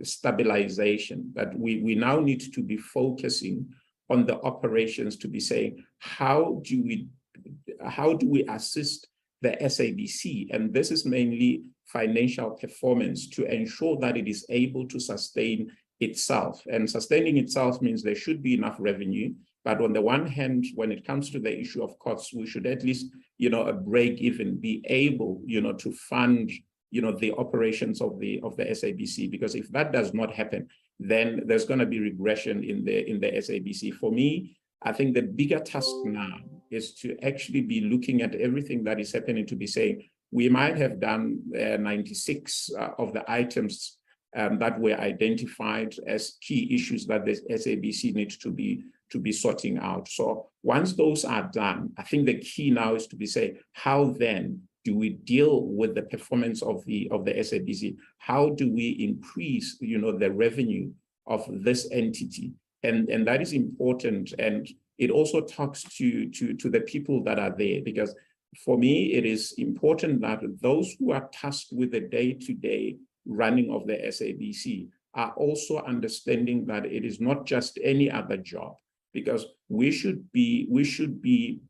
stabilization, that we now need to be focusing on the operations, to be saying, how do we assist the SABC? And this is mainly financial performance, to ensure that it is able to sustain itself. And sustaining itself means there should be enough revenue. But on the one hand, when it comes to the issue of costs, we should at least, a break even, be able, to fund, the operations of the SABC. Because if that does not happen, then there's going to be regression in the SABC. For me, I think the bigger task now is to actually be looking at everything that is happening, to be saying, we might have done 96 of the items that were identified as key issues that the SABC needs to be sorting out. So once those are done, I think the key now is to be saying, how then do we deal with the performance of the SABC? How do we increase, the revenue of this entity? And that is important. And it also talks to the people that are there, because for me, it is important that those who are tasked with the day-to-day running of the SABC are also understanding that it is not just any other job, because we should be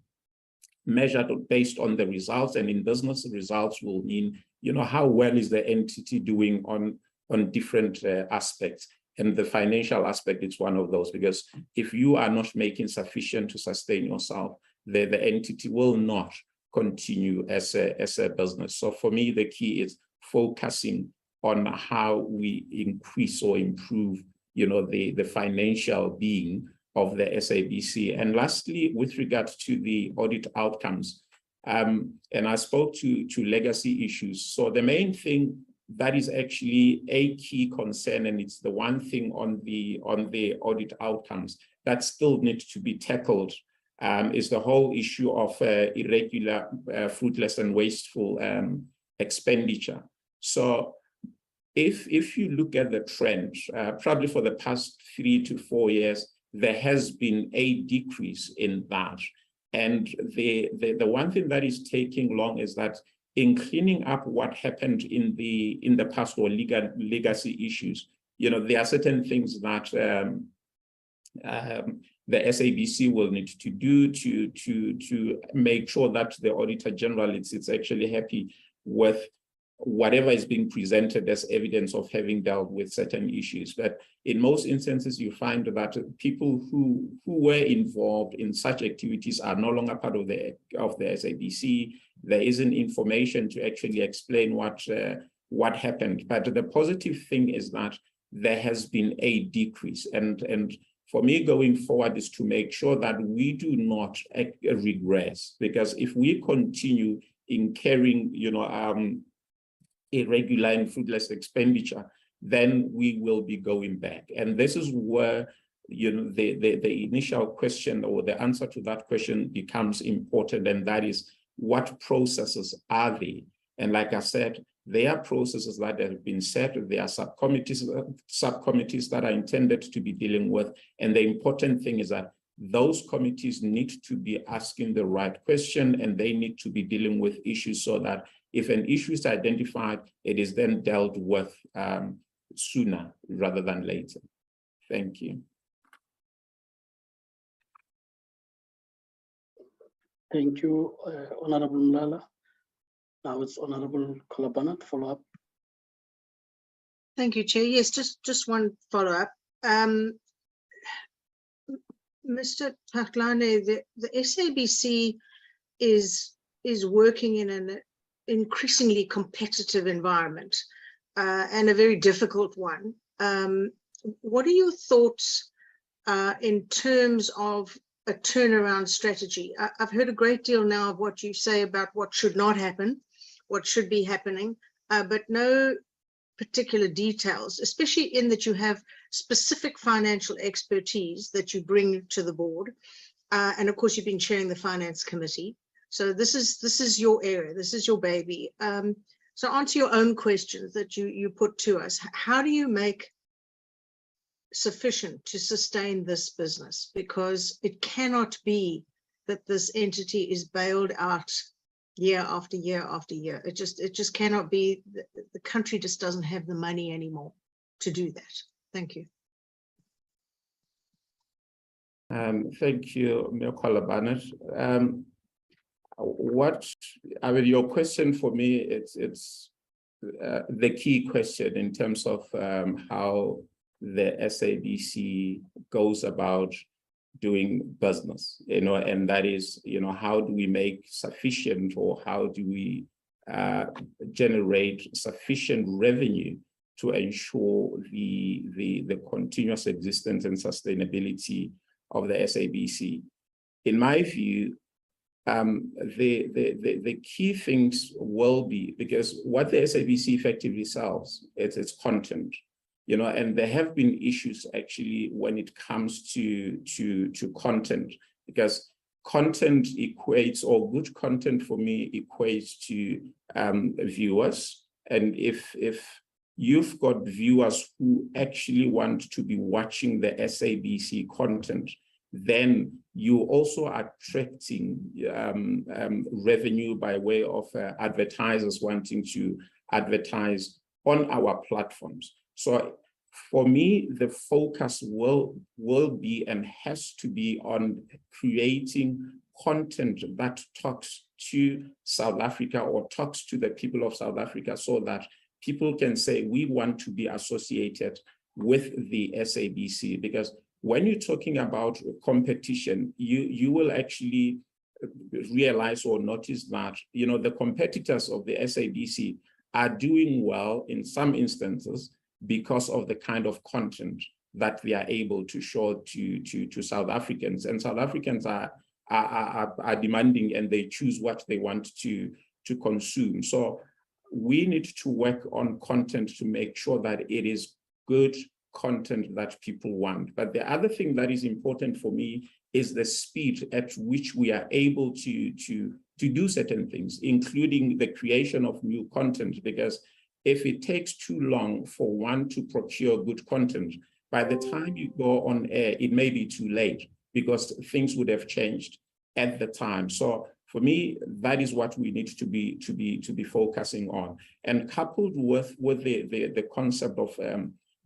measured based on the results, and in business, results will mean, how well is the entity doing on different aspects. And the financial aspect is one of those, because if you are not making sufficient to sustain yourself, the entity will not continue as a business. So for me, the key is focusing on how we increase or improve, the financial being of the SABC. And lastly, with regards to the audit outcomes, and I spoke to legacy issues. So the main thing that is actually a key concern, and it's the one thing on the audit outcomes that still needs to be tackled, is the whole issue of irregular, fruitless, and wasteful expenditure. So if you look at the trend, probably for the past 3 to 4 years, there has been a decrease in that. And the one thing that is taking long is that in cleaning up what happened in the past, or legacy issues, there are certain things that the SABC will need to do to make sure that the Auditor General is actually happy with whatever is being presented as evidence of having dealt with certain issues. But in most instances, you find that people who were involved in such activities are no longer part of the SABC. There isn't information to actually explain what happened. But the positive thing is that there has been a decrease. And for me, going forward is to make sure that we do not regress, because if we continue incurring, irregular and fruitless expenditure, then we will be going back. And this is where, the initial question, or the answer to that question, becomes important, and that is, what processes are they? And like I said, there are processes that have been set. There are subcommittees that are intended to be dealing with. And the important thing is that those committees need to be asking the right question, and they need to be dealing with issues, so that if an issue is identified, it is then dealt with sooner rather than later. Thank you. Thank you, Honorable Mlala. Now it's Honorable Kolabanat, follow up. Thank you, Chair. Yes, just one follow up. Mr. Taklane, the SABC is working in an increasingly competitive environment, and a very difficult one. What are your thoughts in terms of a turnaround strategy? I've heard a great deal now of what you say about what should not happen, what should be happening, but no particular details, especially in that you have specific financial expertise that you bring to the board. And of course, you've been chairing the Finance Committee. So this is your area, this is your baby. So answer your own questions that you put to us. How do you make sufficient to sustain this business, because it cannot be that this entity is bailed out year after year after year. It just cannot be. The country just doesn't have the money anymore to do that. Thank you. Thank you, Maimela Barnett. Your question for me, it's the key question in terms of how the SABC goes about doing business, and that is, how do we make sufficient, or how do we generate sufficient revenue to ensure the continuous existence and sustainability of the SABC. In my view, the key things will be, because what the SABC effectively sells, it's content, and there have been issues actually when it comes to content, because content equates, or good content for me equates to viewers. And if you've got viewers who actually want to be watching the SABC content, then you also are attracting revenue by way of advertisers wanting to advertise on our platforms. So for me, the focus will be and has to be on creating content that talks to South Africa, or talks to the people of South Africa, so that people can say, we want to be associated with the SABC. Because when you're talking about competition, you will actually realize or notice that, the competitors of the SABC are doing well in some instances because of the kind of content that they are able to show to South Africans. And South Africans are demanding, and they choose what they want to consume. So we need to work on content to make sure that it is good content that people want. But the other thing that is important for me is the speed at which we are able to do certain things, including the creation of new content. Because if it takes too long for one to procure good content, by the time you go on air, it may be too late, because things would have changed at the time. So for me, that is what we need to be focusing on. And coupled with the concept of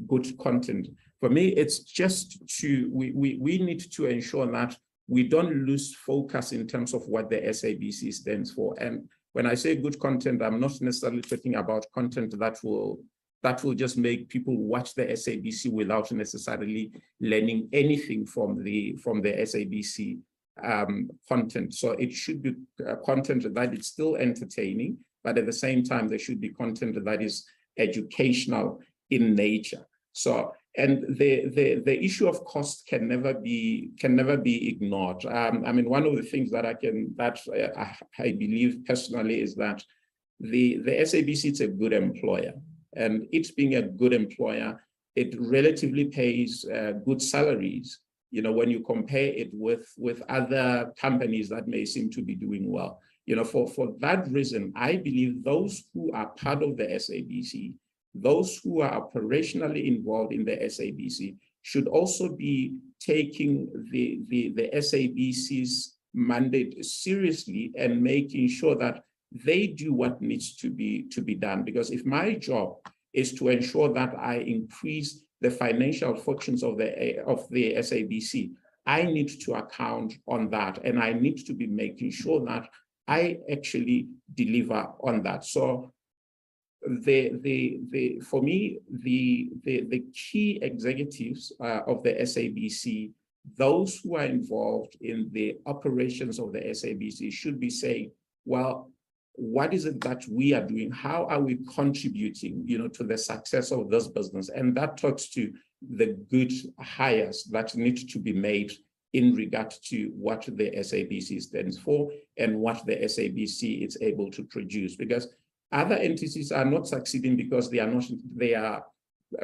good content, for me, it's just we need to ensure that we don't lose focus in terms of what the SABC stands for. And when I say good content, I'm not necessarily talking about content that will just make people watch the SABC without necessarily learning anything from the SABC content. So it should be content that is still entertaining, but at the same time, there should be content that is educational in nature. So, and the issue of cost can never be ignored. I mean, one of the things that I believe personally is that the SABC is a good employer, and it being a good employer, it relatively pays good salaries, when you compare it with other companies that may seem to be doing well. For that reason, I believe those who are part of the SABC, those who are operationally involved in the SABC, should also be taking the SABC's mandate seriously and making sure that they do what needs to be done. Because if my job is to ensure that I increase the financial fortunes of the SABC, I need to account on that, and I need to be making sure that I actually deliver on that. So for me, the key executives of the SABC, those who are involved in the operations of the SABC, should be saying, well, what is it that we are doing? How are we contributing, to the success of this business? And that talks to the good hires that need to be made in regard to what the SABC stands for and what the SABC is able to produce. Because other entities are not succeeding because they are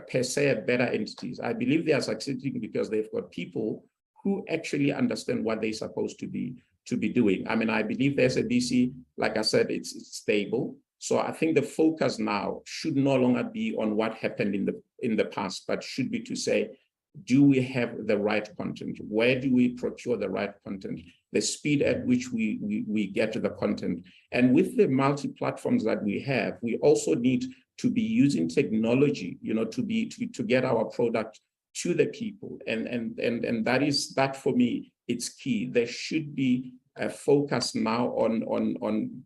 per se better entities. I believe they are succeeding because they've got people who actually understand what they're supposed to be doing. I mean, I believe the SABC, like I said, it's stable. So I think the focus now should no longer be on what happened in the past, but should be to say, do we have the right content? Where do we procure the right content? The speed at which we get to the content. And with the multi-platforms that we have, we also need to be using technology, to get our product to the people. And that for me, it's key. There should be a focus now on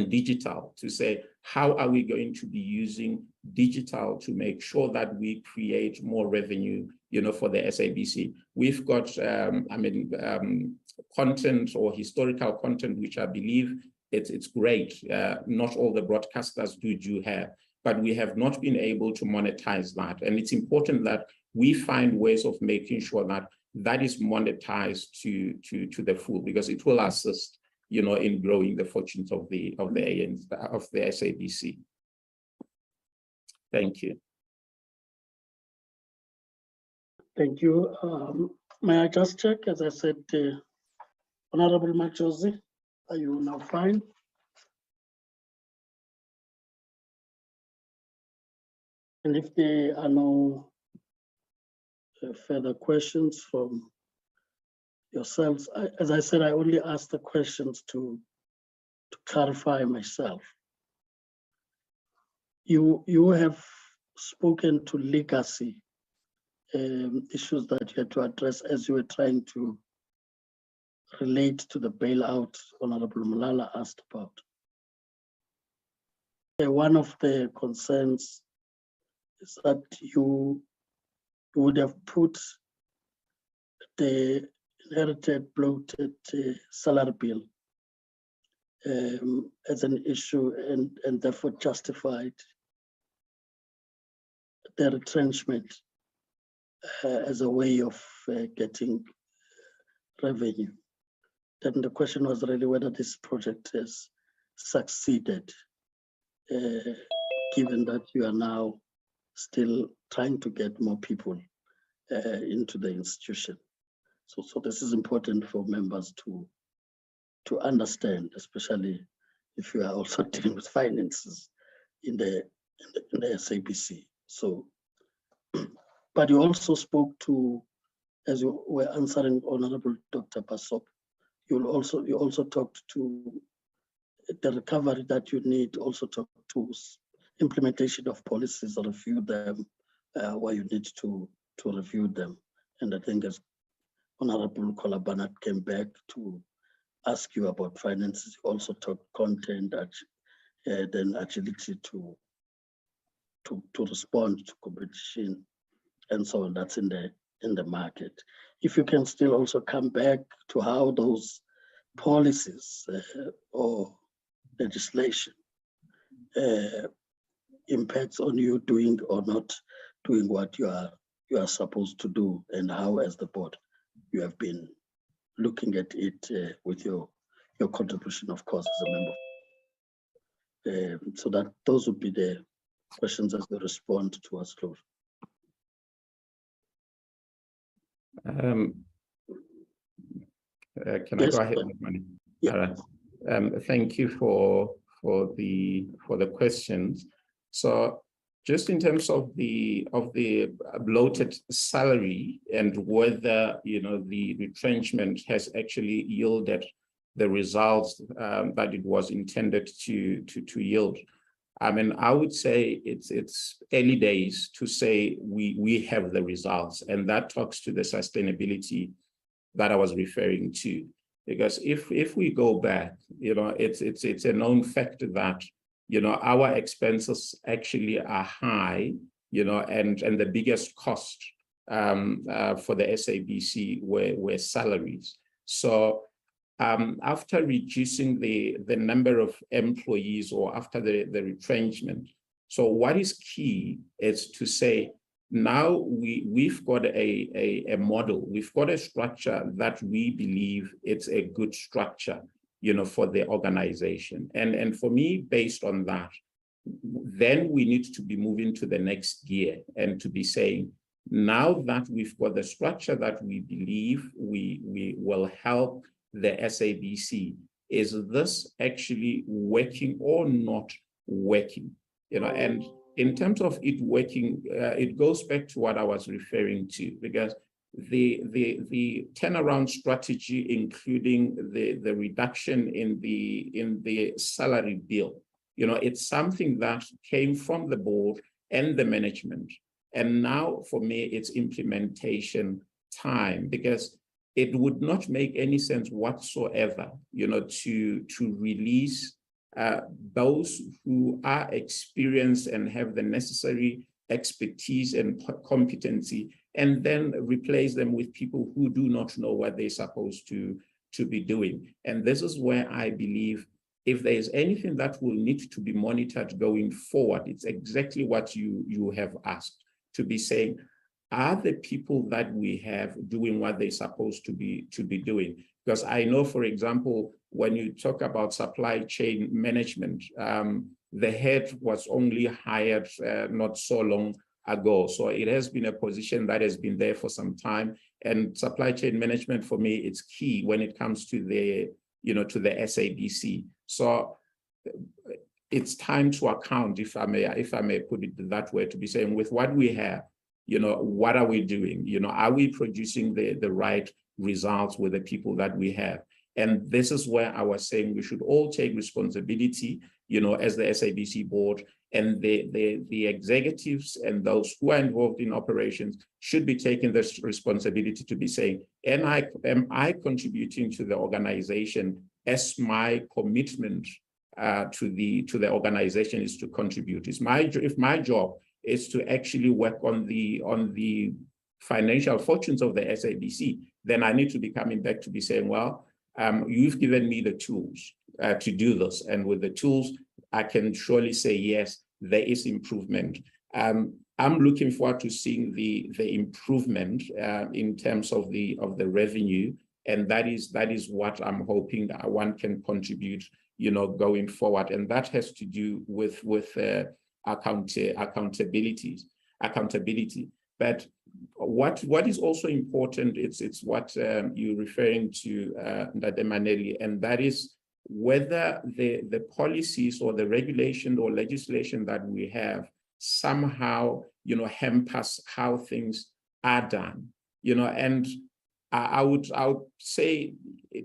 digital, to say, how are we going to be using digital to make sure that we create more revenue, for the SABC? We've got, content or historical content, which I believe it's great. Not all the broadcasters do have, but we have not been able to monetize that. And it's important that we find ways of making sure that that is monetized to the full, because it will assist, in growing the fortunes of the SABC. Thank you. Thank you. May I just check, as I said, Honorable Machozi, are you now fine? And if there are no further questions from yourselves, as I said, I only asked the questions to clarify myself. You have spoken to legacy issues that you had to address as you were trying to relate to the bailout Honorable Malala asked about. One of the concerns is that you would have put the inherited bloated salary bill as an issue and therefore justified the retrenchment as a way of getting revenue. Then the question was really whether this project has succeeded, given that you are now still trying to get more people into the institution. So this is important for members to understand, especially if you are also dealing with finances in the SABC. So, but you also spoke to, as you were answering Honorable Dr. Basop, you also talked to the recovery that you need, also talk to implementation of policies, review them where you need to review them. And I think as Honorable Kolabanat came back to ask you about finances, you also talked content, then agility to respond to competition and so on. That's in the market. If you can still also come back to how those policies or legislation impacts on you doing or not doing what you are supposed to do, and how as the board you have been looking at it with your contribution, of course, as a member. So that those would be the questions as they respond to us, Claude. Can I go ahead, Money? Yeah. Thank you for the questions. So just in terms of the bloated salary and whether the retrenchment has actually yielded the results that it was intended to yield. I mean, I would say it's early days to say we have the results, and that talks to the sustainability that I was referring to. Because if we go back, it's a known fact that our expenses actually are high, and the biggest cost for the SABC were salaries. So after reducing the number of employees, or after the retrenchment, so what is key is to say, now we've got a model, we've got a structure that we believe it's a good structure, for the organization. And for me, based on that, then we need to be moving to the next gear and to be saying, now that we've got the structure that we believe we will help the SABC, is this actually working or not working? And in terms of it working, it goes back to what I was referring to, because the turnaround strategy, including the reduction in the salary bill, it's something that came from the board and the management. And now for me, it's implementation time, because it would not make any sense whatsoever, to release those who are experienced and have the necessary expertise and competency, and then replace them with people who do not know what they're supposed to be doing. And this is where I believe if there is anything that will need to be monitored going forward, it's exactly what you have asked, to be saying, are the people that we have doing what they're supposed to be doing? Because I know, for example, when you talk about supply chain management, the head was only hired not so long ago. So it has been a position that has been there for some time. And supply chain management, for me, it's key when it comes to the, to the SABC. So it's time to account, if I may put it that way, to be saying, with what we have, what are we doing? Are we producing the right results with the people that we have? And this is where I was saying we should all take responsibility, as the SABC board, and the executives and those who are involved in operations should be taking this responsibility to be saying, am I contributing to the organization, as my commitment to the organization is to contribute? If my job is to actually work on the financial fortunes of the SABC, then I need to be coming back to be saying, well, you've given me the tools to do this. And with the tools, I can surely say, yes, there is improvement. I'm looking forward to seeing the improvement in terms of the revenue. And that is what I'm hoping that one can contribute, going forward. And that has to do with accountability. But what is also important, it's what you're referring to, Ndade Maneli, and that is whether the policies or the regulation or legislation that we have somehow, hampers how things are done, and I would say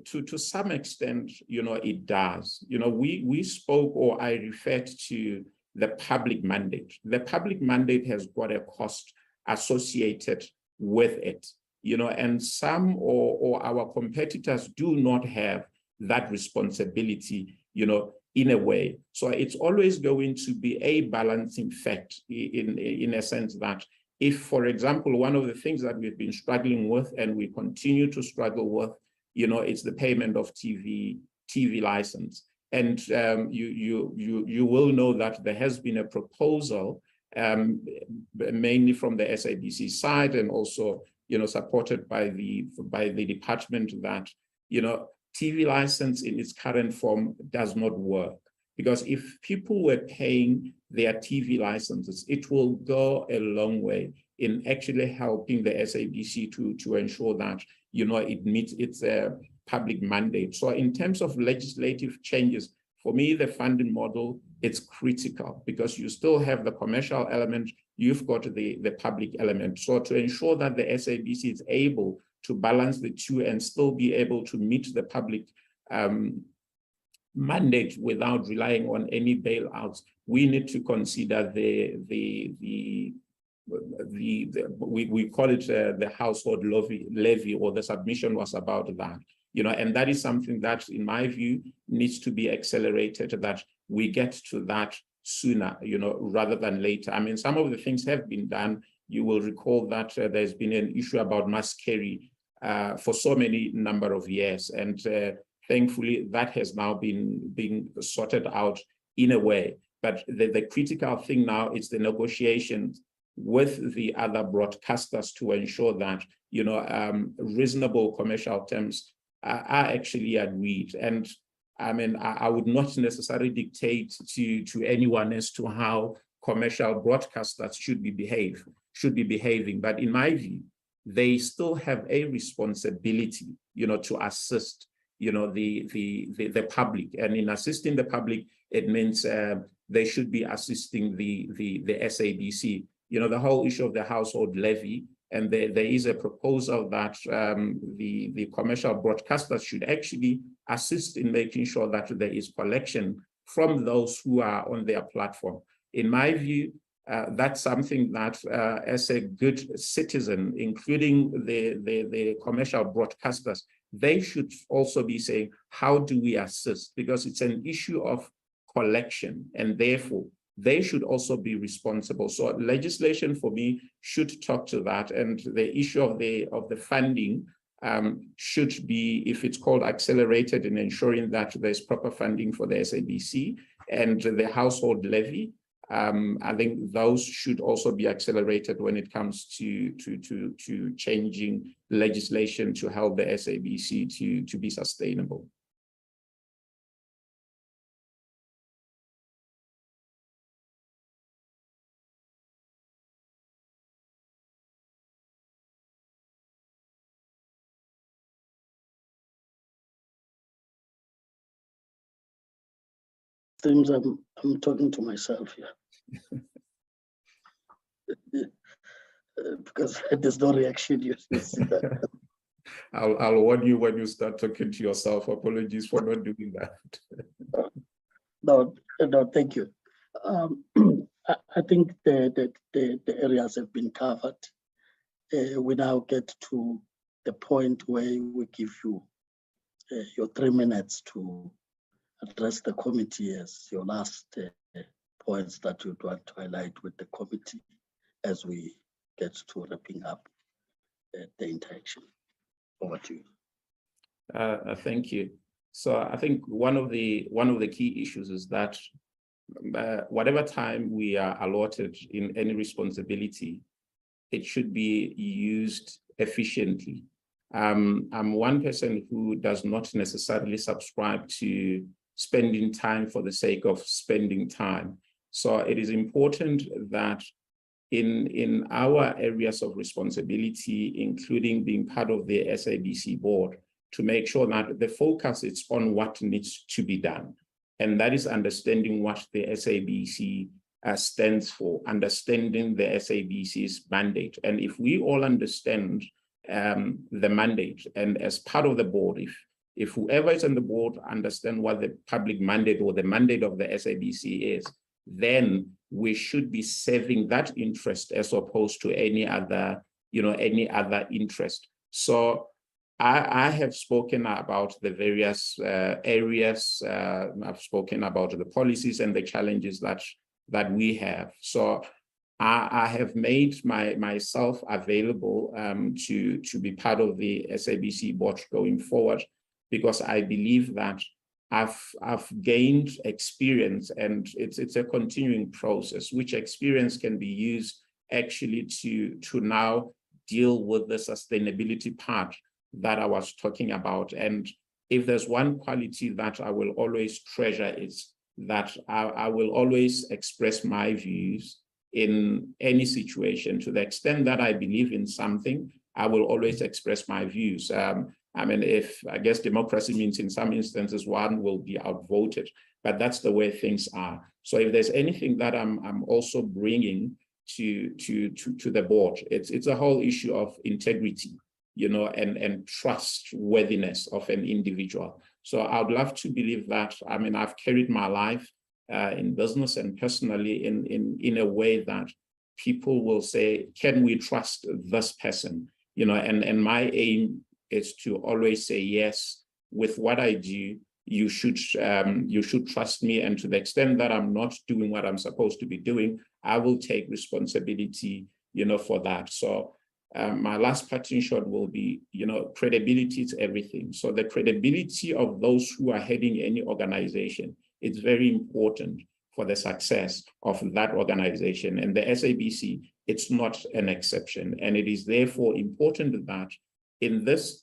to some extent, it does. We spoke, or I referred to the public mandate. The public mandate has got a cost associated with it, and some or our competitors do not have that responsibility, in a way. So it's always going to be a balancing fact in a sense that if, for example, one of the things that we've been struggling with and we continue to struggle with, it's the payment of TV license. And you will know that there has been a proposal mainly from the SABC side and also, supported by the department that, TV license in its current form does not work. Because if people were paying their TV licenses, it will go a long way in actually helping the SABC to ensure that, it meets its public mandate. So in terms of legislative changes, for me, the funding model, it's critical because you still have the commercial element, you've got the public element. So to ensure that the SABC is able to balance the two and still be able to meet the public mandate without relying on any bailouts, we need to consider we call it the household levy, or the submission was about that, and that is something that, in my view, needs to be accelerated, that we get to that sooner, rather than later. I mean, some of the things have been done. You will recall that there's been an issue about mass carry for so many number of years, and thankfully that has now been sorted out in a way. But the critical thing now is the negotiations with the other broadcasters to ensure that reasonable commercial terms are actually agreed. And I mean, I would not necessarily dictate to anyone as to how commercial broadcasters should be behaving. But in my view, they still have a responsibility, to assist the public. And in assisting the public, it means they should be assisting the SABC. The whole issue of the household levy, and there is a proposal that the commercial broadcasters should actually assist in making sure that there is collection from those who are on their platform. In my view, that's something that as a good citizen, including the commercial broadcasters, they should also be saying, how do we assist? Because it's an issue of collection, and therefore they should also be responsible. So legislation for me should talk to that, and the issue of the funding should be, if it's called accelerated, in ensuring that there's proper funding for the SABC and the household levy. I think those should also be accelerated when it comes to changing legislation to help the SABC to be sustainable. Seems I'm talking to myself here. Because there's no reaction. You see that. I'll warn you when you start talking to yourself. Apologies for not doing that. No, thank you. I think the areas have been covered. We now get to the point where we give you your 3 minutes to address the committee as your last points that you'd want to highlight with the committee as we get to wrapping up the interaction. Over to you. Thank you. So I think one of the key issues is that whatever time we are allotted in any responsibility, it should be used efficiently. I'm one person who does not necessarily subscribe to spending time for the sake of spending time. So it is important that in our areas of responsibility, including being part of the SABC board, to make sure that the focus is on what needs to be done. And that is understanding what the SABC stands for, understanding the SABC's mandate. And if we all understand the mandate, and as part of the board, if whoever is on the board understand what the public mandate or the mandate of the SABC is, then we should be serving that interest as opposed to any other interest. So I have spoken about the various areas. I've spoken about the policies and the challenges that we have. So I have made myself available to be part of the SABC board going forward, because I believe that I've gained experience, and it's a continuing process, which experience can be used actually to now deal with the sustainability part that I was talking about. And if there's one quality that I will always treasure, is that I will always express my views in any situation. To the extent that I believe in something, I will always express my views. I mean, I guess democracy means in some instances one will be outvoted, but that's the way things are. So if there's anything that I'm also bringing to the board, it's a whole issue of integrity, and trustworthiness of an individual. So I'd love to believe that, I mean, I've carried my life in business and personally in a way that people will say, can we trust this person? And my aim is to always say, yes, with what I do, you should trust me. And to the extent that I'm not doing what I'm supposed to be doing, I will take responsibility, for that. So my last parting shot will be, credibility is everything. So the credibility of those who are heading any organization, it's very important for the success of that organization. And the SABC, it's not an exception. And it is therefore important that in this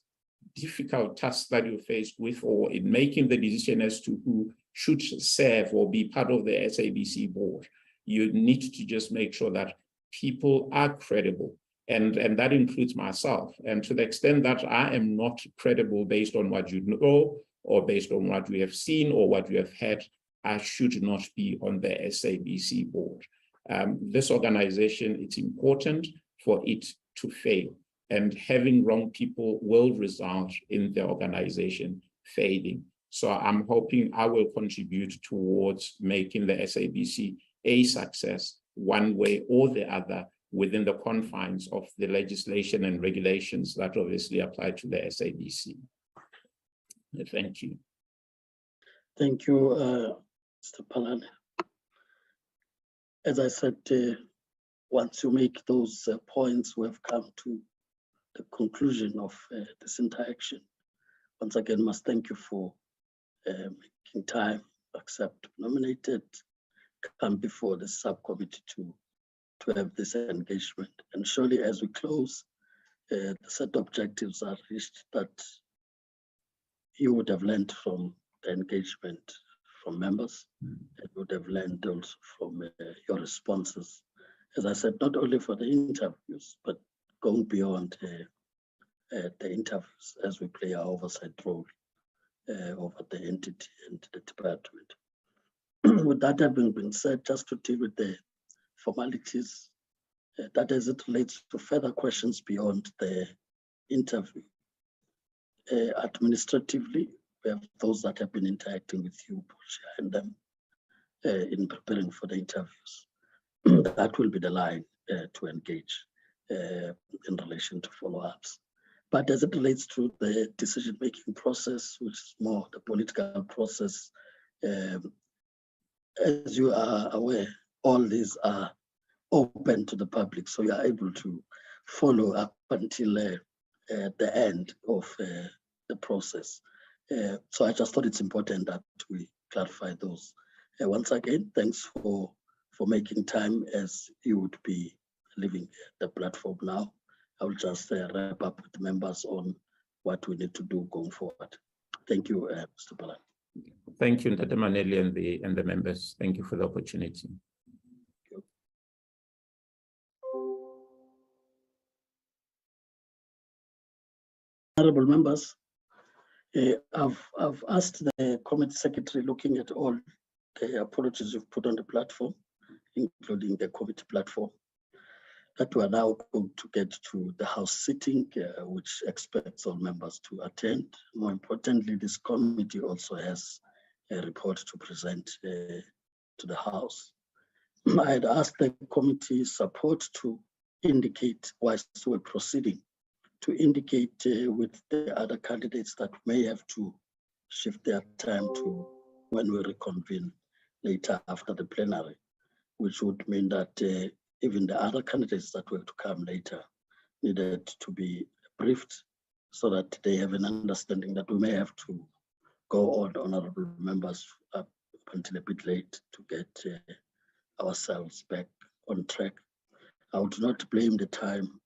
difficult task that you're faced with, or in making the decision as to who should serve or be part of the SABC board, you need to just make sure that people are credible. And that includes myself. And to the extent that I am not credible based on what you know, or based on what we have seen or what we have heard, I should not be on the SABC board. This organization, it's important for it to fail. And having wrong people will result in the organization failing. So I'm hoping I will contribute towards making the SABC a success one way or the other within the confines of the legislation and regulations that obviously apply to the SABC. Thank you. Thank you, Mr. Palane. As I said, once you make those points, we have come to the conclusion of this interaction. Once again, must thank you for making time, accept nominated, come before the subcommittee to have this engagement. And surely as we close, the set objectives are reached that you would have learned from the engagement from members, and would have learned also from your responses. As I said, not only for the interviews, but going beyond the interviews as we play our oversight role over the entity and the department. With that having been said, just to deal with the formalities, that as it relates to further questions beyond the interview. Administratively, we have those that have been interacting with you, Portia, and them in preparing for the interviews. That will be the line to engage in relation to follow-ups. But as it relates to the decision-making process, which is more the political process, as you are aware, all these are open to the public, so you are able to follow up until the end of the process. So I just thought it's important that we clarify those. Once again, thanks for making time as you would be leaving the platform now. I will just wrap up with the members on what we need to do going forward. Thank you, Mr. Palane. Thank you, Dr. Maneli and the members. Thank you for the opportunity. Honorable members, I've asked the committee secretary, looking at all the apologies you've put on the platform, including the committee platform, that we are now going to get to the House sitting, which expects all members to attend. More importantly, this committee also has a report to present to the House. I had asked the committee support to indicate, whilst we're proceeding, to indicate with the other candidates that may have to shift their time to when we reconvene later after the plenary, which would mean that even the other candidates that were to come later needed to be briefed so that they have an understanding that we may have to go on, honorable members, up until a bit late to get ourselves back on track. I would not blame the time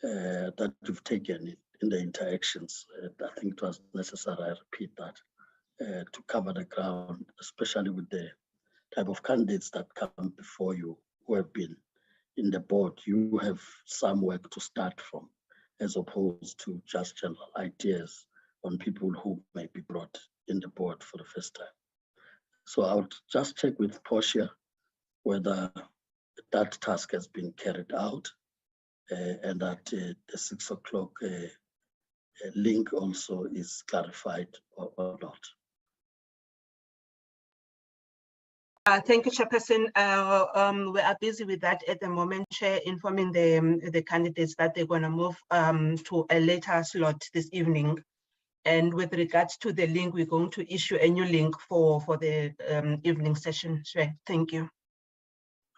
that you've taken in the interactions. I think it was necessary, I repeat that, to cover the ground, especially with the type of candidates that come before you who have been in the board. You have some work to start from, as opposed to just general ideas on people who may be brought in the board for the first time. So I would just check with Portia whether that task has been carried out, and that the 6 o'clock link also is clarified or not. Thank you, Chairperson. We are busy with that at the moment, Chair, informing the candidates that they're going to move to a later slot this evening. And with regards to the link, we're going to issue a new link for the evening session. Chair, thank you.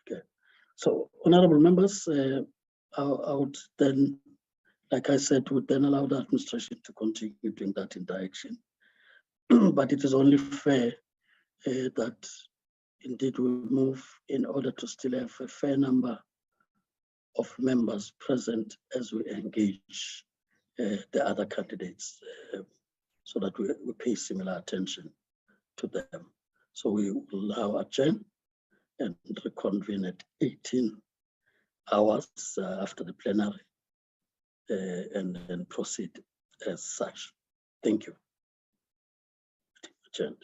Okay. So, honorable members, I would then, like I said, would then allow the administration to continue doing that interaction. But it is only fair that indeed we move in order to still have a fair number of members present as we engage the other candidates, so that we pay similar attention to them. So we will now adjourn and reconvene at 18 hours after the plenary and proceed as such. Thank you. Adjourned.